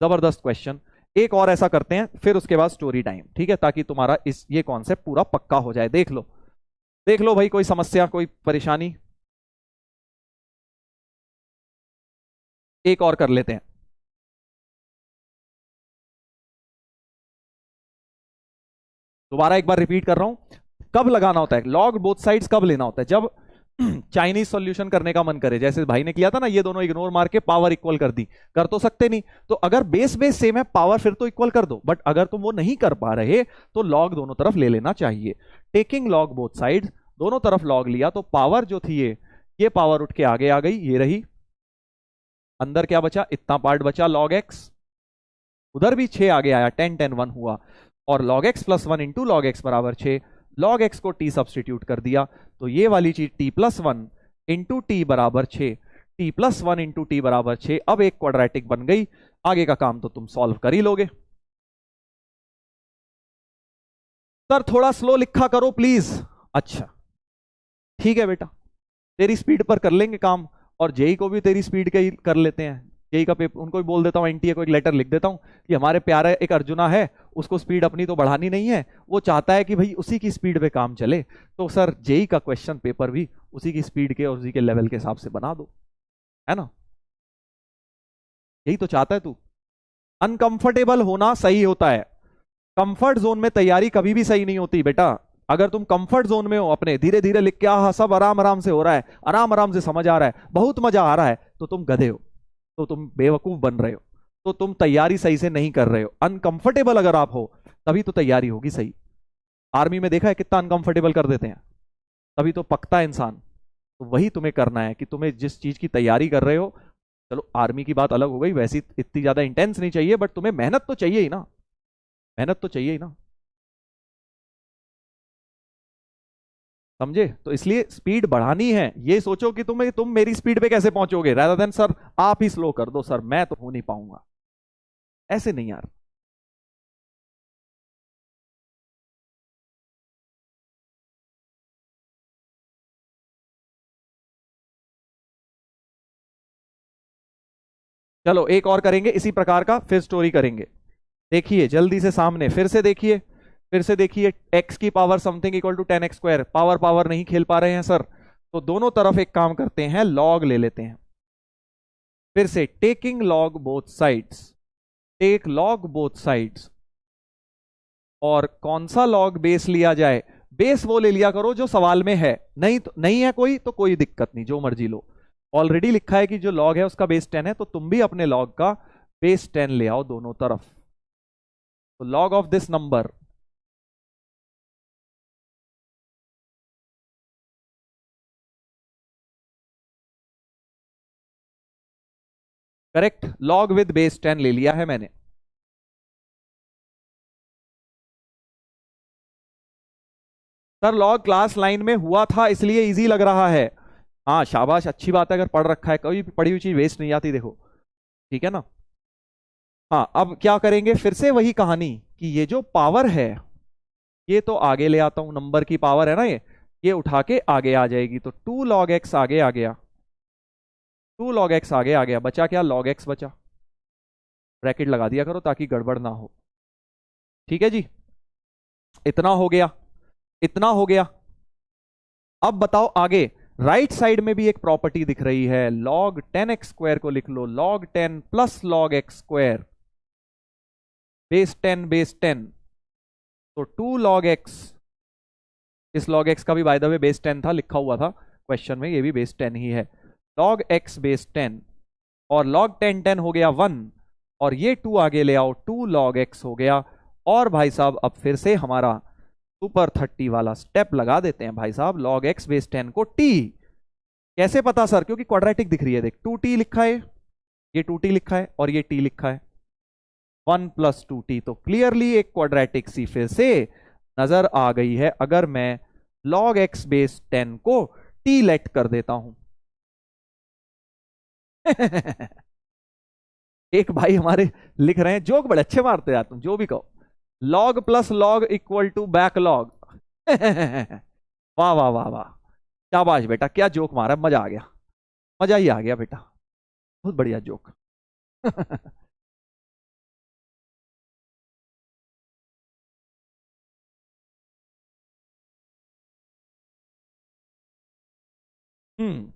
जबरदस्त क्वेश्चन। एक और ऐसा करते हैं, फिर उसके बाद स्टोरी टाइम, ठीक है? ताकि तुम्हारा ये कॉन्सेप्ट पूरा पक्का हो जाए। देख लो, देख लो भाई, कोई समस्या कोई परेशानी? एक और कर लेते हैं, दोबारा एक बार रिपीट कर रहा हूं। कब लगाना होता है लॉग बोथ साइड्स, कब लेना होता है? जब चाइनीज सॉल्यूशन करने का मन करे, जैसे भाई ने किया था ना, ये दोनों इग्नोर मार के पावर इक्वल कर दी, कर तो सकते नहीं, तो अगर बेस बेस सेम है पावर फिर तो इक्वल कर दो, बट अगर तुम वो नहीं कर पा रहे तो लॉग दोनों तरफ ले लेना चाहिए। टेकिंग लॉग बोथ साइड, दोनों तरफ लॉग लिया, तो पावर जो थी ये पावर उठ के आगे आ गई, ये रही, अंदर क्या बचा, इतना पार्ट बचा लॉग एक्स, उधर भी 6 आगे आया, 10 10 1 हुआ, और log x plus 1 into log x बराबर 6, लॉग एक्स को टी सब्सटीट्यूट कर दिया, तो ये वाली चीज t+1 इंटू टी बराबर 6, t+1 इंटू टी बराबर 6। अब एक क्वाड्रेटिक बन गई, आगे का काम तो तुम सॉल्व कर ही लोगे। सर थोड़ा स्लो लिखा करो प्लीज। अच्छा ठीक है बेटा, तेरी स्पीड पर कर लेंगे काम, और जेई को भी तेरी स्पीड के ही कर लेते हैं। जेई का पेपर उनको भी बोल देता हूँ, एनटीए को एक लेटर लिख देता हूँ कि हमारे प्यारे एक अर्जुना है, उसको स्पीड अपनी तो बढ़ानी नहीं है, वो चाहता है कि भाई उसी की स्पीड पे काम चले, तो सर जेई का क्वेश्चन पेपर भी उसी की स्पीड के और उसी के लेवल के हिसाब से बना दो, है ना? यही तो चाहता है तू। अनकंफर्टेबल होना सही होता है, कंफर्ट जोन में तैयारी कभी भी सही नहीं होती बेटा। अगर तुम कंफर्ट जोन में हो, अपने धीरे धीरे लिख के हाँ सब आराम आराम से हो रहा है, आराम आराम से समझ आ रहा है, बहुत मजा आ रहा है, तो तुम गधे हो, तो तुम बेवकूफ बन रहे हो, तो तुम तैयारी सही से नहीं कर रहे हो। अनकंफर्टेबल अगर आप हो तभी तो तैयारी होगी सही। आर्मी में देखा है कितना अनकंफर्टेबल कर देते हैं, तभी तो पकता है इंसान। तो वही तुम्हें करना है कि तुम्हें जिस चीज की तैयारी कर रहे हो, चलो आर्मी की बात अलग हो गई, वैसी इतनी ज्यादा इंटेंस नहीं चाहिए, बट तुम्हें मेहनत तो चाहिए ही ना, मेहनत तो चाहिए ही ना, समझे? तो इसलिए स्पीड बढ़ानी है, ये सोचो कि तुम मेरी स्पीड पे कैसे पहुंचोगे, रादर देन सर आप ही स्लो कर दो, सर मैं तो हो नहीं पाऊंगा, ऐसे नहीं यार। चलो एक और करेंगे इसी प्रकार का, फिर स्टोरी करेंगे। देखिए जल्दी से सामने फिर से देखिए, फिर से देखिए, x की power something equal to 10x², power power नहीं खेल पा रहे हैं सर, तो दोनों तरफ एक काम करते हैं, लॉग ले लेते हैं। फिर से taking log both sides, take log both sides. और कौन सा लॉग बेस लिया जाए? बेस वो ले लिया करो जो सवाल में है, नहीं तो नहीं है कोई तो कोई दिक्कत नहीं, जो मर्जी लो। ऑलरेडी लिखा है कि जो लॉग है उसका बेस 10 है, तो तुम भी अपने लॉग का बेस 10 ले आओ दोनों तरफ। तो log of this number, correct, log with base 10 ले लिया है मैंने। सर लॉग क्लास लाइन में हुआ था इसलिए इजी लग रहा है। हाँ शाबाश, अच्छी बात है, अगर पढ़ रखा है, कभी पढ़ी हुई चीज वेस्ट नहीं जाती, देखो ठीक है ना। हाँ अब क्या करेंगे, फिर से वही कहानी कि ये जो पावर है ये तो आगे ले आता हूं, नंबर की पावर है ना ये उठा के आगे आ जाएगी, तो 2 log x आगे आ गया, 2 log x आगे आ गया, बचा क्या, log x बचा। ब्रैकेट लगा दिया करो ताकि गड़बड़ ना हो, ठीक है जी। इतना हो गया, इतना हो गया। अब बताओ आगे, राइट साइड में भी एक प्रॉपर्टी दिख रही है, log 10x² को लिख लो, log 10 plus log x², base 10 base 10, तो 2 log x, इस log x का भी बाय द वे बेस 10 था, लिखा हुआ था क्वेश्चन में, ये भी बेस 10 ही है, log x बेस 10, और log 10 10 हो गया 1, और ये 2 आगे ले आओ, 2 log x हो गया। और भाई साहब अब फिर से हमारा सुपर 30 वाला स्टेप लगा देते हैं भाई साहब, log x बेस 10 को t, कैसे पता सर? क्योंकि क्वाड्रेटिक दिख रही है, देख 2t लिखा है, ये 2t लिखा है और ये t लिखा है, 1 प्लस 2t, तो क्लियरली एक क्वाड्रेटिक सी फिर से नजर आ गई है। अगर मैं log x बेस 10 को t लेट कर देता हूं एक भाई हमारे लिख रहे हैं, जोक बड़े अच्छे मारते हैं तुम, जो भी कहो, log plus log equal to backlog वाह वाह वाह वाह, शाबाश बेटा, क्या जोक मारा, मजा आ गया, मजा ही आ गया बेटा, बहुत बढ़िया जोक हम्म,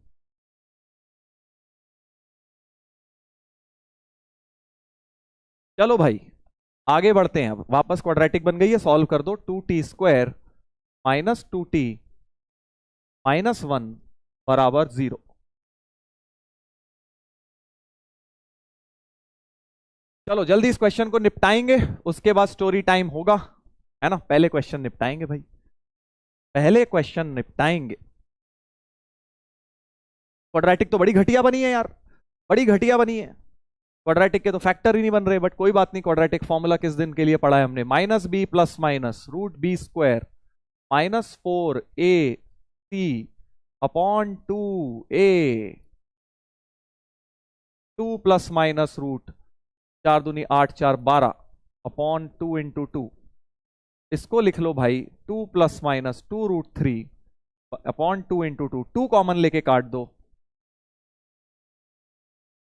चलो भाई आगे बढ़ते हैं, अब वापस क्वाड्रेटिक बन गई है, सॉल्व कर दो, 2t² माइनस 2t माइनस 1 बराबर 0। चलो जल्दी इस क्वेश्चन को निपटाएंगे, उसके बाद स्टोरी टाइम होगा, है ना? पहले क्वेश्चन निपटाएंगे भाई, पहले क्वेश्चन निपटाएंगे। क्वाड्रेटिक तो बड़ी घटिया बनी है यार, बड़ी घटिया बनी है, क्वाड्रेटिक के तो फैक्टर ही नहीं बन रहे, बट कोई बात नहीं, क्वाड्रेटिक फॉर्मूला किस दिन के लिए पढ़ा है हमने, -b plus minus √b² -4ac upon 2a, 2 plus minus root 4 दूनी 8 4 12 अपॉन 2 इंटू 2। इसको लिख लो भाई 2 plus minus 2√3 upon 2 into 2। 2 common लेके काट दो,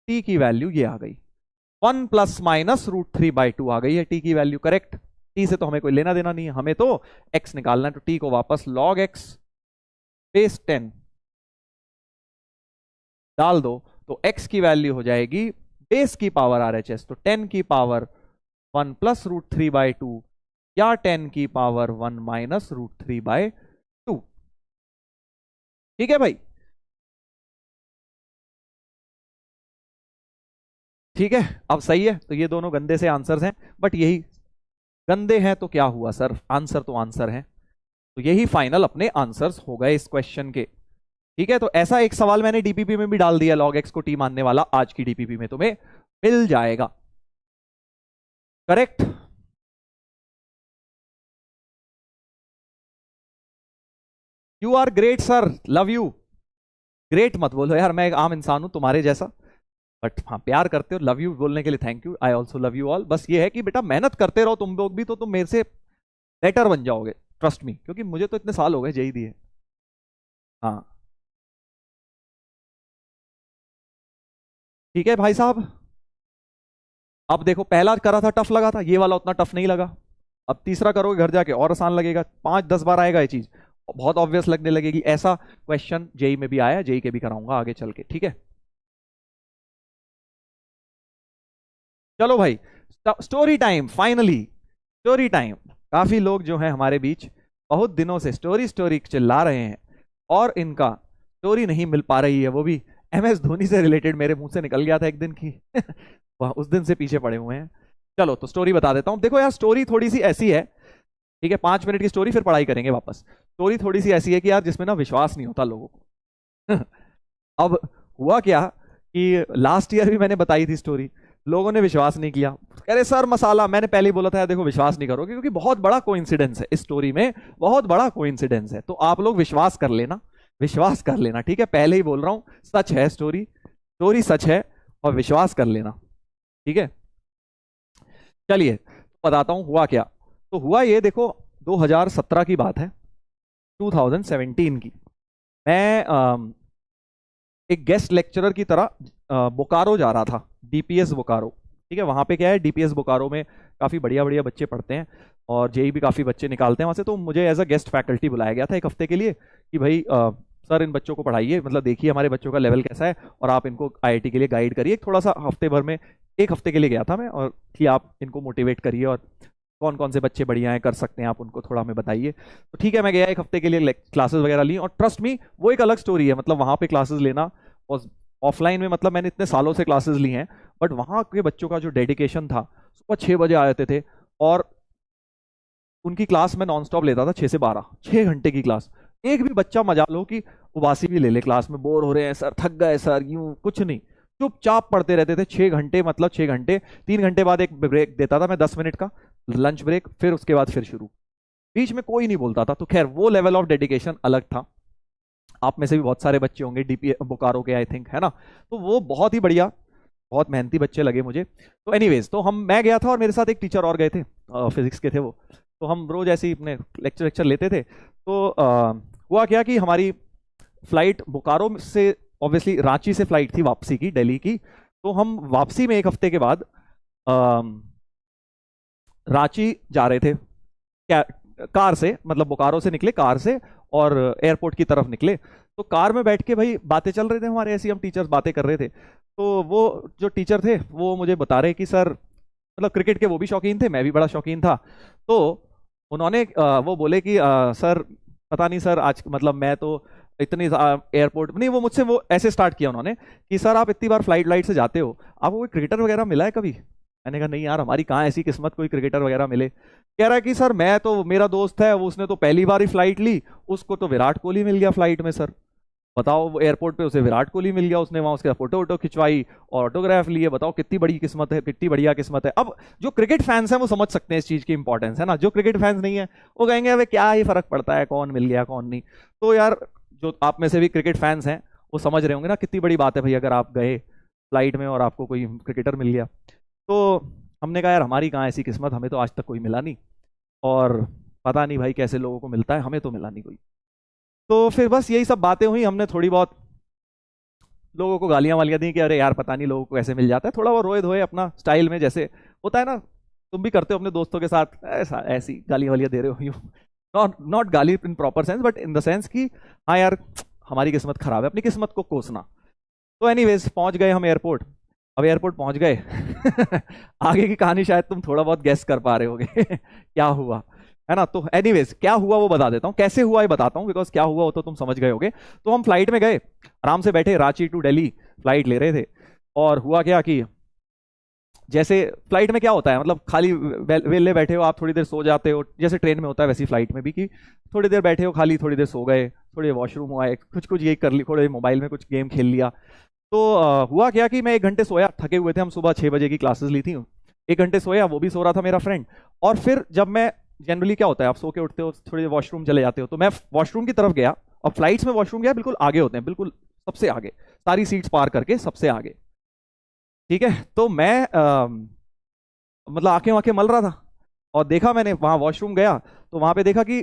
t की वैल्यू ये आ गई। 1 प्लस माइनस √3/2 आ गई है t की वैल्यू। करेक्ट। t से तो हमें कोई लेना देना नहीं है, हमें तो x निकालना है, तो t को वापस log x बेस 10 डाल दो, तो x की वैल्यू हो जाएगी बेस की पावर RHS, तो 10 की पावर 1 प्लस √3/2 या 10 की पावर 1 माइनस √3/2। ठीक है भाई, ठीक है। अब सही है, तो ये दोनों गंदे से आंसर्स हैं, बट यही गंदे हैं तो क्या हुआ सर, आंसर तो आंसर है, तो यही फाइनल अपने आंसर्स हो गए इस क्वेश्चन के। ठीक है, तो ऐसा एक सवाल मैंने डीपीपी में भी डाल दिया, log x को t मानने वाला, आज की डीपीपी में तुम्हें मिल जाएगा। Correct. You are great sir, love you. Great मत बोलो यार, मैं एक आम इंसान हूं तुम्हारे जैसा, बट हाँ प्यार करते हो। लव यू बोलने के लिए thank you, I also love you all. बस ये है कि बेटा मेहनत करते रहो तुम लोग भी, तो तुम मेरे से बेटर बन जाओगे, ट्रस्ट मी, क्योंकि मुझे तो इतने साल हो गए जेई दिए। हाँ ठीक है भाई साहब। अब देखो पहला करा था टफ लगा था, ये वाला उतना टफ नहीं लगा। अब तीसरा करोगे घर जाके और आसान लगेगा, 5-10 बार आएगा ये चीज, बहुत ऑब्वियस लगने लगेगी। ऐसा क्वेश्चन जेई में भी आया, जेई के भी कराऊंगा आगे चल के। ठीक है, चलो भाई story time, finally story time. काफी लोग जो हैं हमारे बीच बहुत दिनों से स्टोरी स्टोरी चिल्ला रहे हैं, और इनका स्टोरी नहीं मिल पा रही है, वो भी MS धोनी से रिलेटेड मेरे मुंह से निकल गया था एक दिन की वह उस दिन से पीछे पड़े हुए हैं। चलो तो स्टोरी बता देता हूं। देखो यार स्टोरी थोड़ी सी ऐसी है, ठीक है, 5 मिनट की स्टोरी, फिर पढ़ाई करेंगे वापस। स्टोरी थोड़ी सी ऐसी है कि यार जिसमें ना विश्वास नहीं होता लोगों को अब हुआ क्या कि लास्ट ईयर भी मैंने बताई थी स्टोरी, लोगों ने विश्वास नहीं किया, कह रहे सर मसाला। मैंने पहले ही बोला था यार देखो विश्वास नहीं करोगे, क्योंकि बहुत बड़ा कोइंसिडेंस है इस स्टोरी में, बहुत बड़ा कोइंसिडेंस है, तो आप लोग विश्वास कर लेना, विश्वास कर लेना। ठीक है, पहले ही बोल रहा हूं, सच है स्टोरी, स्टोरी सच है, और विश्वास कर लेना। ठीक है, चलिए बताता हूं हुआ क्या। तो हुआ ये, देखो 2017 की बात है, 2017 की। मैं एक गेस्ट लेक्चरर की तरह बोकारो जा रहा था, डीपीएस बोकारो। ठीक है, वहाँ पे क्या है, डीपीएस बोकारो में काफ़ी बढ़िया बढ़िया बच्चे पढ़ते हैं, और जेई भी काफ़ी बच्चे निकालते हैं वहाँ से। तो मुझे एज अ गेस्ट फैकल्टी बुलाया गया था एक हफ्ते के लिए, कि भाई सर इन बच्चों को पढ़ाइए, मतलब देखिए हमारे बच्चों का लेवल कैसा है, और आप इनको आईआईटी के लिए गाइड करिए थोड़ा सा। हफ्ते भर में, एक हफ्ते के लिए गया था मैं, और कि आप इनको मोटिवेट करिए, और कौन कौन से बच्चे बढ़िया हैं, कर सकते हैं आप, उनको थोड़ा हमें बताइए। तो ठीक है, मैं गया एक हफ्ते के लिए, क्लासेस वगैरह ली, और ट्रस्ट मी वो एक अलग स्टोरी है, मतलब वहाँ पे क्लासेस लेना, और ऑफलाइन में मतलब मैंने इतने सालों से क्लासेस ली हैं, बट वहाँ के बच्चों का जो डेडिकेशन था, सुबह 6 बजे आ जाते थे, और उनकी क्लास में नॉन स्टॉप लेता था 6 से 12, 6 घंटे की क्लास। एक भी बच्चा मजा लो कि उबासी भी ले ले, क्लास में बोर हो रहे हैं सर, थक गए सर, यूं कुछ नहीं, चुपचाप पढ़ते रहते थे 6 घंटे, मतलब 6 घंटे। 3 घंटे बाद एक ब्रेक देता था मैं, 10 मिनट का लंच ब्रेक, फिर उसके बाद फिर शुरू, बीच में कोई नहीं बोलता था। तो खैर वो लेवल ऑफ डेडिकेशन अलग था। आप में से भी बहुत सारे बच्चे होंगे डीपी बोकारो के, आई थिंक, है ना, तो वो बहुत ही बढ़िया, बहुत मेहनती बच्चे लगे मुझे। तो एनीवेज, तो मैं गया था, और मेरे साथ एक टीचर और गए थे, फिजिक्स के थे वो। तो हम रोज ऐसे ही अपने लेक्चर लेते थे। तो हुआ क्या कि हमारी फ्लाइट बोकारो से, ऑब्वियसली रांची से फ्लाइट थी वापसी की, दिल्ली की। तो हम वापसी में एक हफ्ते के बाद रांची जा रहे थे, कार से, मतलब बोकारो से निकले कार से, और एयरपोर्ट की तरफ निकले। तो कार में बैठ के भाई बातें चल रहे थे हमारे, ऐसी हम टीचर्स बातें कर रहे थे। तो वो जो टीचर थे वो मुझे बता रहे कि सर, मतलब क्रिकेट के वो भी शौकीन थे, मैं भी बड़ा शौकीन था। तो उन्होंने वो बोले कि सर पता नहीं सर, आज मतलब मैं तो इतनी एयरपोर्ट नहीं, वो मुझसे वो ऐसे स्टार्ट किया उन्होंने कि सर आप इतनी बार फ्लाइट से जाते हो, आपको कोई क्रिकेटर वगैरह मिला है कभी? मैंने कहा नहीं यार, हमारी कहाँ ऐसी किस्मत कोई क्रिकेटर वगैरह मिले। कह रहा है कि सर मैं तो, मेरा दोस्त है वो, उसने तो पहली बार ही फ्लाइट ली, उसको तो विराट कोहली मिल गया फ्लाइट में सर। बताओ, वो एयरपोर्ट पे उसे विराट कोहली मिल गया, उसने वहां उसके फोटो वोटो खिंचवाई और ऑटोग्राफ लिए। बताओ कितनी बड़ी किस्मत है, कितनी बढ़िया किस्मत है। अब जो क्रिकेट फैंस हैं वो समझ सकते हैं इस चीज की इंपॉर्टेंस, है ना। जो क्रिकेट फैंस नहीं है वो कहेंगे अबे क्या ही फर्क पड़ता है, कौन मिल गया कौन नहीं। तो यार जो आप में से भी क्रिकेट फैंस हैं वो समझ रहे होंगे ना कितनी बड़ी बात है भाई, अगर आप गए फ्लाइट में और आपको कोई क्रिकेटर मिल गया। तो हमने कहा यार हमारी कहाँ ऐसी किस्मत, हमें तो आज तक कोई मिला नहीं, और पता नहीं भाई कैसे लोगों को मिलता है, हमें तो मिला नहीं कोई। तो फिर बस यही सब बातें हुई, हमने थोड़ी बहुत लोगों को गालियां वालियां दी कि अरे यार पता नहीं लोगों को कैसे मिल जाता है, थोड़ा बहुत रोए धोए अपना स्टाइल में, जैसे होता है ना, तुम भी करते हो अपने दोस्तों के साथ ऐसा, ऐसी गालियां वालियां दे रहे हो यूं। नॉट नॉट गाली in proper sense, but in the sense कि हाँ यार हमारी किस्मत खराब है, अपनी किस्मत को कोसना। तो एनीवेज पहुंच गए हम एयरपोर्ट। अब एयरपोर्ट पहुंच गए आगे की कहानी शायद तुम थोड़ा बहुत गेस कर पा रहे होगे क्या हुआ, है ना। तो एनीवेज क्या हुआ वो बता देता हूँ, कैसे हुआ ये बताता हूँ, बिकॉज क्या हुआ वो तो तुम समझ गए होगे। तो हम फ्लाइट में गए, आराम से बैठे, रांची टू दिल्ली फ्लाइट ले रहे थे। और हुआ क्या कि जैसे फ्लाइट में क्या होता है, मतलब खाली वेले बैठे हो आप, थोड़ी देर सो जाते हो, जैसे ट्रेन में होता है वैसी फ्लाइट में भी, कि थोड़ी देर बैठे हो खाली, थोड़ी देर सो गए, थोड़ी देर वॉशरूम आए, कुछ कुछ ये कर ली, थोड़े मोबाइल में कुछ गेम खेल लिया। तो हुआ क्या कि मैं 1 घंटे सोया, थके हुए थे हम, सुबह 6 बजे की क्लासेस ली थी। 1 घंटे सोया, वो भी सो रहा था मेरा फ्रेंड। और फिर जब मैं, जनरली क्या होता है आप सो के उठते हो, थोड़ी देर वॉशरूम चले जाते हो, तो मैं वॉशरूम की तरफ गया। और फ्लाइट्स में वॉशरूम गया बिल्कुल आगे होते हैं, बिल्कुल सबसे आगे, सारी सीट्स पार करके सबसे आगे। ठीक है, तो मैं मतलब आंखें वाखें मल रहा था, और देखा मैंने वहां वॉशरूम गया, तो वहां पे देखा कि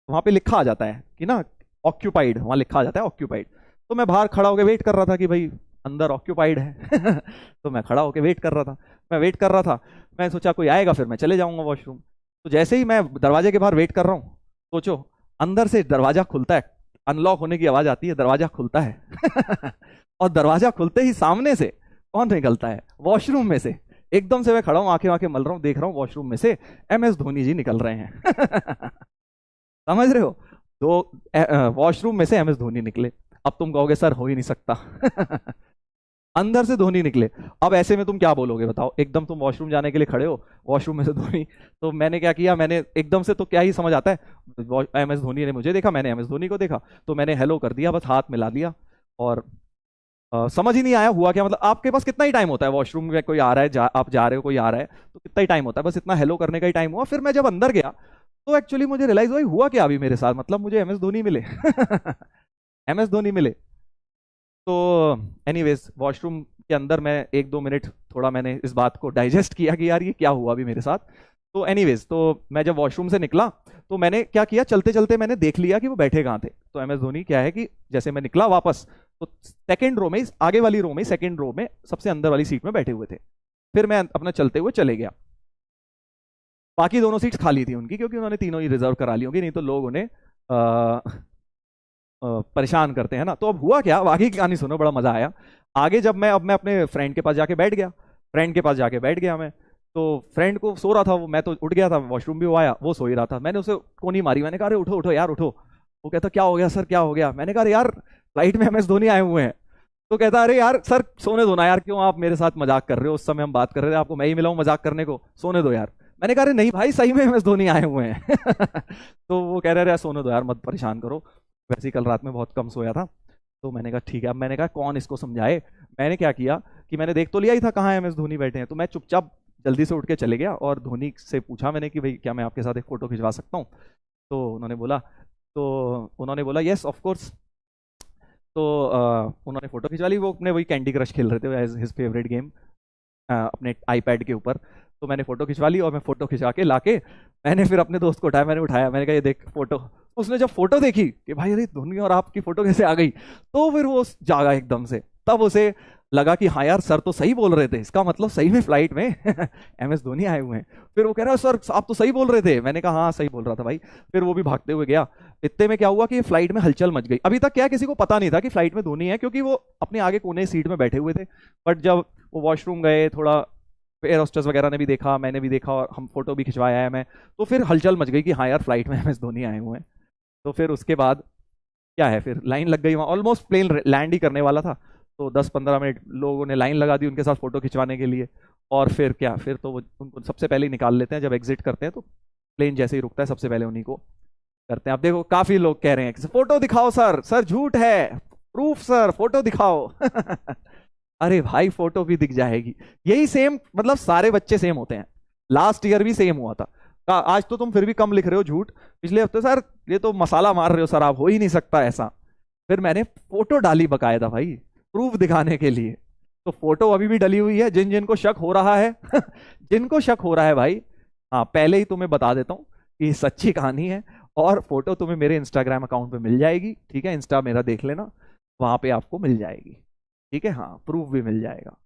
वहां पे लिखा आ जाता है कि ना ऑक्यूपाइड, वहां लिखा आ जाता है ऑक्यूपाइड। तो मैं बाहर खड़ा होकर वेट कर रहा था कि भाई अंदर ऑक्यूपाइड है तो मैं खड़ा होकर वेट कर रहा था, मैं वेट कर रहा था। मैं सोचा कोई आएगा फिर मैं चले जाऊंगा वॉशरूम। तो जैसे ही मैं दरवाजे के बाहर वेट कर रहा हूँ, सोचो अंदर से दरवाजा खुलता है, अनलॉक होने की आवाज आती है, दरवाजा खुलता है और दरवाजा खुलते ही सामने से कौन निकलता है, वॉशरूम में से। एकदम से मैं खड़ा हूं, आंखें आंखें मल रहा हूं, देख रहा हूं वॉशरूम में से MS धोनी जी निकल रहे हैं समझ रहे हो, दो वॉशरूम में से MS धोनी निकले। अब तुम कहोगे सर हो ही नहीं सकता अंदर से धोनी निकले। अब ऐसे में तुम क्या बोलोगे बताओ, एकदम तुम वॉशरूम जाने के लिए खड़े हो, वॉशरूम में से धोनी। तो मैंने क्या किया, मैंने एकदम से तो क्या ही समझ आता है, MS धोनी ने मुझे देखा, मैंने MS धोनी को देखा, तो मैंने हेलो कर दिया, बस हाथ मिला दिया। और समझ ही नहीं आया हुआ क्या, मतलब आपके पास कितना ही टाइम होता है, वॉशरूम में कोई आ रहा है, आप जा रहे हो, कोई आ रहा है, तो कितना ही टाइम होता है, बस इतना हेलो करने का ही टाइम हुआ। फिर मैं जब अंदर गया तो एक्चुअली मुझे रियलाइज हुआ क्या अभी मेरे साथ, मतलब मुझे MS धोनी मिले MS धोनी मिले। तो एनीवेज वॉशरूम के अंदर मैं 1-2 मिनट थोड़ा मैंने इस बात को डाइजेस्ट किया कि यार ये क्या हुआ अभी मेरे साथ। तो एनीवेज तो मैं जब वॉशरूम से निकला तो मैंने क्या किया, चलते चलते मैंने देख लिया कि वो बैठे कहाँ थे। तो MS धोनी क्या है कि जैसे मैं निकला वापस, तो सेकंड रो में, आगे वाली रो में, सेकंड रो में सबसे अंदर वाली सीट में बैठे हुए थे। फिर मैं अपना चलते हुए चले गया, बाकी दोनों सीट्स खाली थी उनकी, क्योंकि उन्होंने तीनों ही रिजर्व करा ली होंगी, नहीं तो लोग उन्हें परेशान करते हैं ना। तो अब हुआ क्या, अब आगे की कहानी सुनो, बड़ा मजा आया। आगे जब मैं अपने फ्रेंड के पास जाके बैठ गया, फ्रेंड के पास जाके बैठ गया मैं, तो फ्रेंड को सो रहा था वो, मैं तो उठ गया था, वॉशरूम भी वो आया, वो सो ही रहा था। मैंने उसे कोनी मारी, मैंने कहा अरे उठो उठो यार उठो। वो कहता क्या हो गया सर, क्या हो गया। मैंने कहा यार फ्लाइट में MS धोनी आए हुए हैं। तो कहता अरे यार सर सोने दो ना यार, क्यों आप मेरे साथ मजाक कर रहे हो, उस समय हम बात कर रहे थे, आपको मैं ही मिला हूं मजाक करने को, सोने दो यार। मैंने कहा अरे नहीं भाई सही में MS धोनी आए हुए हैं तो वो कह रहे यार सोने दो यार, मत परेशान करो, वैसे ही कल रात में बहुत कम सोया था। तो मैंने कहा ठीक है। अब मैंने कहा कौन इसको समझाए। मैंने क्या किया कि मैंने देख तो लिया ही था कहाँ MS धोनी बैठे हैं, तो मैं चुपचाप जल्दी से उठ के चले गया और धोनी से पूछा मैंने कि भाई क्या मैं आपके साथ एक फ़ोटो खिंचवा सकता हूँ। तो उन्होंने बोला यस ऑफ कोर्स। तो उन्होंने फ़ोटो खिंचवा ली, वो अपने वही कैंडी क्रश खेल रहे थे एज हिज फेवरेट गेम अपने आईपैड के ऊपर। तो मैंने फ़ोटो खिंचवा ली और मैं फ़ोटो खिंचवा के लाके मैंने फिर अपने दोस्त को उठाया, मैंने उठाया, मैंने कहा ये देख फ़ोटो। उसने जब फ़ोटो देखी कि भाई अरे धोनी और आपकी फ़ोटो कैसे आ गई, तो फिर वो जागा एकदम से। तब उसे लगा कि हाँ यार सर तो सही बोल रहे थे, इसका मतलब सही में फ्लाइट में MS धोनी आए हुए हैं। फिर वो कह रहा है सर आप तो सही बोल रहे थे। मैंने कहा हाँ सही बोल रहा था भाई। फिर वो भी भागते हुए गया। इतने में क्या हुआ कि फ्लाइट में हलचल मच गई। अभी तक क्या किसी को पता नहीं था कि फ्लाइट में धोनी है, क्योंकि वो अपने आगे कोने सीट में बैठे हुए थे। बट जब वो वॉशरूम गए, थोड़ा एयर होस्टेस वगैरह ने भी देखा, मैंने भी देखा, और हम फोटो भी खिंचवाया है मैं, तो फिर हलचल मच गई कि हाँ यार फ्लाइट में MS धोनी आए हुए हैं। तो फिर उसके बाद क्या है, फिर लाइन लग गई वहाँ, ऑलमोस्ट प्लेन लैंड ही करने वाला था। तो 10-15 मिनट लोगों ने लाइन लगा दी उनके साथ फोटो खिंचवाने के लिए। और फिर क्या, फिर तो वो उनको सबसे पहले ही निकाल लेते हैं जब एग्जिट करते हैं, तो प्लेन जैसे ही रुकता है सबसे पहले उन्हीं को करते हैं। अब देखो काफी लोग कह रहे हैं कि फोटो दिखाओ सर, सर झूठ है, प्रूफ सर, फोटो दिखाओ। अरे भाई फोटो भी दिख जाएगी। यही सेम, मतलब सारे बच्चे सेम होते हैं। लास्ट ईयर भी सेम हुआ था। आज तो तुम फिर भी कम लिख रहे हो झूठ। पिछले हफ्ते सर ये तो मसाला मार रहे हो सर आप, हो ही नहीं सकता ऐसा। फिर मैंने फोटो डाली बकायदा भाई, प्रूफ दिखाने के लिए। तो फोटो अभी भी डली हुई है, जिन जिनको शक हो रहा है जिनको शक हो रहा है भाई, हाँ पहले ही तुम्हें बता देता हूँ कि सच्ची कहानी है। और फोटो तुम्हें मेरे इंस्टाग्राम अकाउंट पे मिल जाएगी, ठीक है, इंस्टा मेरा देख लेना, वहां पे आपको मिल जाएगी, ठीक है, हाँ प्रूफ भी मिल जाएगा।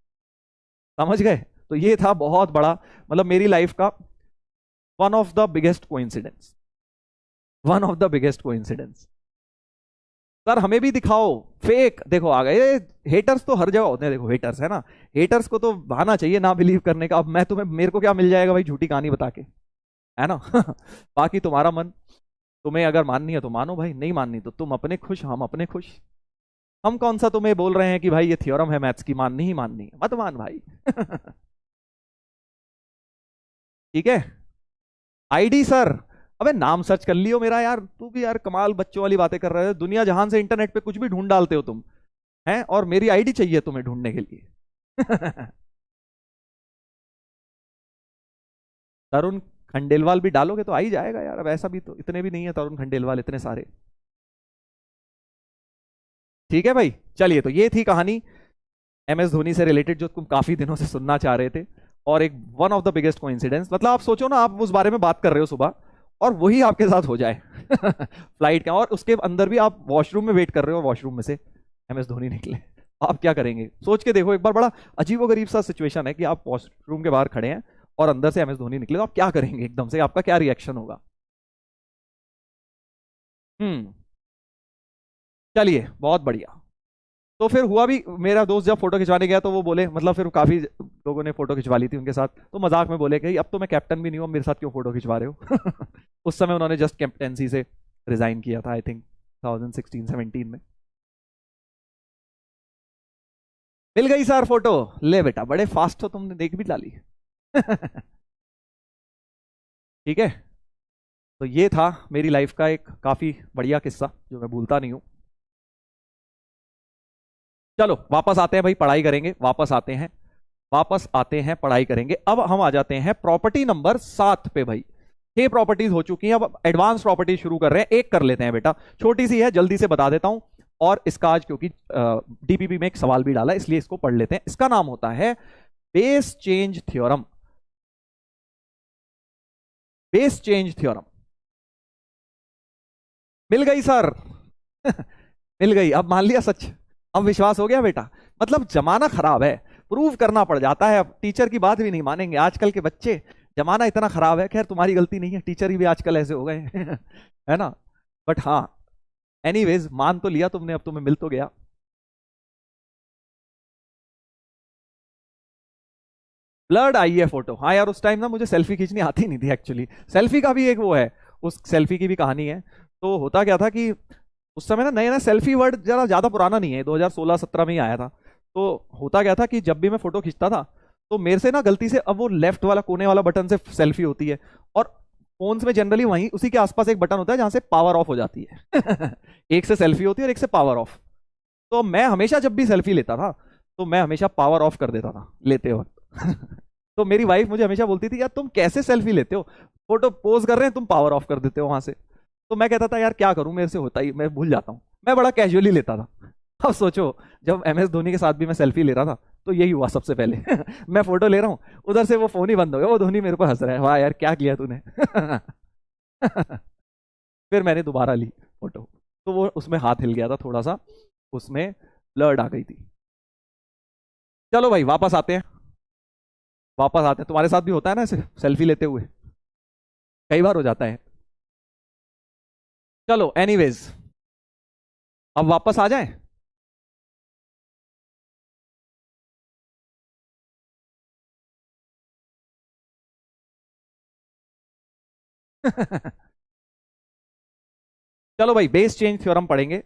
समझ गए? तो ये था बहुत बड़ा, मतलब मेरी लाइफ का one of the biggest coincidence, one of the biggest coincidence. Sir हमें भी दिखाओ फेक, देखो आ गए हेटर्स, तो हर जगह होते हैं, देखो हेटर्स है ना, हेटर्स को तो बहाना चाहिए ना बिलीव करने का। अब मैं तुम्हें, मेरे को क्या मिल जाएगा भाई झूठी कहानी बता के, है ना। बाकी तुम्हारा मन, तुम्हें अगर माननी है तो मानो भाई, नहीं माननी तो तुम अपने खुश, हम अपने खुश। हम कौन सा तुम्हें बोल रहे हैं कि भाई ये थ्योरम है मैथ्स की, माननी ही माननी है, मत मान भाई। ठीक है। आईडी सर, अबे नाम सर्च कर लियो मेरा यार, तू भी यार कमाल बच्चों वाली बातें कर रहे हो। दुनिया जहान से इंटरनेट पे कुछ भी ढूंढ डालते हो तुम, हैं, और मेरी आईडी चाहिए तुम्हें ढूंढने के लिए। तरुण खंडेलवाल भी डालोगे तो आ ही जाएगा यार, अब ऐसा भी तो इतने भी नहीं है तरुण खंडेलवाल इतने सारे। ठीक है भाई, चलिए तो ये थी कहानी एम एस धोनी से रिलेटेड, जो तुम काफी दिनों से सुनना चाह रहे थे। और एक one of the biggest coincidence, मतलब आप सोचो ना, आप उस बारे में बात कर रहे हो सुबह और वही आपके साथ हो जाए। फ्लाइट का, और उसके अंदर भी आप वॉशरूम में वेट कर रहे हो, वॉशरूम में से एम एस धोनी निकले, आप क्या करेंगे? सोच के देखो एक बार, बड़ा अजीबो गरीब सा सिचुएशन है कि आप वॉशरूम के बाहर खड़े हैं और अंदर से एम एस धोनी निकले, तो आप क्या करेंगे? एकदम से आपका क्या रिएक्शन होगा? हम्म। चलिए बहुत बढ़िया। तो फिर हुआ भी, मेरा दोस्त जब फोटो खिंचवाने गया तो वो बोले, मतलब फिर काफी लोगों ने फोटो खिंचवा ली थी उनके साथ, तो मजाक में बोले कि अब तो मैं कैप्टन भी नहीं हूं, अब मेरे साथ क्यों फोटो खिंचवा रहे हो। उस समय उन्होंने जस्ट कैप्टेंसी से रिजाइन किया था, आई थिंक 2016-17 में। मिल गई सर फोटो, ले बेटा बड़े फास्ट हो, तुमने देख भी डाली। ठीक है। तो ये था मेरी लाइफ का एक काफी बढ़िया किस्सा जो मैं भूलता नहीं हूं। चलो वापस आते हैं भाई, पढ़ाई करेंगे, वापस आते हैं, वापस आते हैं, पढ़ाई करेंगे। अब हम आ जाते हैं प्रॉपर्टी नंबर 7 पे भाई। 6 प्रॉपर्टीज हो चुकी हैं, अब एडवांस प्रॉपर्टीज शुरू कर रहे हैं। एक कर लेते हैं बेटा, छोटी सी है, जल्दी से बता देता हूं। और इसका आज क्योंकि डीपीपी में एक सवाल भी डाला, इसलिए इसको पढ़ लेते हैं। इसका नाम होता है base change theorem. Base change theorem. मिल गई सर। मिल गई, अब मान लिया सच, अब विश्वास हो गया बेटा। मतलब जमाना खराब है, प्रूव करना पड़ जाता है, अब टीचर की बात भी नहीं मानेंगे आजकल के बच्चे। जमाना इतना खराब है, खैर तुम्हारी गलती नहीं है, टीचर ही भी आजकल ऐसे हो गए हैं। है ना। बट हाँ, एनीवेज मान तो लिया तुमने, अब तुम्हें मिल तो गया। ब्लर्ड आई है फोटो, हाँ यार उस टाइम ना मुझे सेल्फी खींचनी आती नहीं थी एक्चुअली। सेल्फी का भी एक वो है, उस सेल्फी की भी कहानी है। तो होता क्या था कि उस समय ना नया ना सेल्फी वर्ड जरा ज्यादा पुराना नहीं है, 2016-17 में ही आया था। तो होता क्या था कि जब भी मैं फोटो खींचता था तो मेरे से ना गलती से, अब वो लेफ्ट वाला कोने वाला बटन से सेल्फी होती है, और फोन्स में जनरली वहीं उसी के आसपास एक बटन होता है जहां से पावर ऑफ हो जाती है। एक से सेल्फी होती है और एक से पावर ऑफ। तो मैं हमेशा जब भी सेल्फी लेता था तो मैं हमेशा पावर ऑफ कर देता था लेते वक्त। तो मेरी वाइफ मुझे हमेशा बोलती थी यार तुम कैसे सेल्फी लेते हो, फोटो पोज कर रहे हैं तुम पावर ऑफ कर देते हो वहां से। तो मैं कहता था यार क्या करूं, मेरे से होता ही, मैं भूल जाता हूं, मैं बड़ा कैजुअली लेता था। अब सोचो, जब एम एस धोनी के साथ भी मैं सेल्फी ले रहा था तो यही हुआ सबसे पहले। मैं फोटो ले रहा हूँ, उधर से वो फोन ही बंद हो गया, वो धोनी मेरे को हंस रहा है, वाह यार क्या किया तूने। फिर मैंने दोबारा ली फोटो, तो वो उसमें हाथ हिल गया था थोड़ा सा, उसमें ब्लर्ड आ गई थी। चलो भाई वापस आते हैं, वापस आते हैं। तुम्हारे साथ भी होता है ना ऐसे सेल्फी लेते हुए, कई बार हो जाता है। चलो एनीवेज, अब वापस आ जाएं। चलो भाई बेस चेंज थ्योरम पढ़ेंगे,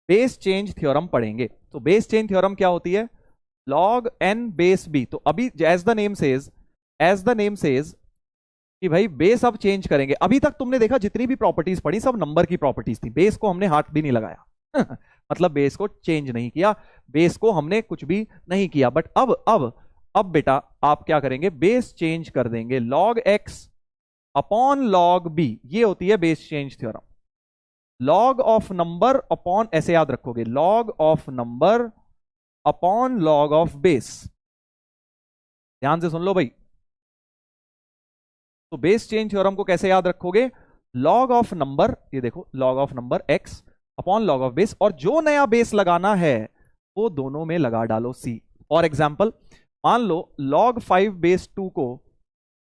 बेस चेंज थ्योरम पढ़ेंगे। तो बेस चेंज थ्योरम क्या होती है? Log n base b. तो अभी as the name says, as the name says कि भाई बेस अब चेंज करेंगे। अभी तक तुमने देखा जितनी भी प्रॉपर्टीज पढ़ी सब नंबर की प्रॉपर्टीज थी, बेस को हमने हाथ भी नहीं लगाया। मतलब बेस को चेंज नहीं किया, बेस को हमने कुछ भी नहीं किया। बट अब बेटा आप क्या करेंगे, बेस चेंज कर देंगे। log x upon log b, ये होती है base change theorem. log of number upon, ऐसे याद रखोगे, log of number upon log of base. ध्यान से सुन लो भाई। तो बेस चेंज थ्योरम को कैसे याद रखोगे, log ऑफ नंबर, ये देखो log of number x upon log of base, और जो नया बेस लगाना है वो दोनों में लगा डालो c। फॉर एग्जाम्पल मान लो log 5 बेस 2 को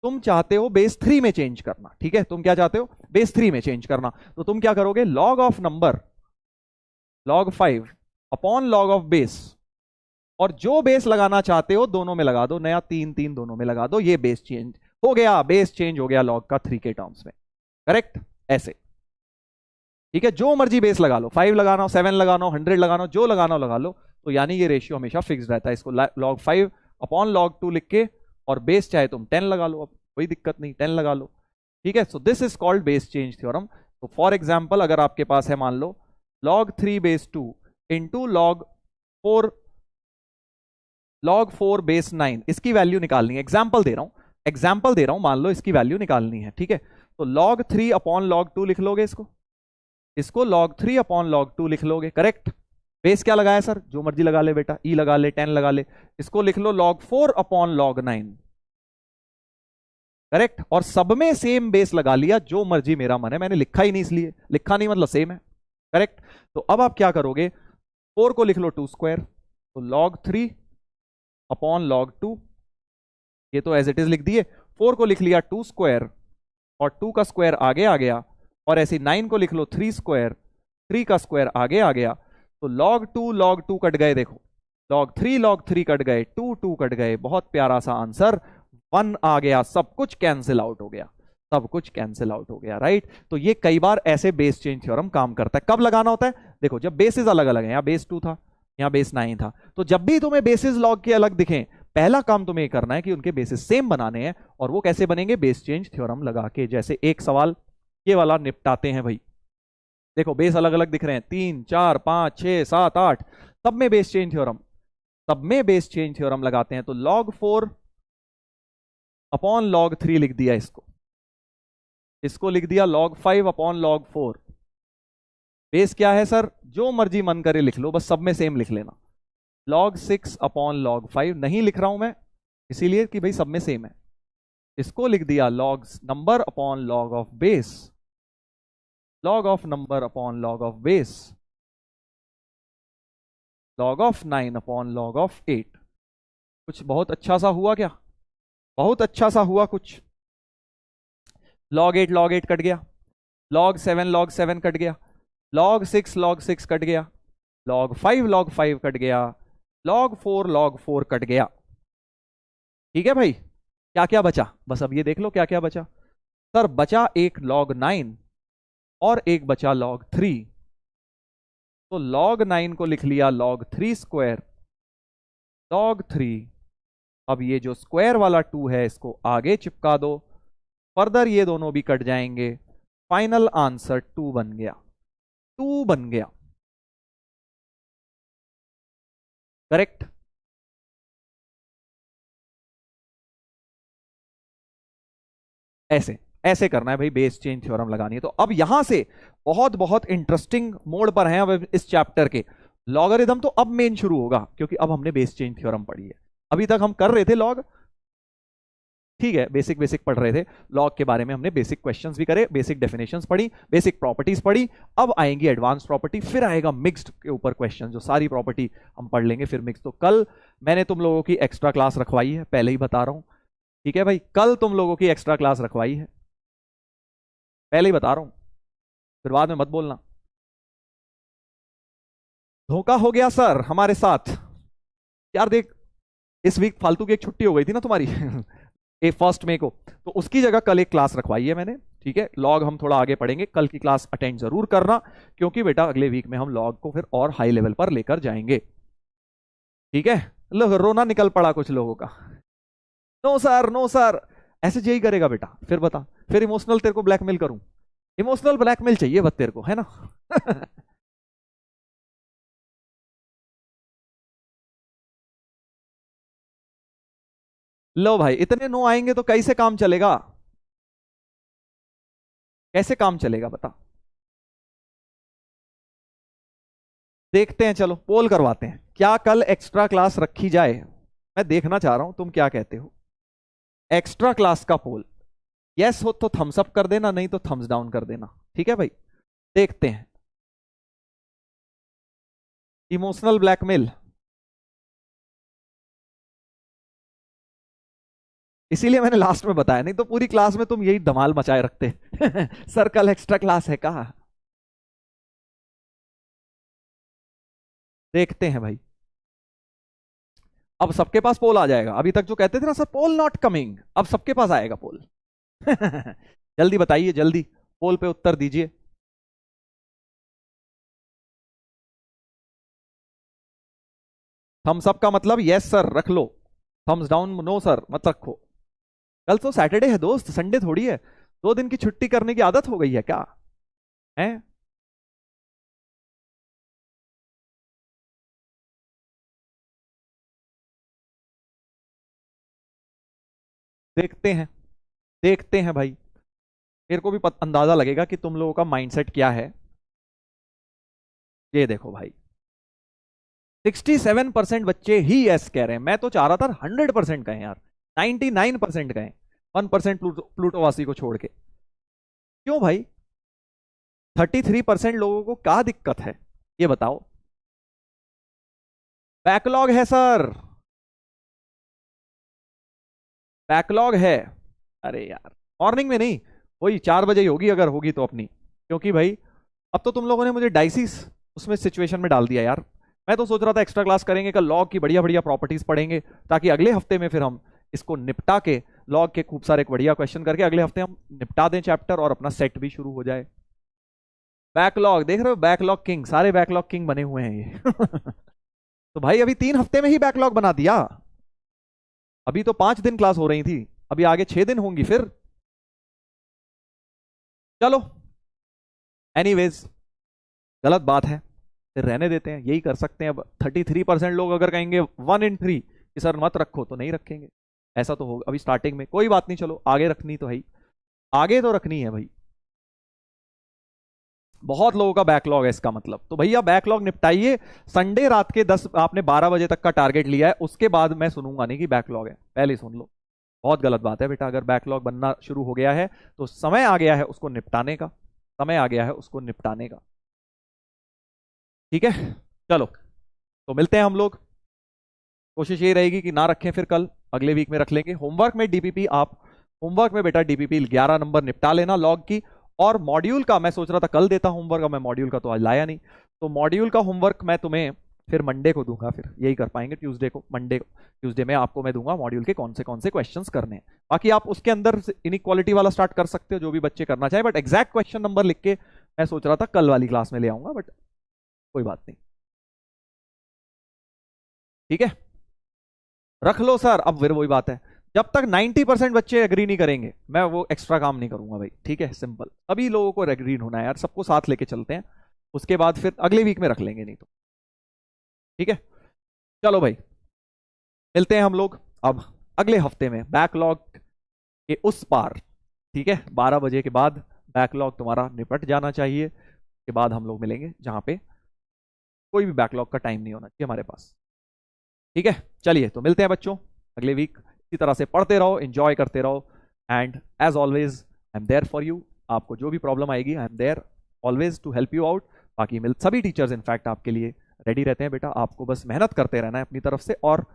तुम चाहते हो बेस 3 में चेंज करना, ठीक है, तुम क्या चाहते हो, बेस 3 में चेंज करना। तो तुम क्या करोगे, log of number log 5 upon log of base, और जो बेस लगाना चाहते हो दोनों में लगा दो, नया 3 3 दोनों में लगा दो, ये बेस चेंज हो गया, बेस चेंज हो गया log का 3 के टर्म्स में। करेक्ट, ऐसे, ठीक है, जो मर्जी बेस लगा लो, 5 लगाना हो, 7 लगाना हो, 100 लगाना हो, जो लगाना हो लगा लो। तो यानी ये रेशियो हमेशा फिक्स रहता है। इसको log 5 अपॉन log 2 लिख के, और बेस चाहे तुम 10 लगा लो, अब कोई दिक्कत नहीं, 10 लगा लो, ठीक है। So this is called base change theorem. तो फॉर एग्जाम्पल अगर आपके पास है, मान लो log 3 base 2 into log 4 base 9, इसकी वैल्यू निकालनी है। एग्जाम्पल दे रहा हूं, मान लो इसकी वैल्यू निकालनी है, ठीक है। तो log 3 अपॉन log 2 लिख लोगे, इसको log 3 अपॉन log 2 लिख लोगे। करेक्ट, बेस क्या लगाया सर, जो मर्जी लगा ले बेटा, ई लगा ले, 10 लगा ले। इसको लिख लो log 4 अपॉन log 9। करेक्ट, और सब में सेम बेस लगा लिया, जो मर्जी मेरा मन है, मैंने लिखा ही नहीं, इसलिए लिखा नहीं मतलब सेम है। करेक्ट, तो अब आप क्या करोगे, 4 को लिख लो 2 स्क्वायर, तो log 3 अपॉन log 2, ये तो एज इट इज लिख दिए। 4 को लिख लिया 2 स्क्वायर, और 2 का स्क्वायर आगे आ गया, और ऐसे 9 को लिख लो 3 स्क्वायर, 3 का स्क्वायर आगे आ गया। तो log 2 कट गए, देखो log 3 कट गए, 2 कट गए, बहुत प्यारा सा आंसर 1 आ गया, सब कुछ कैंसिल आउट हो गया, सब कुछ कैंसिल आउट हो गया, राइट। तो ये कई बार ऐसे बेस चेंज थ्योरम काम करता है। कब लगाना होता है, देखो जब बेसिस अलग अलग है, यहाँ बेस 2 था, यहाँ बेस 9 था, तो जब भी तुम्हें बेसिस लॉग के अलग दिखें, पहला काम तुम्हें करना है कि उनके बेसिस सेम बनाने हैं। और वो कैसे बनेंगे, बेस चेंज थ्योरम लगा के। जैसे एक सवाल ये वाला निपटाते हैं भाई। देखो बेस अलग अलग दिख रहे हैं, 3 4 5 6 7 8, सब में बेस चेंज थ्योरम, सब में बेस चेंज थ्योरम लगाते हैं। तो log 4 अपॉन log 3 लिख दिया, इसको लिख दिया log 5 अपॉन log 4। बेस क्या है सर, जो मर्जी मन करे लिख लो, बस सब में सेम लिख लेना। log 6 अपॉन log 5 नहीं लिख रहा हूं मैं, इसीलिए कि भाई सब में सेम है। इसको लिख दिया log number upon log of base, log of number upon log of base, log of 9 upon log of 8। कुछ बहुत अच्छा सा हुआ क्या, बहुत अच्छा सा हुआ कुछ। log 8 कट गया, log 7 कट गया, log 6 कट गया, log 5 कट गया, log 4 कट गया। ठीक है भाई, क्या क्या बचा, बस अब ये देख लो क्या क्या बचा। सर बचा एक log 9 और एक बचा log 3। तो log 9 को लिख लिया log 3 स्क्वायर, log 3। अब ये जो स्क्वायर वाला 2 है इसको आगे चिपका दो, फर्दर ये दोनों भी कट जाएंगे, फाइनल आंसर 2 बन गया, 2 बन गया। करेक्ट, ऐसे ऐसे करना है भाई, बेस चेंज थ्योरम लगानी है। तो अब यहां से बहुत बहुत इंटरेस्टिंग मोड पर हैं अब इस चैप्टर के। लॉगरिथम तो अब मेन शुरू होगा, क्योंकि अब हमने बेस चेंज थ्योरम पढ़ी है। अभी तक हम कर रहे थे लॉग, ठीक है, बेसिक बेसिक पढ़ रहे थे लॉग के बारे में, हमने बेसिक क्वेश्चंस भी करे, बेसिक डेफिनेशंस पढ़ी, बेसिक प्रॉपर्टीज पढ़ी। अब आएंगी एडवांस प्रॉपर्टी, फिर आएगा मिक्स्ड के ऊपर क्वेश्चन, जो सारी प्रॉपर्टी हम पढ़ लेंगे फिर मिक्स। तो कल मैंने तुम लोगों की एक्स्ट्रा क्लास रखवाई है, पहले ही बता रहा हूं, ठीक है भाई, कल तुम लोगों की एक्स्ट्रा क्लास रखवाई है, पहले ही बता रहा हूं, फिर बाद में मत बोलना धोखा हो गया सर हमारे साथ। यार देख, इस वीक फालतू की एक छुट्टी हो गई थी ना तुम्हारी 1 मई को, तो उसकी जगह कल एक क्लास रखवाई है मैंने, ठीक है। लॉग हम थोड़ा आगे पढ़ेंगे, कल की क्लास अटेंड जरूर करना, क्योंकि बेटा अगले वीक में हम लॉग को फिर और हाई लेवल पर लेकर जाएंगे, ठीक है। रोना निकल पड़ा कुछ लोगों का, नो सर नो सर, ऐसे यही करेगा बेटा, फिर बता, फिर इमोशनल तेरे को ब्लैकमेल करूं, इमोशनल ब्लैकमेल चाहिए बस तेरे को, है ना लो भाई, इतने नो आएंगे तो कैसे काम चलेगा? कैसे काम चलेगा बता? देखते हैं, चलो पोल करवाते हैं, क्या कल एक्स्ट्रा क्लास रखी जाए? मैं देखना चाह रहा हूं तुम क्या कहते हो। एक्स्ट्रा क्लास का पोल, यस हो तो थम्स अप कर देना, नहीं तो थम्स डाउन कर देना। ठीक है भाई, देखते हैं। इमोशनल ब्लैकमेल, इसीलिए मैंने लास्ट में बताया, नहीं तो पूरी क्लास में तुम यही धमाल मचाए रखते। सर कल एक्स्ट्रा क्लास है कहा? देखते हैं भाई। अब सबके पास पोल आ जाएगा, अभी तक जो कहते थे ना सर पोल नॉट कमिंग, अब सबके पास आएगा पोल। जल्दी बताइए, जल्दी पोल पे उत्तर दीजिए। थम्स अप का मतलब यस सर रख लो, थम्स डाउन नो सर मत रखो। कल तो सैटरडे है दोस्त, संडे थोड़ी है। 2 दिन की छुट्टी करने की आदत हो गई है क्या? है? देखते हैं, देखते हैं भाई। मेरे को भी अंदाजा लगेगा कि तुम लोगों का माइंडसेट क्या है। ये देखो भाई, 67% बच्चे ही यस कह रहे हैं। मैं तो चाह रहा था 100% कहें यार, 99% कहें, 1% प्लूटोवासी को छोड़ के। क्यों भाई? 33% लोगों को क्या दिक्कत है ये बताओ? बैकलॉग है सर, बैकलॉग है। अरे यार, मॉर्निंग में नहीं, वही 4 बजे ही होगी अगर होगी तो अपनी, क्योंकि भाई अब तो तुम लोगों ने मुझे डाइसिस उसमें सिचुएशन में डाल दिया यार। मैं तो सोच रहा था एक्स्ट्रा क्लास करेंगे, कल लॉग की बढ़िया बढ़िया प्रॉपर्टीज पढ़ेंगे, ताकि अगले हफ्ते में फिर हम इसको निपटा के, लॉग के खूब सारे बढ़िया क्वेश्चन करके अगले हफ्ते हम निपटा दें चैप्टर और अपना सेट भी शुरू हो जाए। बैकलॉग देख रहे हो, बैकलॉग किंग, सारे बैकलॉग किंग बने हुए हैं ये। तो भाई अभी 3 हफ्ते में ही बैकलॉग बना दिया। अभी तो 5 दिन क्लास हो रही थी, अभी आगे 6 दिन होंगी फिर। चलो एनीवेज, गलत बात है, फिर रहने देते हैं, यही कर सकते हैं अब। 33% लोग अगर कहेंगे 1 in 3 कि सर मत रखो तो नहीं रखेंगे, ऐसा तो होगा अभी स्टार्टिंग में। कोई बात नहीं, चलो आगे रखनी तो है ही, आगे तो रखनी है भाई। बहुत लोगों का बैकलॉग है इसका मतलब, तो भैया बैकलॉग निपटाइए। संडे रात के 10, आपने 12 बजे तक का टारगेट लिया है, उसके बाद मैं सुनूंगा नहीं कि बैकलॉग है, पहले ही सुन लो। बहुत गलत बात है बेटा, अगर बैकलॉग बनना शुरू हो गया है तो समय आ गया है उसको निपटाने का, समय आ गया है उसको निपटाने का। ठीक है, चलो तो मिलते हैं हम लोग। कोशिश ये रहेगी कि ना रखें फिर कल, अगले वीक में रख लेंगे। होमवर्क में डीपीपी आप, होमवर्क में बेटा डीपीपी 11 नंबर निपटा लेना लॉग की। और मॉड्यूल का मैं सोच रहा था कल देता होमवर्क, मैं मॉड्यूल का तो आज लाया नहीं, तो मॉड्यूल का होमवर्क मैं तुम्हें फिर मंडे को दूंगा, फिर यही कर पाएंगे ट्यूसडे को, मंडे को, ट्यूसडे में आपको मैं दूंगा मॉड्यूल के कौन से क्वेश्चंस करने हैं। बाकी आप उसके अंदर इनइक्वालिटी वाला स्टार्ट कर सकते हो, जो भी बच्चे करना चाहे, बट एग्जैक्ट क्वेश्चन नंबर लिख के मैं सोच रहा था कल वाली क्लास में ले आऊंगा, बट कोई बात नहीं। ठीक है, रख लो सर। अब फिर वही बात है, जब तक 90% बच्चे एग्री नहीं करेंगे मैं वो एक्स्ट्रा काम नहीं करूंगा भाई। ठीक है, सिंपल, सभी लोगों को एग्री होना है यार, सबको साथ लेके चलते हैं, उसके बाद फिर अगले वीक में रख लेंगे नहीं तो। ठीक है, चलो भाई, मिलते हैं हम लोग अब अगले हफ्ते में बैकलॉग के उस पार। ठीक है, 12 बजे के बाद बैकलॉग तुम्हारा निपट जाना चाहिए, के बाद हम लोग मिलेंगे जहां पे कोई भी बैकलॉग का टाइम नहीं होना चाहिए हमारे पास। ठीक है, चलिए तो मिलते हैं बच्चों अगले वीक। इसी तरह से पढ़ते रहो, एंजॉय करते रहो, and as always I am there for you. आपको जो भी प्रॉब्लम आएगी I am there always to help you out. बाकी मिल सभी टीचर्स इनफैक्ट आपके लिए रेडी रहते हैं बेटा, आपको बस मेहनत करते रहना है अपनी तरफ से, और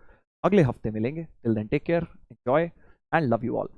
अगले हफ्ते मिलेंगे। Till then take care, enjoy and love you all.